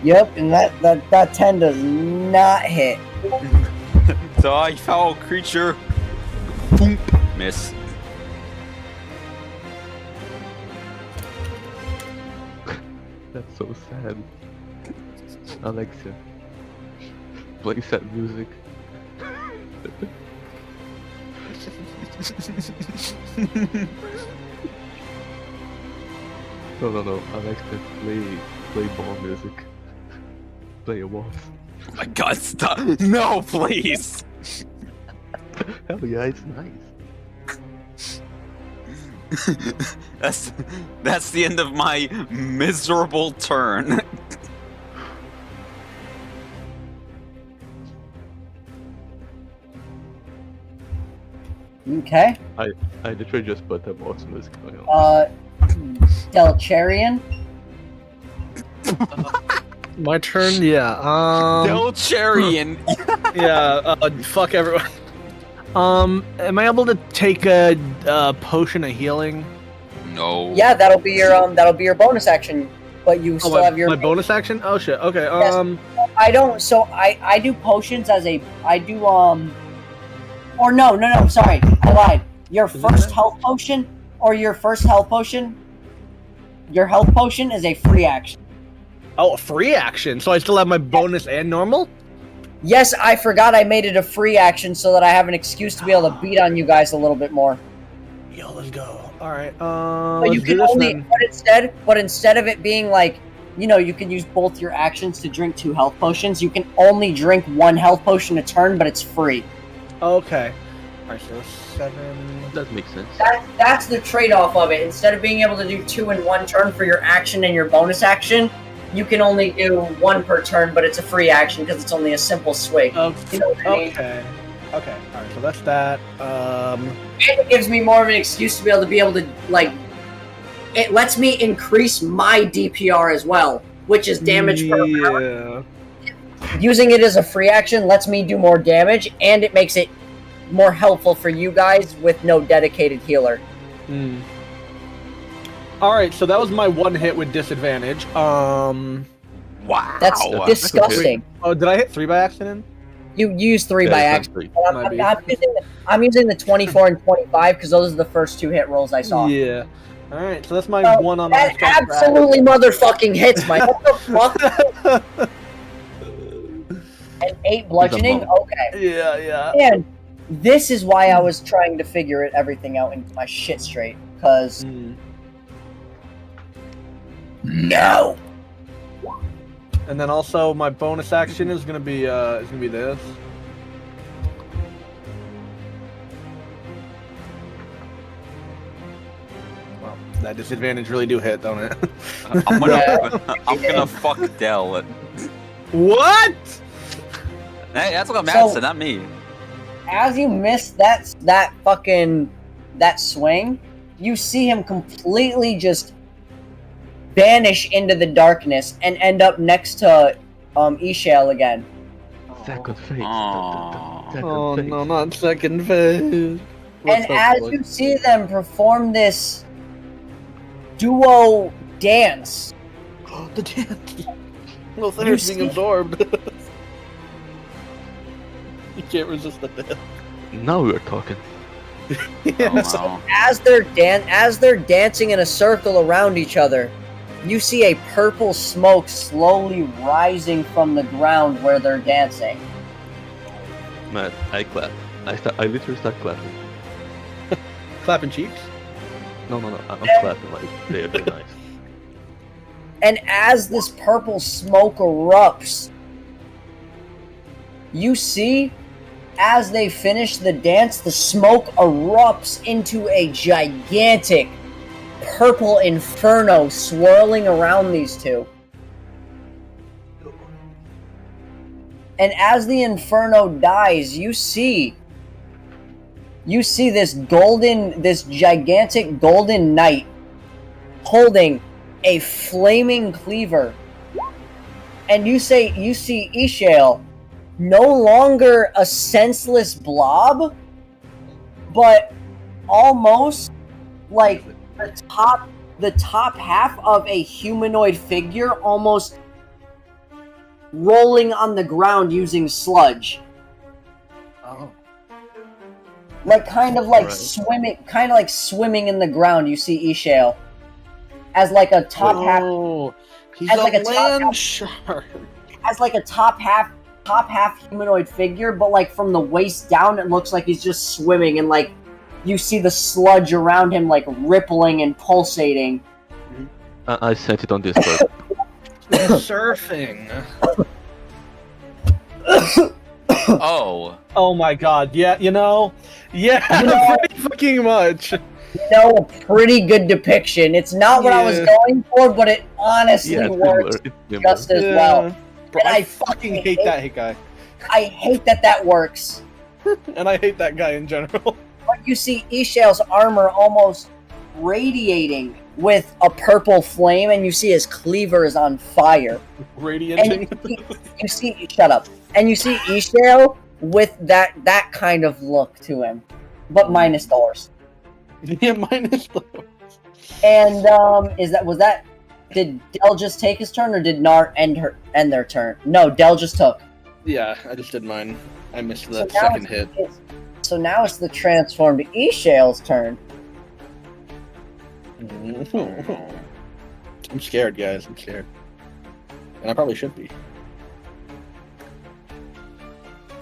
Speaker 5: Yep, and that 10 does not hit.
Speaker 2: Die, foul creature! Boom. Miss.
Speaker 4: That's so sad. Alexa, play sad music. No. Alexa, play ball music. Play a waltz.
Speaker 2: Oh my god, stop! No, please!
Speaker 4: Hell yeah, it's nice.
Speaker 2: That's the end of my miserable turn.
Speaker 5: Okay.
Speaker 4: I literally just put that waltz music on.
Speaker 5: Delcharian.
Speaker 3: My turn. Yeah.
Speaker 2: Delcharian.
Speaker 3: Yeah. Fuck everyone. Am I able to take a potion of healing?
Speaker 2: No.
Speaker 5: Yeah, that'll be your bonus action, but you still have your
Speaker 3: my bonus action. Oh shit. Okay.
Speaker 5: Yes. I don't. So I do potions as a or no. Sorry, I lied. Your first health potion your health potion is a free action.
Speaker 3: Oh, a free action. So I still have my bonus and normal.
Speaker 5: Yes, I forgot I made it a free action so that I have an excuse to be able to beat on you guys a little bit more.
Speaker 3: Yo, let's go. All right.
Speaker 5: But you can only, but instead of it being like, you can use both your actions to drink 2 health potions. You can only drink 1 health potion a turn, but it's free.
Speaker 3: Okay. All right, so 7.
Speaker 4: That makes sense.
Speaker 5: That's the trade-off of it. Instead of being able to do 2 in 1 turn for your action and your bonus action, you can only do 1 per turn, but it's a free action because it's only a simple swig. You know what I mean?
Speaker 3: Okay. All right. So that's that.
Speaker 5: And it gives me more of an excuse to be able to like. It lets me increase my DPR as well, which is damage per power. Using it as a free action lets me do more damage, and it makes it more helpful for you guys with no dedicated healer.
Speaker 3: All right, so that was my 1 hit with disadvantage.
Speaker 2: Wow.
Speaker 5: That's disgusting.
Speaker 3: Oh, did I hit 3 by accident?
Speaker 5: You use 3 by accident. I'm using the 24 and 25 because those are the first 2 hit rolls I saw.
Speaker 3: Yeah. All right, so that's my 1 on
Speaker 5: that. That absolutely motherfucking hits, Mike. What the fuck? And 8 bludgeoning? Okay.
Speaker 3: Yeah.
Speaker 5: And this is why I was trying to figure everything out and get my shit straight. Because... No!
Speaker 3: And then also my bonus action is gonna be this. Well, that disadvantage really do hit, don't it?
Speaker 2: I'm gonna fuck Del.
Speaker 3: What?
Speaker 2: Hey, that's what Matt said, not me.
Speaker 5: As you miss that swing, you see him completely just vanish into the darkness and end up next to Ishale again.
Speaker 4: Second phase.
Speaker 2: Aw.
Speaker 4: Second
Speaker 3: Oh
Speaker 4: phase.
Speaker 3: no, not second phase.
Speaker 5: And as you see them perform this duo dance,
Speaker 3: the dance. Well,
Speaker 5: You
Speaker 3: Thayer's being
Speaker 5: see-
Speaker 3: absorbed. You can't resist the dance.
Speaker 4: Now we're talking.
Speaker 2: Oh, wow.
Speaker 5: as they're dancing in a circle around each other, you see a purple smoke slowly rising from the ground where they're dancing.
Speaker 4: Man, I clap. I literally start clapping.
Speaker 3: Clapping cheeks.
Speaker 4: No, I'm clapping like very nice.
Speaker 5: And as this purple smoke erupts, you see, as they finish the dance, the smoke erupts into a gigantic purple inferno swirling around these two. And as the inferno dies, you see this gigantic golden knight holding a flaming cleaver. And you see Ishale no longer a senseless blob, but almost like the top half of a humanoid figure, almost rolling on the ground using sludge.
Speaker 3: Oh.
Speaker 5: Like kind of like
Speaker 4: Right.
Speaker 5: swimming in the ground. You see Ishale as like a top half,
Speaker 3: Oh, he's
Speaker 5: As
Speaker 3: a
Speaker 5: like a top
Speaker 3: land
Speaker 5: half-
Speaker 3: shark.
Speaker 5: as like a top half humanoid figure, but like from the waist down, it looks like he's just swimming, and like you see the sludge around him like rippling and pulsating.
Speaker 4: I sent it on Discord.
Speaker 3: Surfing.
Speaker 2: Oh.
Speaker 3: Oh my god, yeah, pretty fucking much.
Speaker 5: A pretty good depiction. It's not what I was
Speaker 3: Yeah.
Speaker 5: going for, but it honestly
Speaker 4: Yeah,
Speaker 5: works
Speaker 4: it's similar.
Speaker 5: just as well.
Speaker 3: Bro,
Speaker 5: And
Speaker 3: I
Speaker 5: I
Speaker 3: fucking
Speaker 5: fucking
Speaker 3: hate that guy.
Speaker 5: I hate that works.
Speaker 3: And I hate that guy in general.
Speaker 5: But you see Ishale's armor almost radiating with a purple flame, and you see his cleaver is on fire. And
Speaker 3: Radianting.
Speaker 5: you see shut up. And you see Ishale with that kind of look to him, but minus the horse.
Speaker 3: Yeah, minus the...
Speaker 5: And did Del just take his turn, or did Nar end their turn? No, Del just took.
Speaker 3: Yeah, I just did mine. I missed
Speaker 5: So
Speaker 3: the
Speaker 5: now
Speaker 3: second hit.
Speaker 5: So now it's the transformed Ishale's turn.
Speaker 3: I'm scared, guys. I'm scared. And I probably should be.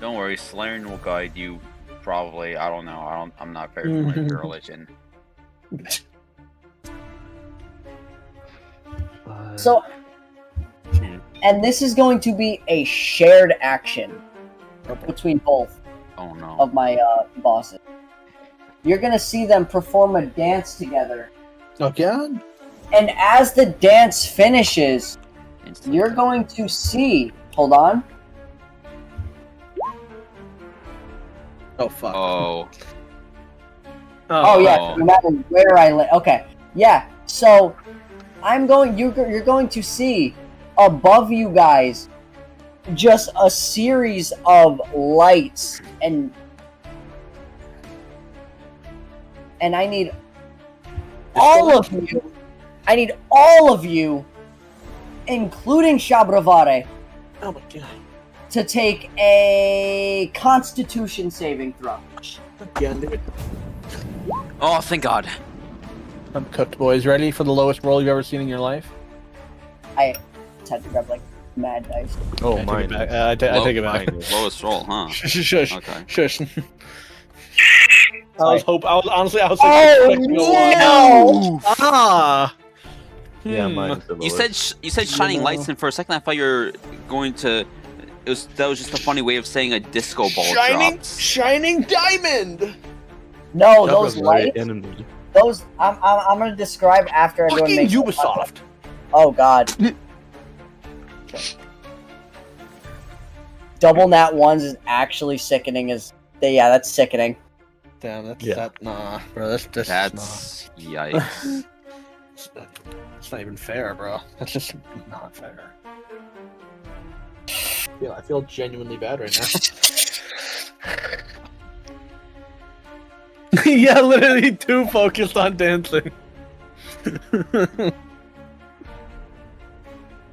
Speaker 2: Don't worry, Slaren will guide you. Probably. I don't know. I'm not very familiar with your religion.
Speaker 5: So, and this is going to be a shared action between both
Speaker 2: Oh no.
Speaker 5: of my bosses. You're gonna see them perform a dance together,
Speaker 3: Oh god.
Speaker 5: and as the dance finishes,
Speaker 2: Instant
Speaker 5: you're
Speaker 2: death.
Speaker 5: going to see. Hold on.
Speaker 3: Oh fuck.
Speaker 2: Oh.
Speaker 5: Oh yeah,
Speaker 2: Oh.
Speaker 5: no matter where I live. Okay, yeah. So you're going to see above you guys just a series of lights, and I need all of you. I need all of you, including Shabravare,
Speaker 3: Oh my god.
Speaker 5: to take a Constitution saving throw.
Speaker 3: Again, dude.
Speaker 2: Oh, thank God.
Speaker 3: I'm cooked, boys. Ready for the lowest roll you've ever seen in your life?
Speaker 5: I just had to grab like mad dice.
Speaker 4: Oh,
Speaker 3: I take
Speaker 4: mine.
Speaker 3: it back. I take it back.
Speaker 2: Lowest roll, huh?
Speaker 3: Shush, shush,
Speaker 2: Okay.
Speaker 3: shush.
Speaker 5: Sorry.
Speaker 3: Honestly, I was
Speaker 5: Oh
Speaker 3: expecting a one.
Speaker 5: no!
Speaker 3: Ah.
Speaker 4: Yeah, mine is the
Speaker 2: You
Speaker 4: lowest.
Speaker 2: said shining
Speaker 3: No.
Speaker 2: lights, and for a second I thought you were going to. That was just a funny way of saying a disco ball drops.
Speaker 3: shining diamond.
Speaker 5: No,
Speaker 4: That
Speaker 5: those
Speaker 4: was very
Speaker 5: lights.
Speaker 4: enemy.
Speaker 5: Those I'm gonna describe after everyone
Speaker 3: Fucking
Speaker 5: makes.
Speaker 3: Ubisoft.
Speaker 5: Oh god. Double nat ones is actually sickening. Yeah, that's sickening.
Speaker 3: Damn, that's
Speaker 4: Yeah.
Speaker 3: that. Nah, bro, that's
Speaker 2: That's yikes.
Speaker 3: It's not even fair, bro. That's just not fair. Yeah, I feel genuinely bad right now. Yeah, literally too focused on dancing.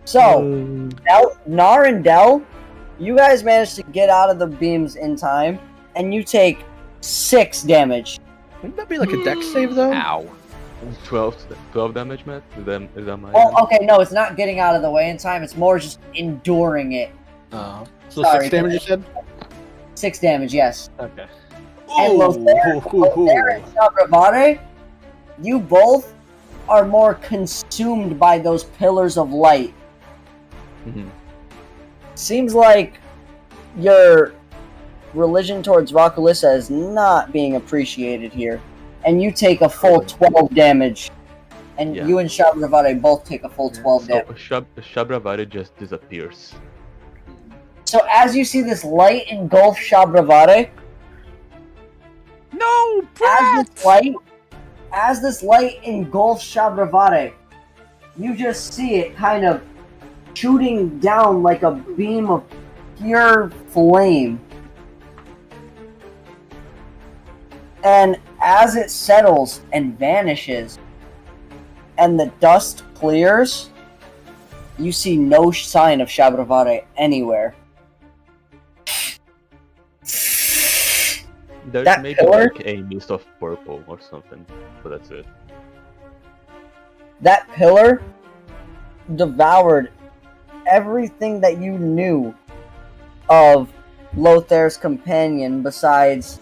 Speaker 1: So, Nar and Del, you guys managed to get out of the beams in time, and you take 6 damage.
Speaker 3: Wouldn't that be like a dex save though?
Speaker 2: Ow.
Speaker 4: 12 damage, Matt? Is that my
Speaker 5: Well, okay, no, it's not getting out of the way in time. It's more just enduring it.
Speaker 3: Oh. So
Speaker 5: Sorry,
Speaker 3: 6 damage you said?
Speaker 5: 6 damage, yes.
Speaker 3: Okay.
Speaker 5: And Lothair and Shabravare, you both are more consumed by those pillars of light.
Speaker 4: Mhm.
Speaker 1: Seems like your religion towards Rockalissa is not being appreciated here. And you take a full 12 damage. And
Speaker 4: Yeah.
Speaker 1: you and Shabravare both take a full 12
Speaker 4: So
Speaker 1: damage.
Speaker 4: Shabravare just disappears.
Speaker 1: So as you see this light engulf Shabravare,
Speaker 2: No, Brett!
Speaker 1: as this light engulfs Shabravare, you just see it kind of shooting down like a beam of pure flame. And as it settles and vanishes, and the dust clears, you see no sign of Shabravare anywhere.
Speaker 4: There's
Speaker 1: That
Speaker 4: maybe
Speaker 1: pillar?
Speaker 4: like a mist of purple or something, but that's it.
Speaker 1: That pillar devoured everything that you knew of Lothair's companion besides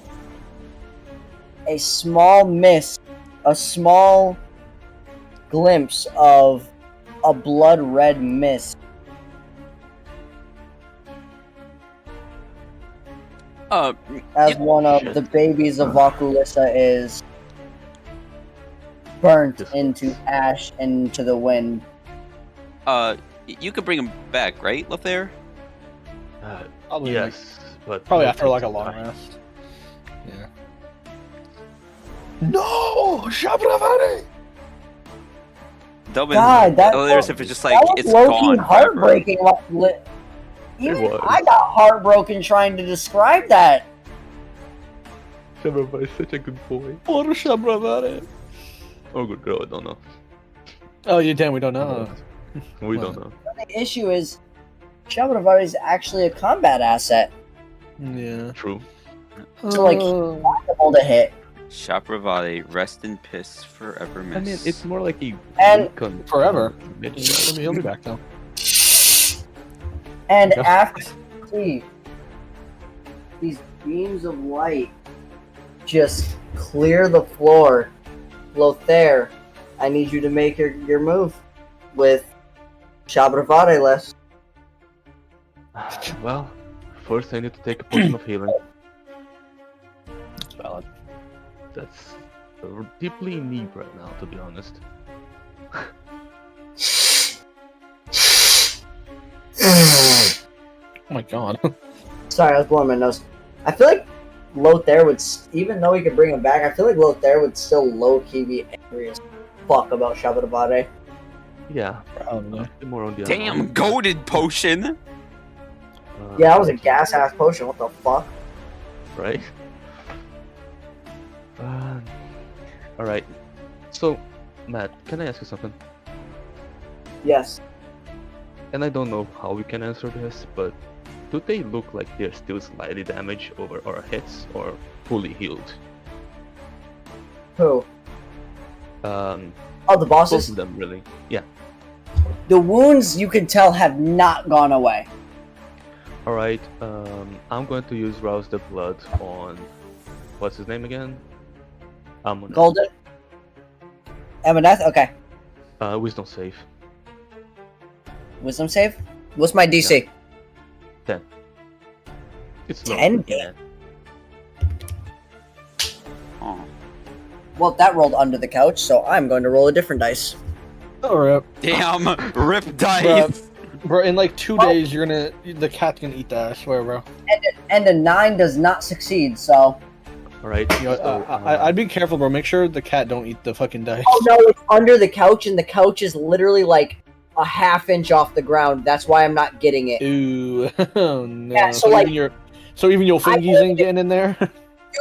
Speaker 1: a small mist, a small glimpse of a blood red mist. As
Speaker 2: Yep.
Speaker 1: one of
Speaker 4: Shit.
Speaker 1: the babies of Vakulissa is burnt into ash and into the wind.
Speaker 2: You could bring him back, right, Lothair?
Speaker 3: Probably
Speaker 4: Yes, but
Speaker 3: Probably
Speaker 4: it'll
Speaker 3: after
Speaker 4: take
Speaker 3: like a
Speaker 4: some
Speaker 3: long
Speaker 4: time.
Speaker 3: rest. Yeah. No, Shabravare.
Speaker 2: Delvin,
Speaker 1: God, that
Speaker 2: hilarious if it's just like
Speaker 1: that was
Speaker 2: it's
Speaker 1: low-key
Speaker 2: gone forever.
Speaker 1: heartbreaking. Even
Speaker 4: was.
Speaker 1: I got heartbroken trying to describe that.
Speaker 4: Shabravare is such a good boy.
Speaker 3: Poor Shabravare.
Speaker 4: Oh, good girl, I don't know.
Speaker 3: Oh, you damn, we don't know.
Speaker 4: We don't know.
Speaker 1: The issue is, Shabravare is actually a combat asset,
Speaker 3: Yeah.
Speaker 4: True.
Speaker 1: so like he's possible to hit.
Speaker 2: Shabravare, rest in piss forever, miss.
Speaker 4: I mean, it's more like a
Speaker 1: And-
Speaker 4: recon-
Speaker 3: Forever.
Speaker 4: mission.
Speaker 3: He'll be back though.
Speaker 1: And
Speaker 3: Yeah.
Speaker 1: after you see these beams of light just clear the floor, Lothair, I need you to make your move with Shabravare less.
Speaker 4: Well, first I need to take a potion of healing.
Speaker 3: It's valid.
Speaker 4: That's deeply in need right now, to be honest.
Speaker 3: Oh my god.
Speaker 1: Sorry, I was blowing my nose. I feel like Lothair would, even though he could bring him back, I feel like Lothair would still low-key be angry as fuck about Shabravare.
Speaker 4: Yeah,
Speaker 3: Probably.
Speaker 4: more on the
Speaker 2: Damn, goaded potion.
Speaker 1: Yeah, that was a gas-ass potion, what the fuck?
Speaker 4: Right? Alright. So, Matt, can I ask you something?
Speaker 1: Yes.
Speaker 4: And I don't know how we can answer this, but do they look like they're still slightly damaged over our heads or fully healed?
Speaker 1: Who?
Speaker 4: Oh,
Speaker 1: Oh, the
Speaker 4: both
Speaker 1: bosses?
Speaker 4: of them, really. Yeah.
Speaker 1: The wounds, you can tell, have not gone away.
Speaker 4: Alright, I'm going to use Rouse the Blood on... What's his name again? Amoneth.
Speaker 1: Golden? Amoneth? Okay.
Speaker 4: Wisdom save.
Speaker 1: Wisdom save? What's my DC?
Speaker 4: 10. It's low.
Speaker 1: 10?
Speaker 4: Yeah.
Speaker 2: Oh.
Speaker 1: Well, that rolled under the couch, so I'm going to roll a different dice.
Speaker 3: Oh, rip.
Speaker 2: Damn, rip dice.
Speaker 3: Bro, in like 2 days, you're gonna the cat's gonna eat that. I swear, bro.
Speaker 1: And a 9 does not succeed, so
Speaker 4: All right.
Speaker 3: You know,
Speaker 4: So,
Speaker 3: I'd be careful, bro. Make sure the cat don't eat the fucking dice.
Speaker 1: Oh no, it's under the couch, and the couch is literally like a half inch off the ground. That's why I'm not getting it.
Speaker 3: Ooh, oh no.
Speaker 1: Yeah, so, like-
Speaker 3: even your fingies ain't getting in there.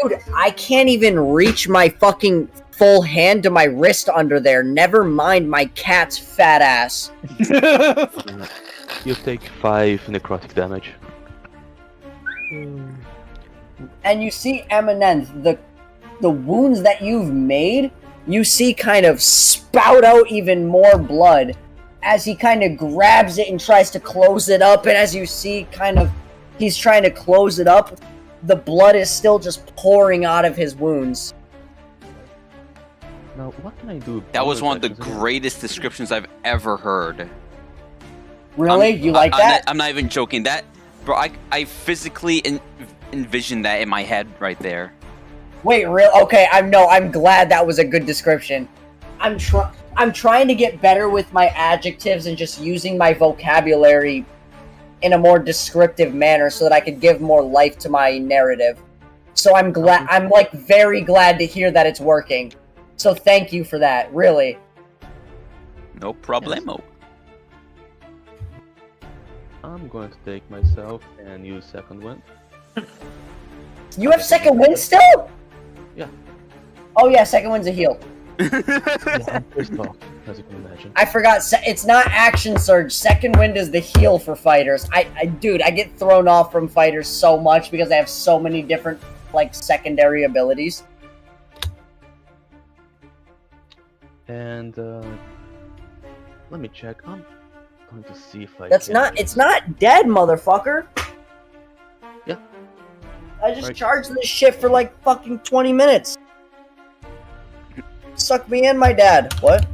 Speaker 1: Dude, I can't even reach my fucking full hand to my wrist under there. Never mind my cat's fat ass.
Speaker 4: you take 5 necrotic damage.
Speaker 5: And you see Eminence, the wounds that you've made, you see kind of spout out even more blood as he kind of grabs it and tries to close it up. And as you see, kind of, he's trying to close it up, the blood is still just pouring out of his wounds.
Speaker 4: Now, what can I do?
Speaker 2: That was one of the
Speaker 4: Bonus actions?
Speaker 2: greatest descriptions I've ever heard.
Speaker 5: Really? You like that?
Speaker 2: I'm not even joking. That, bro, I physically envisioned that in my head right there.
Speaker 5: Wait, real? Okay, I'm glad that was a good description. I'm trying to get better with my adjectives and just using my vocabulary in a more descriptive manner so that I could give more life to my narrative. So I'm glad. I'm like very glad to hear that it's working. So thank you for that. Really.
Speaker 2: No problemo.
Speaker 4: I'm going to take myself and use second wind.
Speaker 5: You have second wind still?
Speaker 4: Yeah.
Speaker 5: Oh yeah, second wind's a heal.
Speaker 4: Yeah, I'm pissed off, as you can imagine.
Speaker 5: I forgot. It's not action surge. Second wind is the heal for fighters. Dude, I get thrown off from fighters so much because they have so many different like secondary abilities.
Speaker 4: And let me check. I'm going to see if I.
Speaker 1: That's
Speaker 4: can...
Speaker 1: not. It's not dead, motherfucker.
Speaker 4: Yeah.
Speaker 1: I just
Speaker 4: Right.
Speaker 1: charged this shit for like fucking 20 minutes. Suck me in, my dad. What?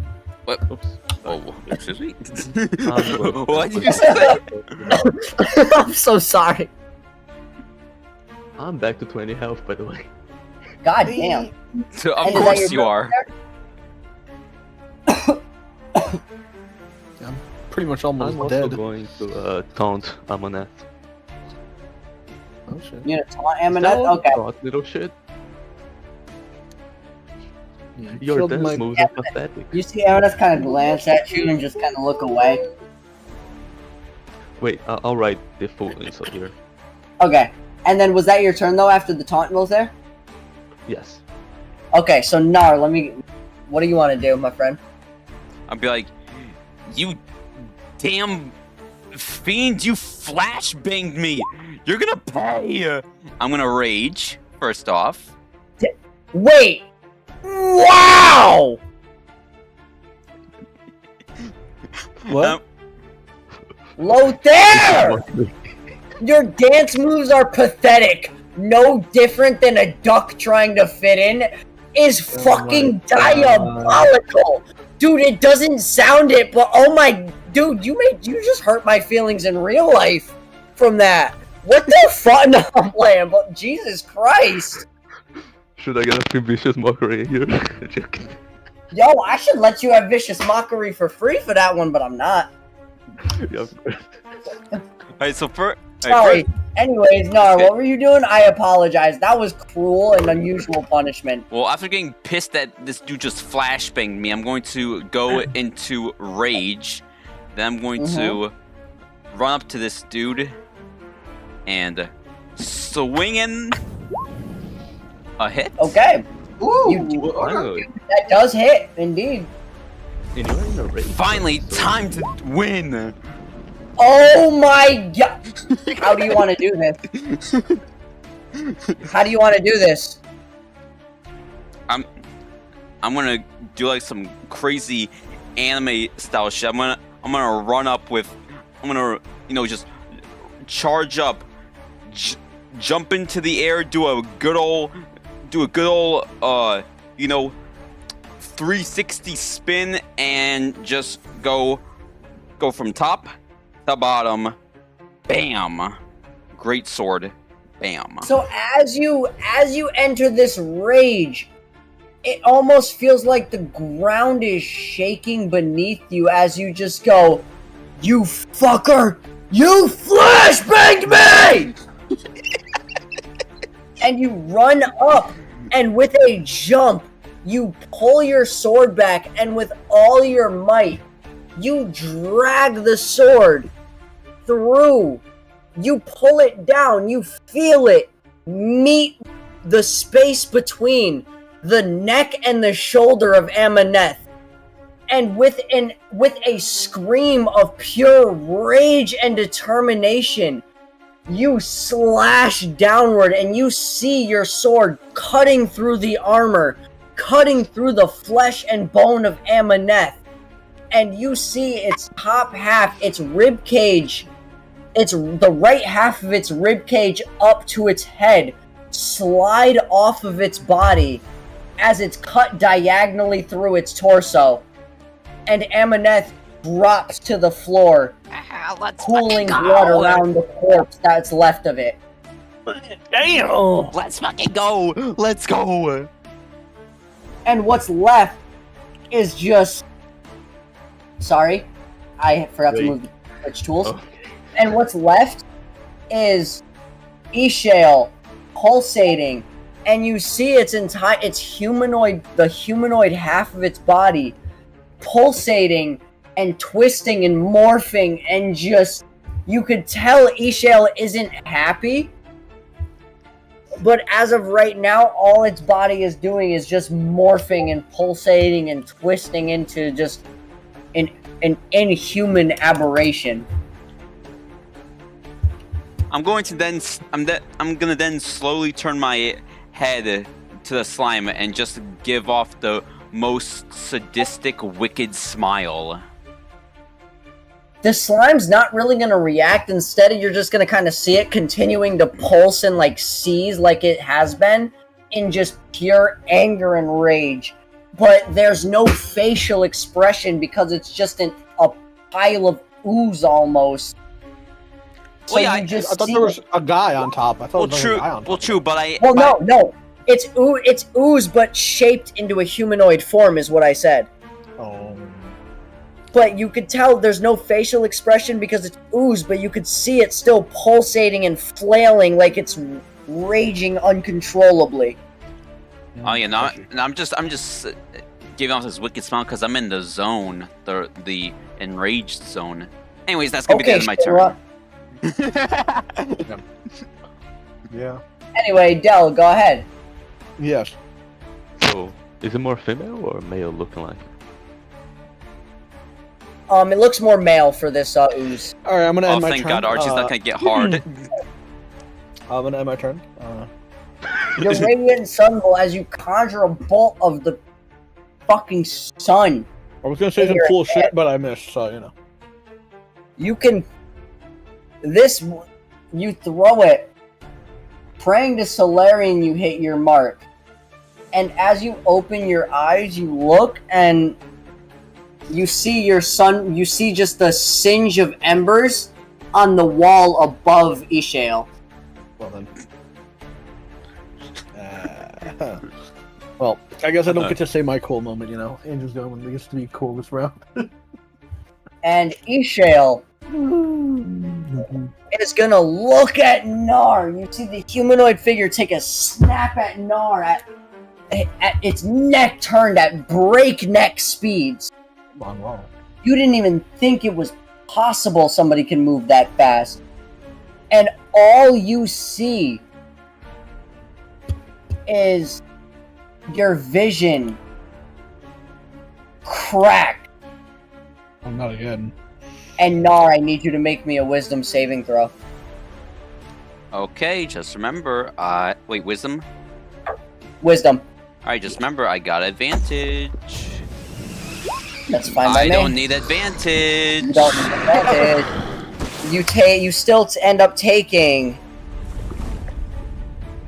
Speaker 4: Oops.
Speaker 2: Oh, excuse me.
Speaker 4: Well,
Speaker 2: What did you say?
Speaker 1: I'm so sorry.
Speaker 4: I'm back to 20 health, by the way.
Speaker 5: God damn.
Speaker 2: So, of
Speaker 5: And is that
Speaker 2: course
Speaker 5: your
Speaker 2: you are.
Speaker 3: Pretty much almost
Speaker 4: I'm also
Speaker 3: dead.
Speaker 4: going to taunt Amoneth.
Speaker 3: Oh shit.
Speaker 5: You know, taunt Amunet? Okay.
Speaker 4: Taunt, little shit.
Speaker 3: Yeah,
Speaker 4: Your
Speaker 3: killed
Speaker 4: dance
Speaker 3: my-
Speaker 4: moves are pathetic.
Speaker 5: You see Amunet kind of glance at you and just kind of look away.
Speaker 4: Wait, I'll write the full insult here.
Speaker 5: Okay. And then was that your turn though after the taunt was there?
Speaker 4: Yes.
Speaker 5: Okay, so Nar, what do you want to do, my friend?
Speaker 2: I'd be like, you damn fiend, you flashbanged me. You're gonna pay. I'm gonna rage, first off.
Speaker 1: Wait. Wow.
Speaker 3: What?
Speaker 1: Lothair! Your dance moves are pathetic. No different than a duck trying to fit in. Is fucking diabolical. Dude, it doesn't sound it, but oh my, dude, you just hurt my feelings in real life from that. What the fuck? No, I'm playing, but Jesus Christ.
Speaker 4: Should I get a vicious mockery here? Joking.
Speaker 1: Yo, I should let you have Vicious Mockery for free for that one, but I'm not.
Speaker 4: Yeah, of course.
Speaker 2: Alright, so
Speaker 1: Sorry. Anyways, Nar, what were you doing? I apologize. That was cruel and unusual punishment.
Speaker 2: well, after getting pissed that this dude just flashbanged me, I'm going to go into rage. Then I'm going to run up to this dude and swinging a hit.
Speaker 5: Okay.
Speaker 1: Ooh,
Speaker 4: Finally,
Speaker 1: that does hit, indeed.
Speaker 4: and you're in a race.
Speaker 2: Finally,
Speaker 4: so-
Speaker 2: time to win.
Speaker 1: Oh my god! How do you want to do this? How do you want to do this?
Speaker 2: I'm gonna do like some crazy anime style shit. I'm gonna run up with. I'm gonna just charge up, jump into the air, do a good old 360 spin, and just go from top to bottom. Bam! Great sword. Bam.
Speaker 1: So as you enter this rage, it almost feels like the ground is shaking beneath you as you just go, "You fucker! You flashbanged me!" And you run up
Speaker 5: And with a jump, you pull your sword back, and with all your might, you drag the sword through. You pull it down, you feel it meet the space between the neck and the shoulder of Amoneth. And with a scream of pure rage and determination, you slash downward and you see your sword cutting through the armor, cutting through the flesh and bone of Amoneth. And you see its top half, its rib cage, it's the right half of its rib cage up to its head, slide off of its body as it's cut diagonally through its torso. And Amoneth drops to the floor, pooling blood around the corpse that's left of it.
Speaker 3: Damn!
Speaker 2: Let's fucking go! Let's go!
Speaker 5: And what's left is just... Sorry, I forgot to move the Twitch tools.
Speaker 4: Oh.
Speaker 5: And what's left is Ishale pulsating, and you see its humanoid, the humanoid half of its body pulsating and twisting and morphing, and just, you could tell Ishale isn't happy. But as of right now, all its body is doing is just morphing and pulsating and twisting into just an inhuman aberration.
Speaker 2: I'm gonna then slowly turn my head to the slime and just give off the most sadistic, wicked smile.
Speaker 5: The slime's not really going to react. Instead, you're just going to kind of see it continuing to pulse and like seize like it has been in just pure anger and rage. But there's no facial expression because it's just a pile of ooze almost. So
Speaker 2: Well, yeah,
Speaker 3: I thought there was a guy on top. I thought there was a guy on top.
Speaker 2: Well, true, but I...
Speaker 5: Well, no. It's ooze, but shaped into a humanoid form is what I said.
Speaker 3: Oh.
Speaker 5: But you could tell there's no facial expression because it's ooze, but you could see it still pulsating and flailing like it's raging uncontrollably.
Speaker 2: Oh yeah, no, I'm just giving off this wicked smile because I'm in the zone, the enraged zone. Anyways, that's gonna be the end of my turn.
Speaker 3: Yeah.
Speaker 5: Anyway, Del, go ahead.
Speaker 3: Yes.
Speaker 4: So, is it more female or male looking like?
Speaker 5: It looks more male for this ooze.
Speaker 3: All right, I'm gonna end my
Speaker 2: thank
Speaker 3: turn.
Speaker 2: God, Archie's not gonna get hard.
Speaker 3: I'm gonna end my turn.
Speaker 5: Your radiant sun will, as you conjure a bolt of the fucking sun.
Speaker 3: I was gonna say some cool shit, but I missed, so you know.
Speaker 5: You can. You throw it, praying to Solarian, you hit your mark. And as you open your eyes, you look and you see your sun. You see just the singe of embers on the wall above Ishale.
Speaker 3: Well then. Well, I guess I don't get to say my cool moment, you know. Andrew's the only one that gets to be cool this round.
Speaker 5: And Ishale is gonna look at Nar. You see the humanoid figure take a snap at Nar at its neck turned at breakneck speeds.
Speaker 3: Wow.
Speaker 5: You didn't even think it was possible somebody can move that fast. And all you see is your vision crack.
Speaker 3: Oh, not again.
Speaker 5: And Nar, I need you to make me a wisdom saving throw.
Speaker 2: Okay, just remember, wait, wisdom?
Speaker 5: Wisdom.
Speaker 2: Alright, just remember, I got advantage.
Speaker 5: That's fine by
Speaker 2: I
Speaker 5: me.
Speaker 2: don't need advantage.
Speaker 5: You don't need advantage. You still end up taking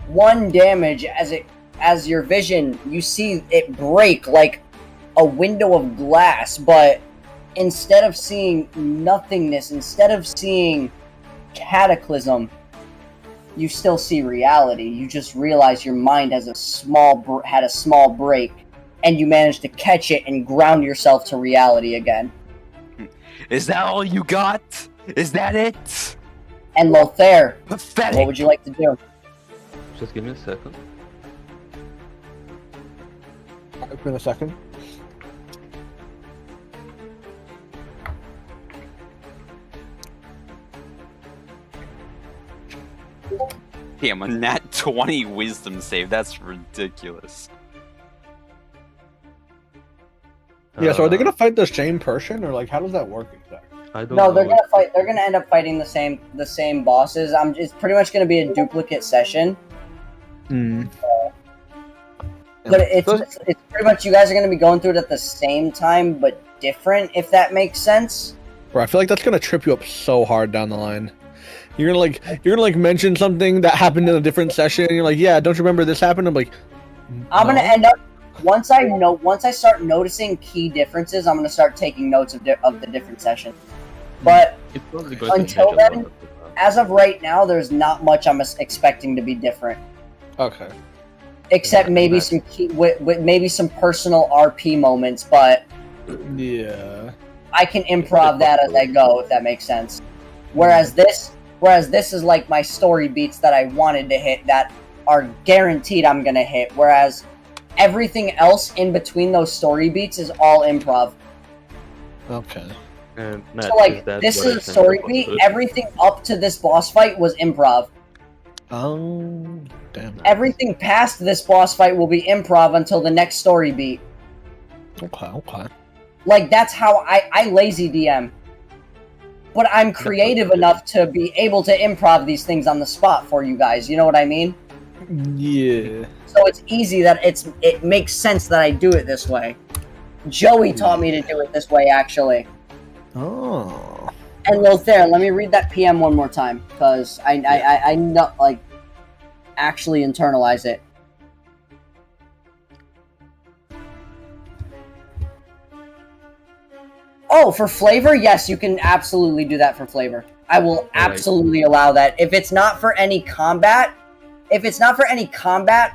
Speaker 5: 1 damage as your vision, you see it break like a window of glass, but instead of seeing nothingness, instead of seeing cataclysm, you still see reality. You just realize your mind has had a small break, and you managed to catch it and ground yourself to reality again.
Speaker 2: Is that all you got? Is that it?
Speaker 5: And Lothair,
Speaker 2: Pathetic.
Speaker 5: what would you like to do?
Speaker 4: Just give me a second.
Speaker 3: In a second.
Speaker 2: Damn, a nat 20 wisdom save. That's ridiculous.
Speaker 3: Yeah, so are they gonna fight the same person, or like how does that work exactly?
Speaker 4: I don't
Speaker 5: No,
Speaker 4: know.
Speaker 5: they're gonna fight. They're gonna end up fighting the same bosses. It's pretty much gonna be a duplicate session. But it's pretty much you guys are gonna be going through it at the same time, but different. If that makes sense.
Speaker 3: Bro, I feel like that's gonna trip you up so hard down the line. You're gonna mention something that happened in a different session, and you're like, yeah, don't you remember this happened? I'm like,
Speaker 5: I'm
Speaker 3: no.
Speaker 5: gonna end up once I start noticing key differences. I'm gonna start taking notes of the different sessions. But
Speaker 4: It's probably going to
Speaker 5: until
Speaker 4: change a lot
Speaker 5: then,
Speaker 4: of the time.
Speaker 5: as of right now, there's not much I'm expecting to be different.
Speaker 3: Okay.
Speaker 5: Except
Speaker 4: Yeah,
Speaker 5: maybe
Speaker 4: that's-
Speaker 5: some key, with maybe some personal RP moments, but
Speaker 3: Yeah.
Speaker 5: I can improv that as I go, if that makes sense. Whereas this is like my story beats that I wanted to hit that are guaranteed I'm gonna hit. Whereas everything else in between those story beats is all improv.
Speaker 3: Okay.
Speaker 4: And Matt,
Speaker 5: So like
Speaker 4: that
Speaker 5: this
Speaker 4: what I
Speaker 5: is a
Speaker 4: think
Speaker 5: story
Speaker 4: about
Speaker 5: beat.
Speaker 4: it?
Speaker 5: Everything up to this boss fight was improv.
Speaker 3: Oh, damn.
Speaker 5: Everything past this boss fight will be improv until the next story beat.
Speaker 3: Okay.
Speaker 5: Like that's how I lazy DM. But I'm creative enough to be able to improv these things on the spot for you guys. You know what I mean?
Speaker 3: Yeah.
Speaker 5: So it's easy that it makes sense that I do it this way. Joey taught me to do it this way, actually.
Speaker 3: Oh.
Speaker 5: And Lothair, let me read that PM one more time, because I know, like, actually internalize it. Oh, for flavor? Yes, you can absolutely do that for flavor. I will absolutely allow that. If it's not for any combat,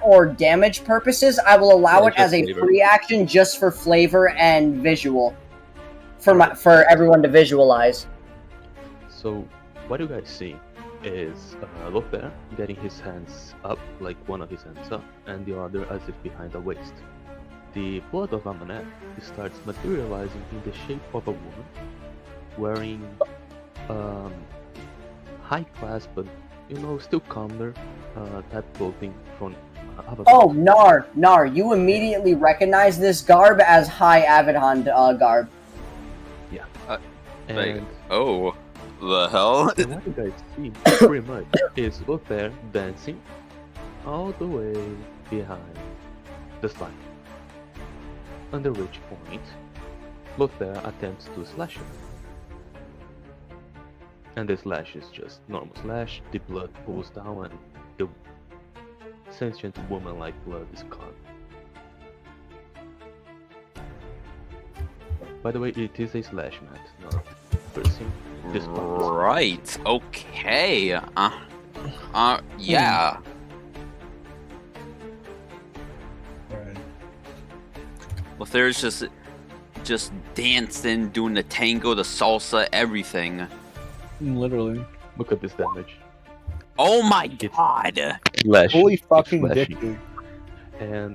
Speaker 5: or damage purposes, I will allow
Speaker 4: Yeah,
Speaker 5: it as
Speaker 4: just
Speaker 5: a
Speaker 4: flavor.
Speaker 5: free action just for flavor and visual. For everyone to visualize.
Speaker 4: So, what you guys see is Lothair getting his hands up, like one of his hands up, and the other as if behind the waist. The blood of Averna starts materializing in the shape of a woman wearing high class but still commoner type clothing from Abaddon.
Speaker 5: Oh, Nar, you immediately recognize this garb as High Avedon garb.
Speaker 4: And
Speaker 2: Oh, the hell?
Speaker 4: and what you guys see pretty much is Lothair dancing all the way behind the slime. Under which point, Lothair attempts to slash him. And the slash is just normal slash, the blood pulls down and the sentient woman-like blood is gone. By the way, it is a slash, Matt, not piercing. This one is-
Speaker 2: Right. Okay. Yeah.
Speaker 3: Right.
Speaker 2: Well, there's just dancing, doing the tango, the salsa, everything.
Speaker 3: Literally.
Speaker 4: Look at this damage.
Speaker 2: Oh my
Speaker 4: It's-
Speaker 2: god.
Speaker 4: Slash.
Speaker 3: Holy fucking
Speaker 4: Slashy.
Speaker 3: dick, dude.
Speaker 4: And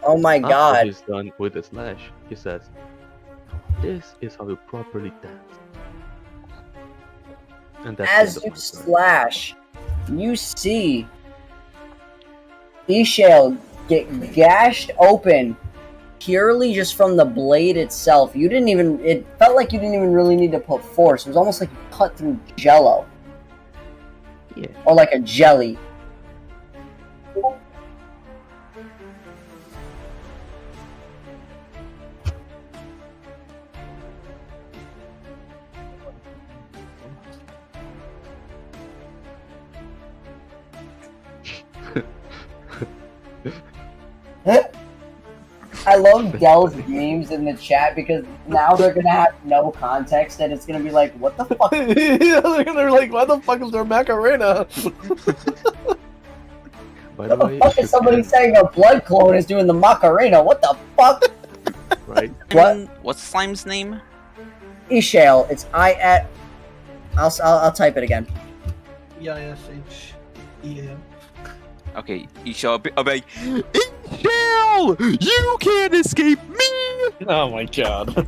Speaker 5: Oh my
Speaker 4: after
Speaker 5: god.
Speaker 4: he's done with the slash, he says, "This is how you properly dance." And that's
Speaker 5: As
Speaker 4: the
Speaker 5: you
Speaker 4: end of the part.
Speaker 5: slash, you see Ishael get gashed open purely just from the blade itself. It felt like you didn't even really need to put force. It was almost like you cut through jello.
Speaker 4: Yeah.
Speaker 5: Or like a jelly. I love Dell's memes in the chat because now they're gonna have no context and it's gonna be like, what the fuck?
Speaker 3: Yeah, they're like, why the fuck is there Macarena?
Speaker 4: By the
Speaker 5: What
Speaker 4: way,
Speaker 5: the fuck
Speaker 4: if
Speaker 5: is somebody
Speaker 4: you
Speaker 5: saying a blood clone is doing the Macarena? What the fuck?
Speaker 4: can, right?
Speaker 5: What?
Speaker 2: What's Slime's name?
Speaker 5: Ishael, it's I'll type it again.
Speaker 3: E-I-S-H-E-A-L.
Speaker 2: Okay, Isha, I'll be Chill! You can't escape me!
Speaker 3: Oh my god.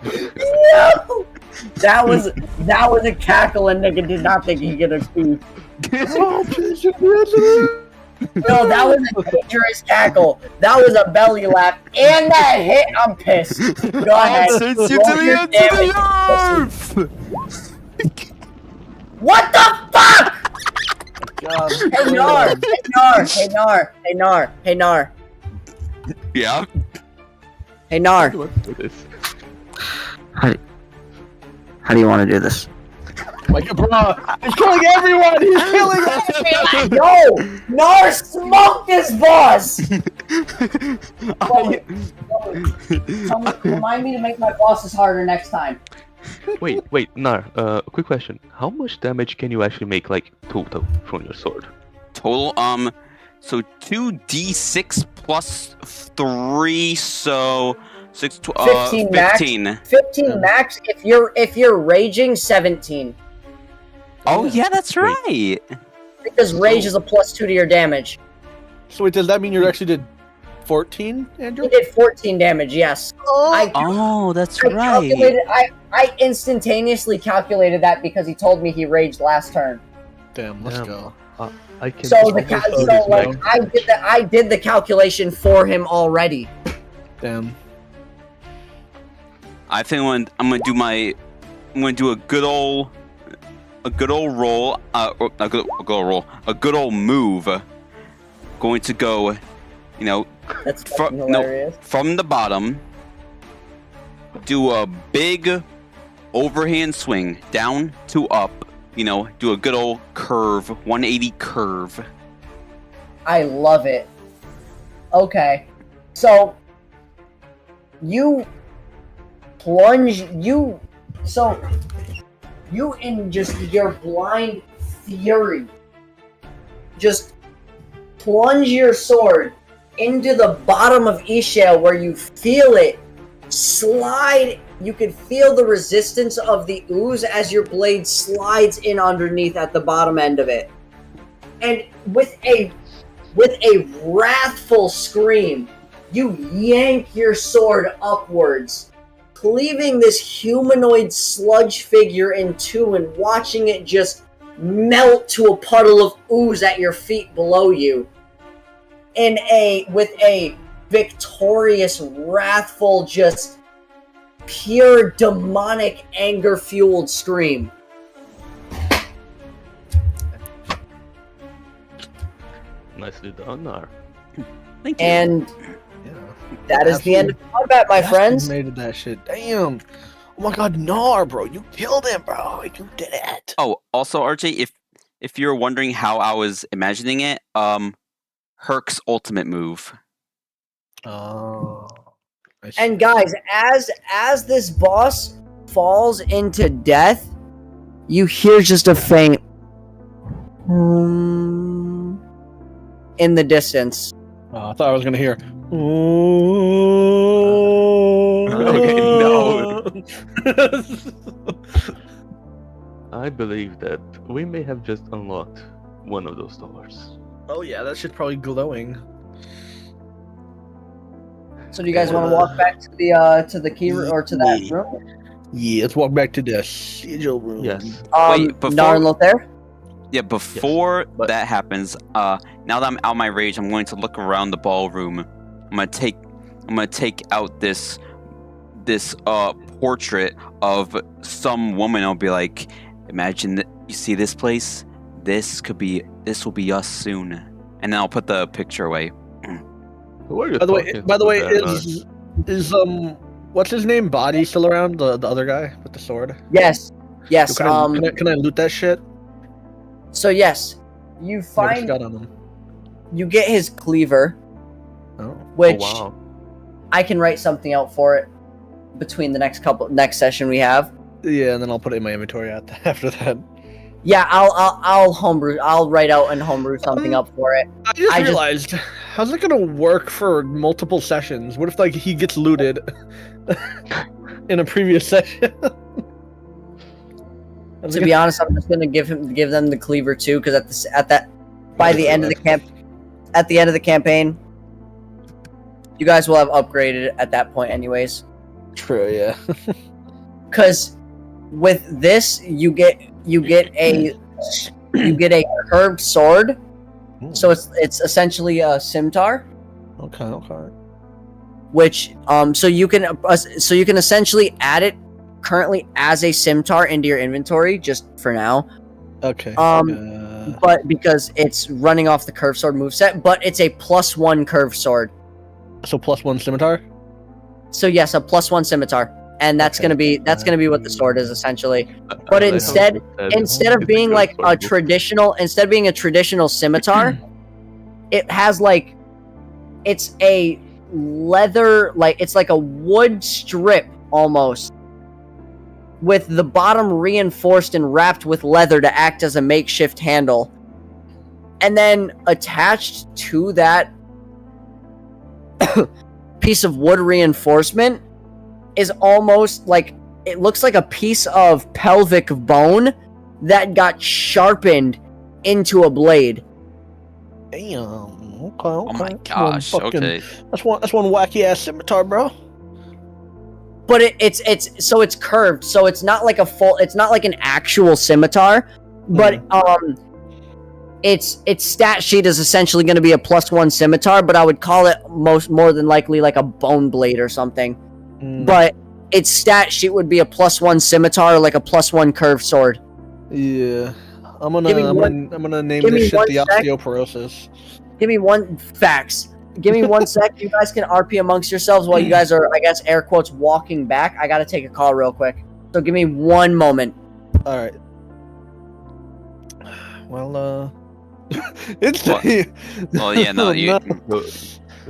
Speaker 5: No! That was a cackle, and nigga did not think he could escape. No, that was a dangerous cackle. That was a belly laugh, and that hit. I'm pissed. Go ahead.
Speaker 2: I'll send you to
Speaker 5: Roll
Speaker 2: the
Speaker 5: your
Speaker 2: ends of the
Speaker 5: damage.
Speaker 2: earth!
Speaker 5: What the fuck?
Speaker 3: God.
Speaker 5: Hey Nar, hey Nar, hey Nar, hey Nar, hey Nar,
Speaker 2: Yeah?
Speaker 5: hey Nar.
Speaker 4: Do this.
Speaker 5: How do you want to do this?
Speaker 3: Like, bro, he's killing everyone! He's killing everyone!
Speaker 5: Yo, Nar smoked his boss. Remind me to make my bosses harder next time.
Speaker 4: Wait, Nar, quick question. How much damage can you actually make, like, total from your sword?
Speaker 2: Total, so 2d6 plus 3, so 6,
Speaker 5: 15 max.
Speaker 2: 15.
Speaker 5: 15 max. If you're raging, 17.
Speaker 2: Oh, yeah, that's right.
Speaker 5: Because rage is a +2 to your damage.
Speaker 3: So wait, does that mean you actually did 14, Andrew?
Speaker 5: He did 14 damage. Yes.
Speaker 2: Oh, that's
Speaker 5: I
Speaker 2: right.
Speaker 5: calculated. I instantaneously calculated that because he told me he raged last turn.
Speaker 3: Damn, let's
Speaker 4: Damn.
Speaker 3: go.
Speaker 4: I can
Speaker 5: So
Speaker 4: almost
Speaker 5: like I did the calculation for him already.
Speaker 3: Damn.
Speaker 2: I think I'm gonna do a good old roll, a good old move. Going to go, you know,
Speaker 5: That's fucking hilarious.
Speaker 2: from the bottom, do a big overhand swing down to up, you know, do a good old curve, 180 curve.
Speaker 5: I love it. Okay, so you plunge you in just your blind fury just plunge your sword into the bottom of Ishale where you feel it slide. You can feel the resistance of the ooze as your blade slides in underneath at the bottom end of it. And with a wrathful scream, you yank your sword upwards, cleaving this humanoid sludge figure in two and watching it just melt to a puddle of ooze at your feet below you. With a victorious, wrathful, just pure demonic anger-fueled scream.
Speaker 4: Nicely done, Nar.
Speaker 2: Thank you.
Speaker 5: And
Speaker 3: Yeah.
Speaker 5: that is the end of combat, my friends.
Speaker 3: Made that shit. Damn. Oh my god, Nar, bro. You killed him, bro. You did it.
Speaker 2: Oh, also, RJ, if you're wondering how I was imagining it, Herc's ultimate move.
Speaker 3: Oh.
Speaker 5: And guys, as this boss falls into death, you hear just a faint in the distance.
Speaker 3: Oh, I thought I was gonna hear.
Speaker 4: Okay, I believe that we may have just unlocked one of those doors.
Speaker 3: Oh yeah, that shit's probably glowing.
Speaker 5: So do you guys want to walk back to the key or to that room?
Speaker 3: Yeah, let's walk back to the sigil room.
Speaker 4: Yes.
Speaker 2: Wait, before-
Speaker 5: Nar and Lothair?
Speaker 2: Yeah, before
Speaker 4: but-
Speaker 2: that happens, now that I'm out my rage, I'm going to look around the ballroom. I'm gonna take out this portrait of some woman. I'll be like, imagine that you see this place. This will be us soon. And then I'll put the picture away.
Speaker 4: Who are you
Speaker 3: By the way,
Speaker 4: talking to there,
Speaker 3: is what's his name? Body still around? The other guy with the sword?
Speaker 5: Yes. Yes.
Speaker 3: Can I loot that shit?
Speaker 5: So yes, you
Speaker 3: What's
Speaker 5: find
Speaker 3: got on him?
Speaker 5: you get his cleaver,
Speaker 3: Oh.
Speaker 5: which
Speaker 4: Oh, wow.
Speaker 5: I can write something out for it between the next session we have.
Speaker 3: Yeah, and then I'll put it in my inventory after that.
Speaker 5: Yeah, I'll homebrew. I'll write out and homebrew something up for it.
Speaker 3: I just
Speaker 5: I just-
Speaker 3: realized, how's it gonna work for multiple sessions? What if like he gets looted in a previous session?
Speaker 1: To be honest, I'm just gonna give them the cleaver too, because by the end of the campaign, you guys will have upgraded at that point, anyways.
Speaker 3: True, yeah.
Speaker 1: Because with this, you get a curved sword, so it's essentially a scimitar.
Speaker 3: Okay.
Speaker 1: Which so you can essentially add it currently as a scimitar into your inventory just for now.
Speaker 3: Okay.
Speaker 1: But because it's running off the curved sword moveset, but it's a +1 curved sword.
Speaker 3: So +1 scimitar?
Speaker 1: So yes, a +1 scimitar. And that's gonna be what the sword is essentially. But instead of being like a traditional scimitar, it has like it's a leather, like it's like a wood strip almost, with the bottom reinforced and wrapped with leather to act as a makeshift handle. And then attached to that piece of wood reinforcement is almost like, it looks like a piece of pelvic bone that got sharpened into a blade.
Speaker 3: Damn. Okay.
Speaker 2: Oh my gosh. Okay.
Speaker 3: That's one wacky ass scimitar, bro.
Speaker 1: But it's curved, so it's not like it's not like an actual scimitar, but its stat sheet is essentially going to be a +1 scimitar, but I would call it more than likely like a bone blade or something. But its stat sheet would be a +1 scimitar, or like a +1 curved sword.
Speaker 3: Yeah. I'm gonna name this shit the osteoporosis.
Speaker 1: Give me 1 sec. You guys can RP amongst yourselves while you guys are, I guess, air quotes, walking back. I gotta take a call real quick. So give me 1 moment.
Speaker 3: Alright. Well, it's
Speaker 2: Well, yeah, no, you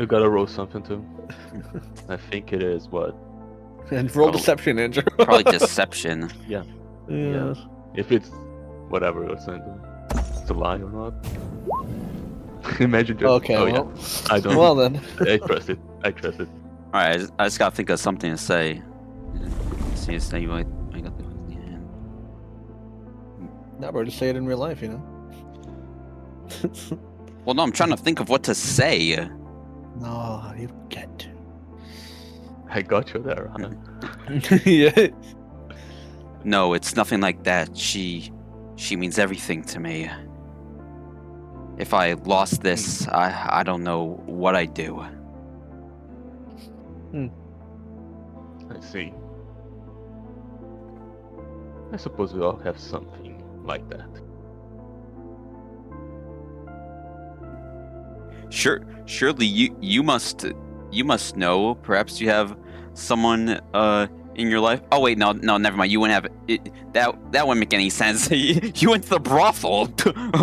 Speaker 4: gotta roll something too. I think it is what?
Speaker 3: And roll deception, Andrew.
Speaker 2: probably deception.
Speaker 4: Yeah.
Speaker 3: Yeah.
Speaker 4: If it's whatever it's a lie or not. Imagine just,
Speaker 3: Okay,
Speaker 4: oh,
Speaker 3: well,
Speaker 4: yeah. I don't.
Speaker 3: Well then.
Speaker 4: I trust it.
Speaker 2: All right, I just gotta think of something to say. See, it's I got the hand.
Speaker 3: Now, bro, just say it in real life, you know.
Speaker 2: Well, no, I'm trying to think of what to say.
Speaker 3: No, you get to.
Speaker 4: I got you there, huh?
Speaker 3: Yeah.
Speaker 2: No, it's nothing like that. She means everything to me. If I lost this, I don't know what I'd do.
Speaker 4: I see. I suppose we all have something like that.
Speaker 2: Surely you must know. Perhaps you have someone in your life. Oh wait, no, never mind. You wouldn't have it. That wouldn't make any sense. You went to the brothel.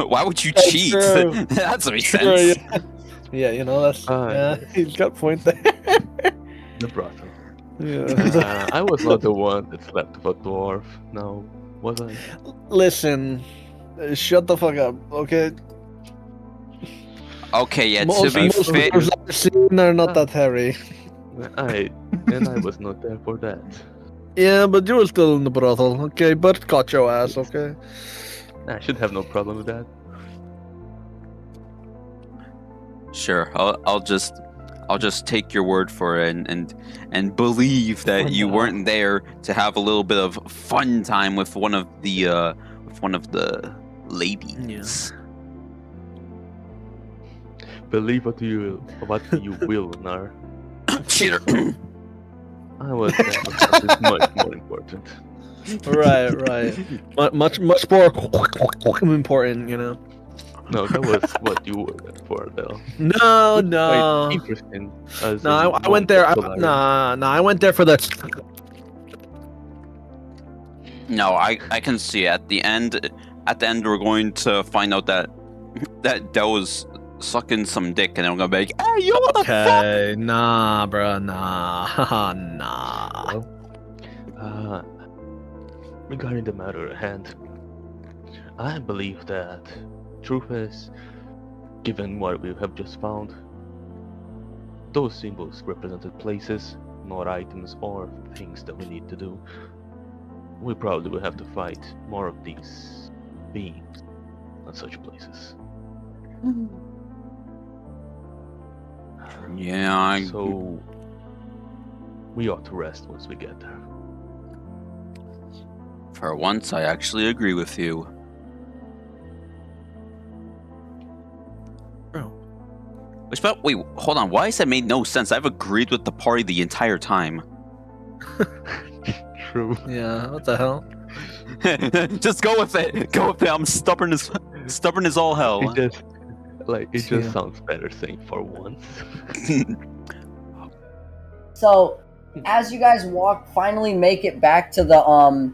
Speaker 2: Why would you cheat?
Speaker 3: True.
Speaker 2: That doesn't make
Speaker 3: True,
Speaker 2: sense.
Speaker 3: Yeah, you know, that's he's got a point there.
Speaker 4: The brothel.
Speaker 3: Yeah.
Speaker 4: I was not the one that slept with a dwarf. No, was I?
Speaker 3: Listen, shut the fuck up, okay?
Speaker 2: Okay, yeah.
Speaker 3: Most
Speaker 2: to be fair,
Speaker 3: dwarves I've seen are not that hairy.
Speaker 4: I was not there for that.
Speaker 3: Yeah, but you were still in the brothel, okay? But caught your ass, okay?
Speaker 4: I should have no problem with that.
Speaker 2: sure. I'll just take your word for it and believe that you weren't there to have a little bit of fun time with one of the ladies.
Speaker 4: Believe what you will, Nar.
Speaker 2: Cheater.
Speaker 4: I was there, that is much more important.
Speaker 3: Right. Much more important, you know.
Speaker 4: No, that was what you were there for, though.
Speaker 3: No.
Speaker 4: Quite interesting.
Speaker 3: No, I went there. I went there for the.
Speaker 2: No, I can see at the end. At the end, we're going to find out that Del was sucking some dick, and I'm gonna be like, "Hey, you what the fuck?"
Speaker 3: Okay, nah, bro, nah.
Speaker 4: Well, regarding the matter at hand, I believe that truth is, given what we have just found, those symbols represented places, not items or things that we need to do. we probably will have to fight more of these beings on such places.
Speaker 2: Yeah,
Speaker 4: So we ought to rest once we get there.
Speaker 2: for once, I actually agree with you.
Speaker 3: Bro.
Speaker 2: Wait, hold on. Why has that made no sense? I've agreed with the party the entire time.
Speaker 4: True.
Speaker 3: Yeah, what the hell?
Speaker 2: Just go with it. Go with it. I'm stubborn as all hell.
Speaker 4: It just
Speaker 3: Yeah.
Speaker 4: sounds better saying for once.
Speaker 5: So, as you guys finally make it back to the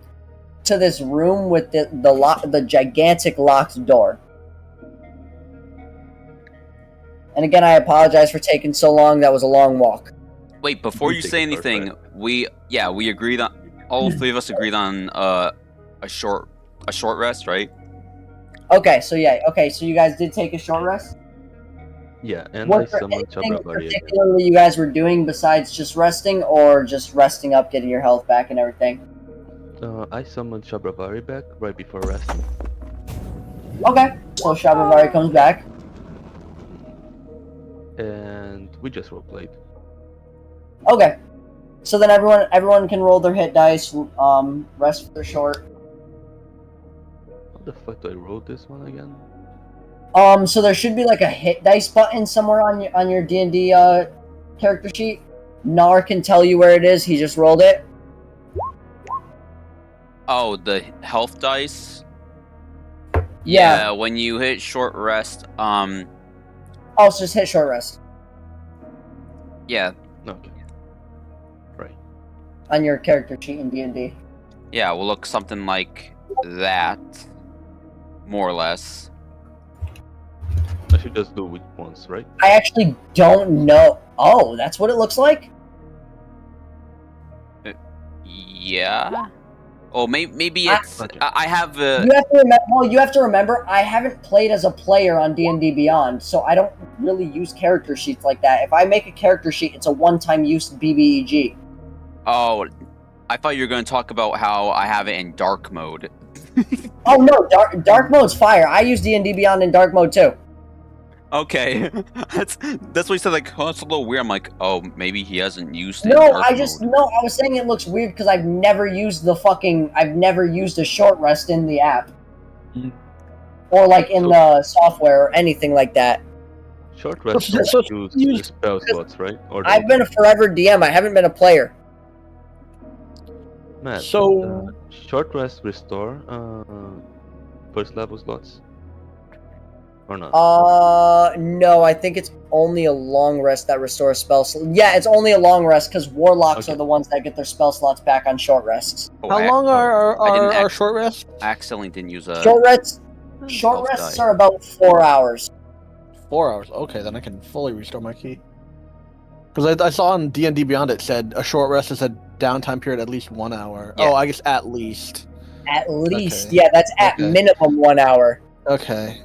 Speaker 5: to this room with the gigantic locked door. And again, I apologize for taking so long. That was a long walk.
Speaker 2: Wait, before
Speaker 4: We
Speaker 2: you
Speaker 4: take
Speaker 2: say
Speaker 4: it first,
Speaker 2: anything, we agreed on all three of us agreed on a short rest, right?
Speaker 5: Okay, so you guys did take a short rest.
Speaker 4: Yeah, and I
Speaker 5: Was there
Speaker 4: summoned
Speaker 5: anything
Speaker 4: Chabravari again.
Speaker 5: particularly you guys were doing besides just resting, or just resting up, getting your health back, and everything?
Speaker 4: I summoned Chabravari back right before resting.
Speaker 5: Okay, so Shabavari comes back.
Speaker 4: And we just roleplayed.
Speaker 5: Okay, so then everyone can roll their hit dice. Rest for their short.
Speaker 4: How the fuck do I roll this one again?
Speaker 5: So there should be like a hit dice button somewhere on your D&D character sheet. Nar can tell you where it is. He just rolled it.
Speaker 2: Oh, the health dice.
Speaker 5: Yeah.
Speaker 2: When you hit short rest,
Speaker 5: Oh, so just hit short rest
Speaker 2: yeah,
Speaker 4: Okay. Right.
Speaker 5: on your character sheet in D&D.
Speaker 2: yeah, will look something like that, more or less.
Speaker 4: I should just do it once, right?
Speaker 5: I actually don't know. Oh, that's what it looks like?
Speaker 2: Yeah. Oh, maybe
Speaker 5: Ah,
Speaker 2: it's.
Speaker 4: okay.
Speaker 2: I have.
Speaker 5: You have to remember. Well, you have to remember. I haven't played as a player on D&D Beyond, so I don't really use character sheets like that. If I make a character sheet, it's a one-time use BBEG.
Speaker 2: Oh, I thought you were going to talk about how I have it in dark mode.
Speaker 5: Oh no, dark mode's fire. I use D&D Beyond in dark mode too.
Speaker 2: Okay, that's what he said. Like, oh, it's a little weird. I'm like, oh, maybe he hasn't used it.
Speaker 5: No,
Speaker 2: in dark
Speaker 5: I
Speaker 2: mode.
Speaker 5: was saying it looks weird because I've never used a short rest in the app.
Speaker 4: Mm.
Speaker 5: Or like in the software or anything like that.
Speaker 4: Short rest
Speaker 3: So-
Speaker 4: don't
Speaker 3: so-
Speaker 4: use the spell slots, right? Or
Speaker 5: I've been a forever DM, I haven't been a player.
Speaker 4: Matt,
Speaker 3: So-
Speaker 4: short rest restore first level slots? Or not?
Speaker 5: No, I think it's only a long rest that restores spell yeah, it's only a long rest because warlocks
Speaker 4: Okay.
Speaker 5: are the ones that get their spell slots back on short rests.
Speaker 2: Oh,
Speaker 3: How
Speaker 2: I-
Speaker 3: long
Speaker 2: I didn't
Speaker 3: are
Speaker 2: act-
Speaker 3: short rests?
Speaker 2: I accidentally didn't use a.
Speaker 5: Short rests
Speaker 2: health
Speaker 5: rests
Speaker 2: die.
Speaker 5: are about 4 hours.
Speaker 3: 4 hours. Okay, then I can fully restore my key. Because I saw on D&D Beyond it said a short rest is a downtime period at least 1 hour.
Speaker 2: Yeah.
Speaker 3: Oh, I guess at least.
Speaker 5: At least,
Speaker 3: Okay.
Speaker 5: yeah, that's at
Speaker 3: Okay.
Speaker 5: minimum 1 hour.
Speaker 3: Okay.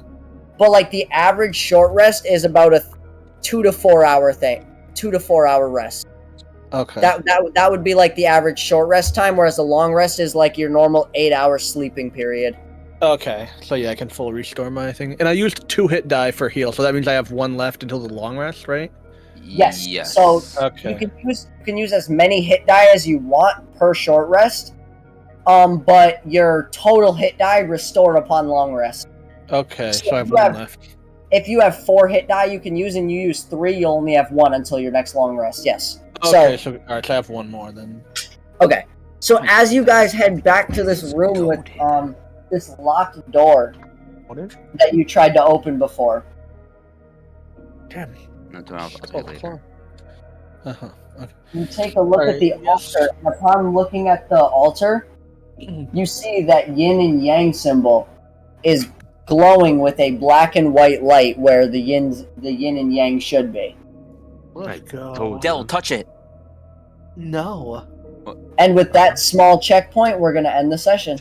Speaker 5: But like the average short rest is about a 2 to 4 hour thing. 2 to 4 hour rest.
Speaker 3: Okay.
Speaker 5: That would be like the average short rest time, whereas the long rest is like your normal 8-hour sleeping period.
Speaker 3: Okay. So yeah, I can fully restore my thing. And I used 2 hit die for heal, so that means I have 1 left until the long rest, right?
Speaker 5: Yes.
Speaker 2: Yes.
Speaker 5: So
Speaker 3: Okay.
Speaker 5: you can use as many hit die as you want per short rest. But your total hit die restored upon long rest.
Speaker 3: Okay,
Speaker 5: So
Speaker 3: so I have
Speaker 5: you
Speaker 3: 1
Speaker 5: have-
Speaker 3: left.
Speaker 5: If you have 4 hit die you can use and you use 3, you'll only have 1 until your next long rest. Yes.
Speaker 3: Okay, so alright, so I have 1 more then.
Speaker 5: Okay. So as you guys head back to this room with this locked door
Speaker 3: What is?
Speaker 5: that you tried to open before.
Speaker 3: Damn.
Speaker 2: No, I'll tell you later.
Speaker 3: Uh-huh. Okay.
Speaker 5: You take a look at
Speaker 3: Alright,
Speaker 5: the
Speaker 3: yes.
Speaker 5: altar, and upon looking at the altar, you see that yin and yang symbol is glowing with a black and white light where the yin and yang should be.
Speaker 3: Let's go.
Speaker 4: told
Speaker 2: Del, touch it.
Speaker 3: No.
Speaker 5: And with that small checkpoint, we're going to end the session.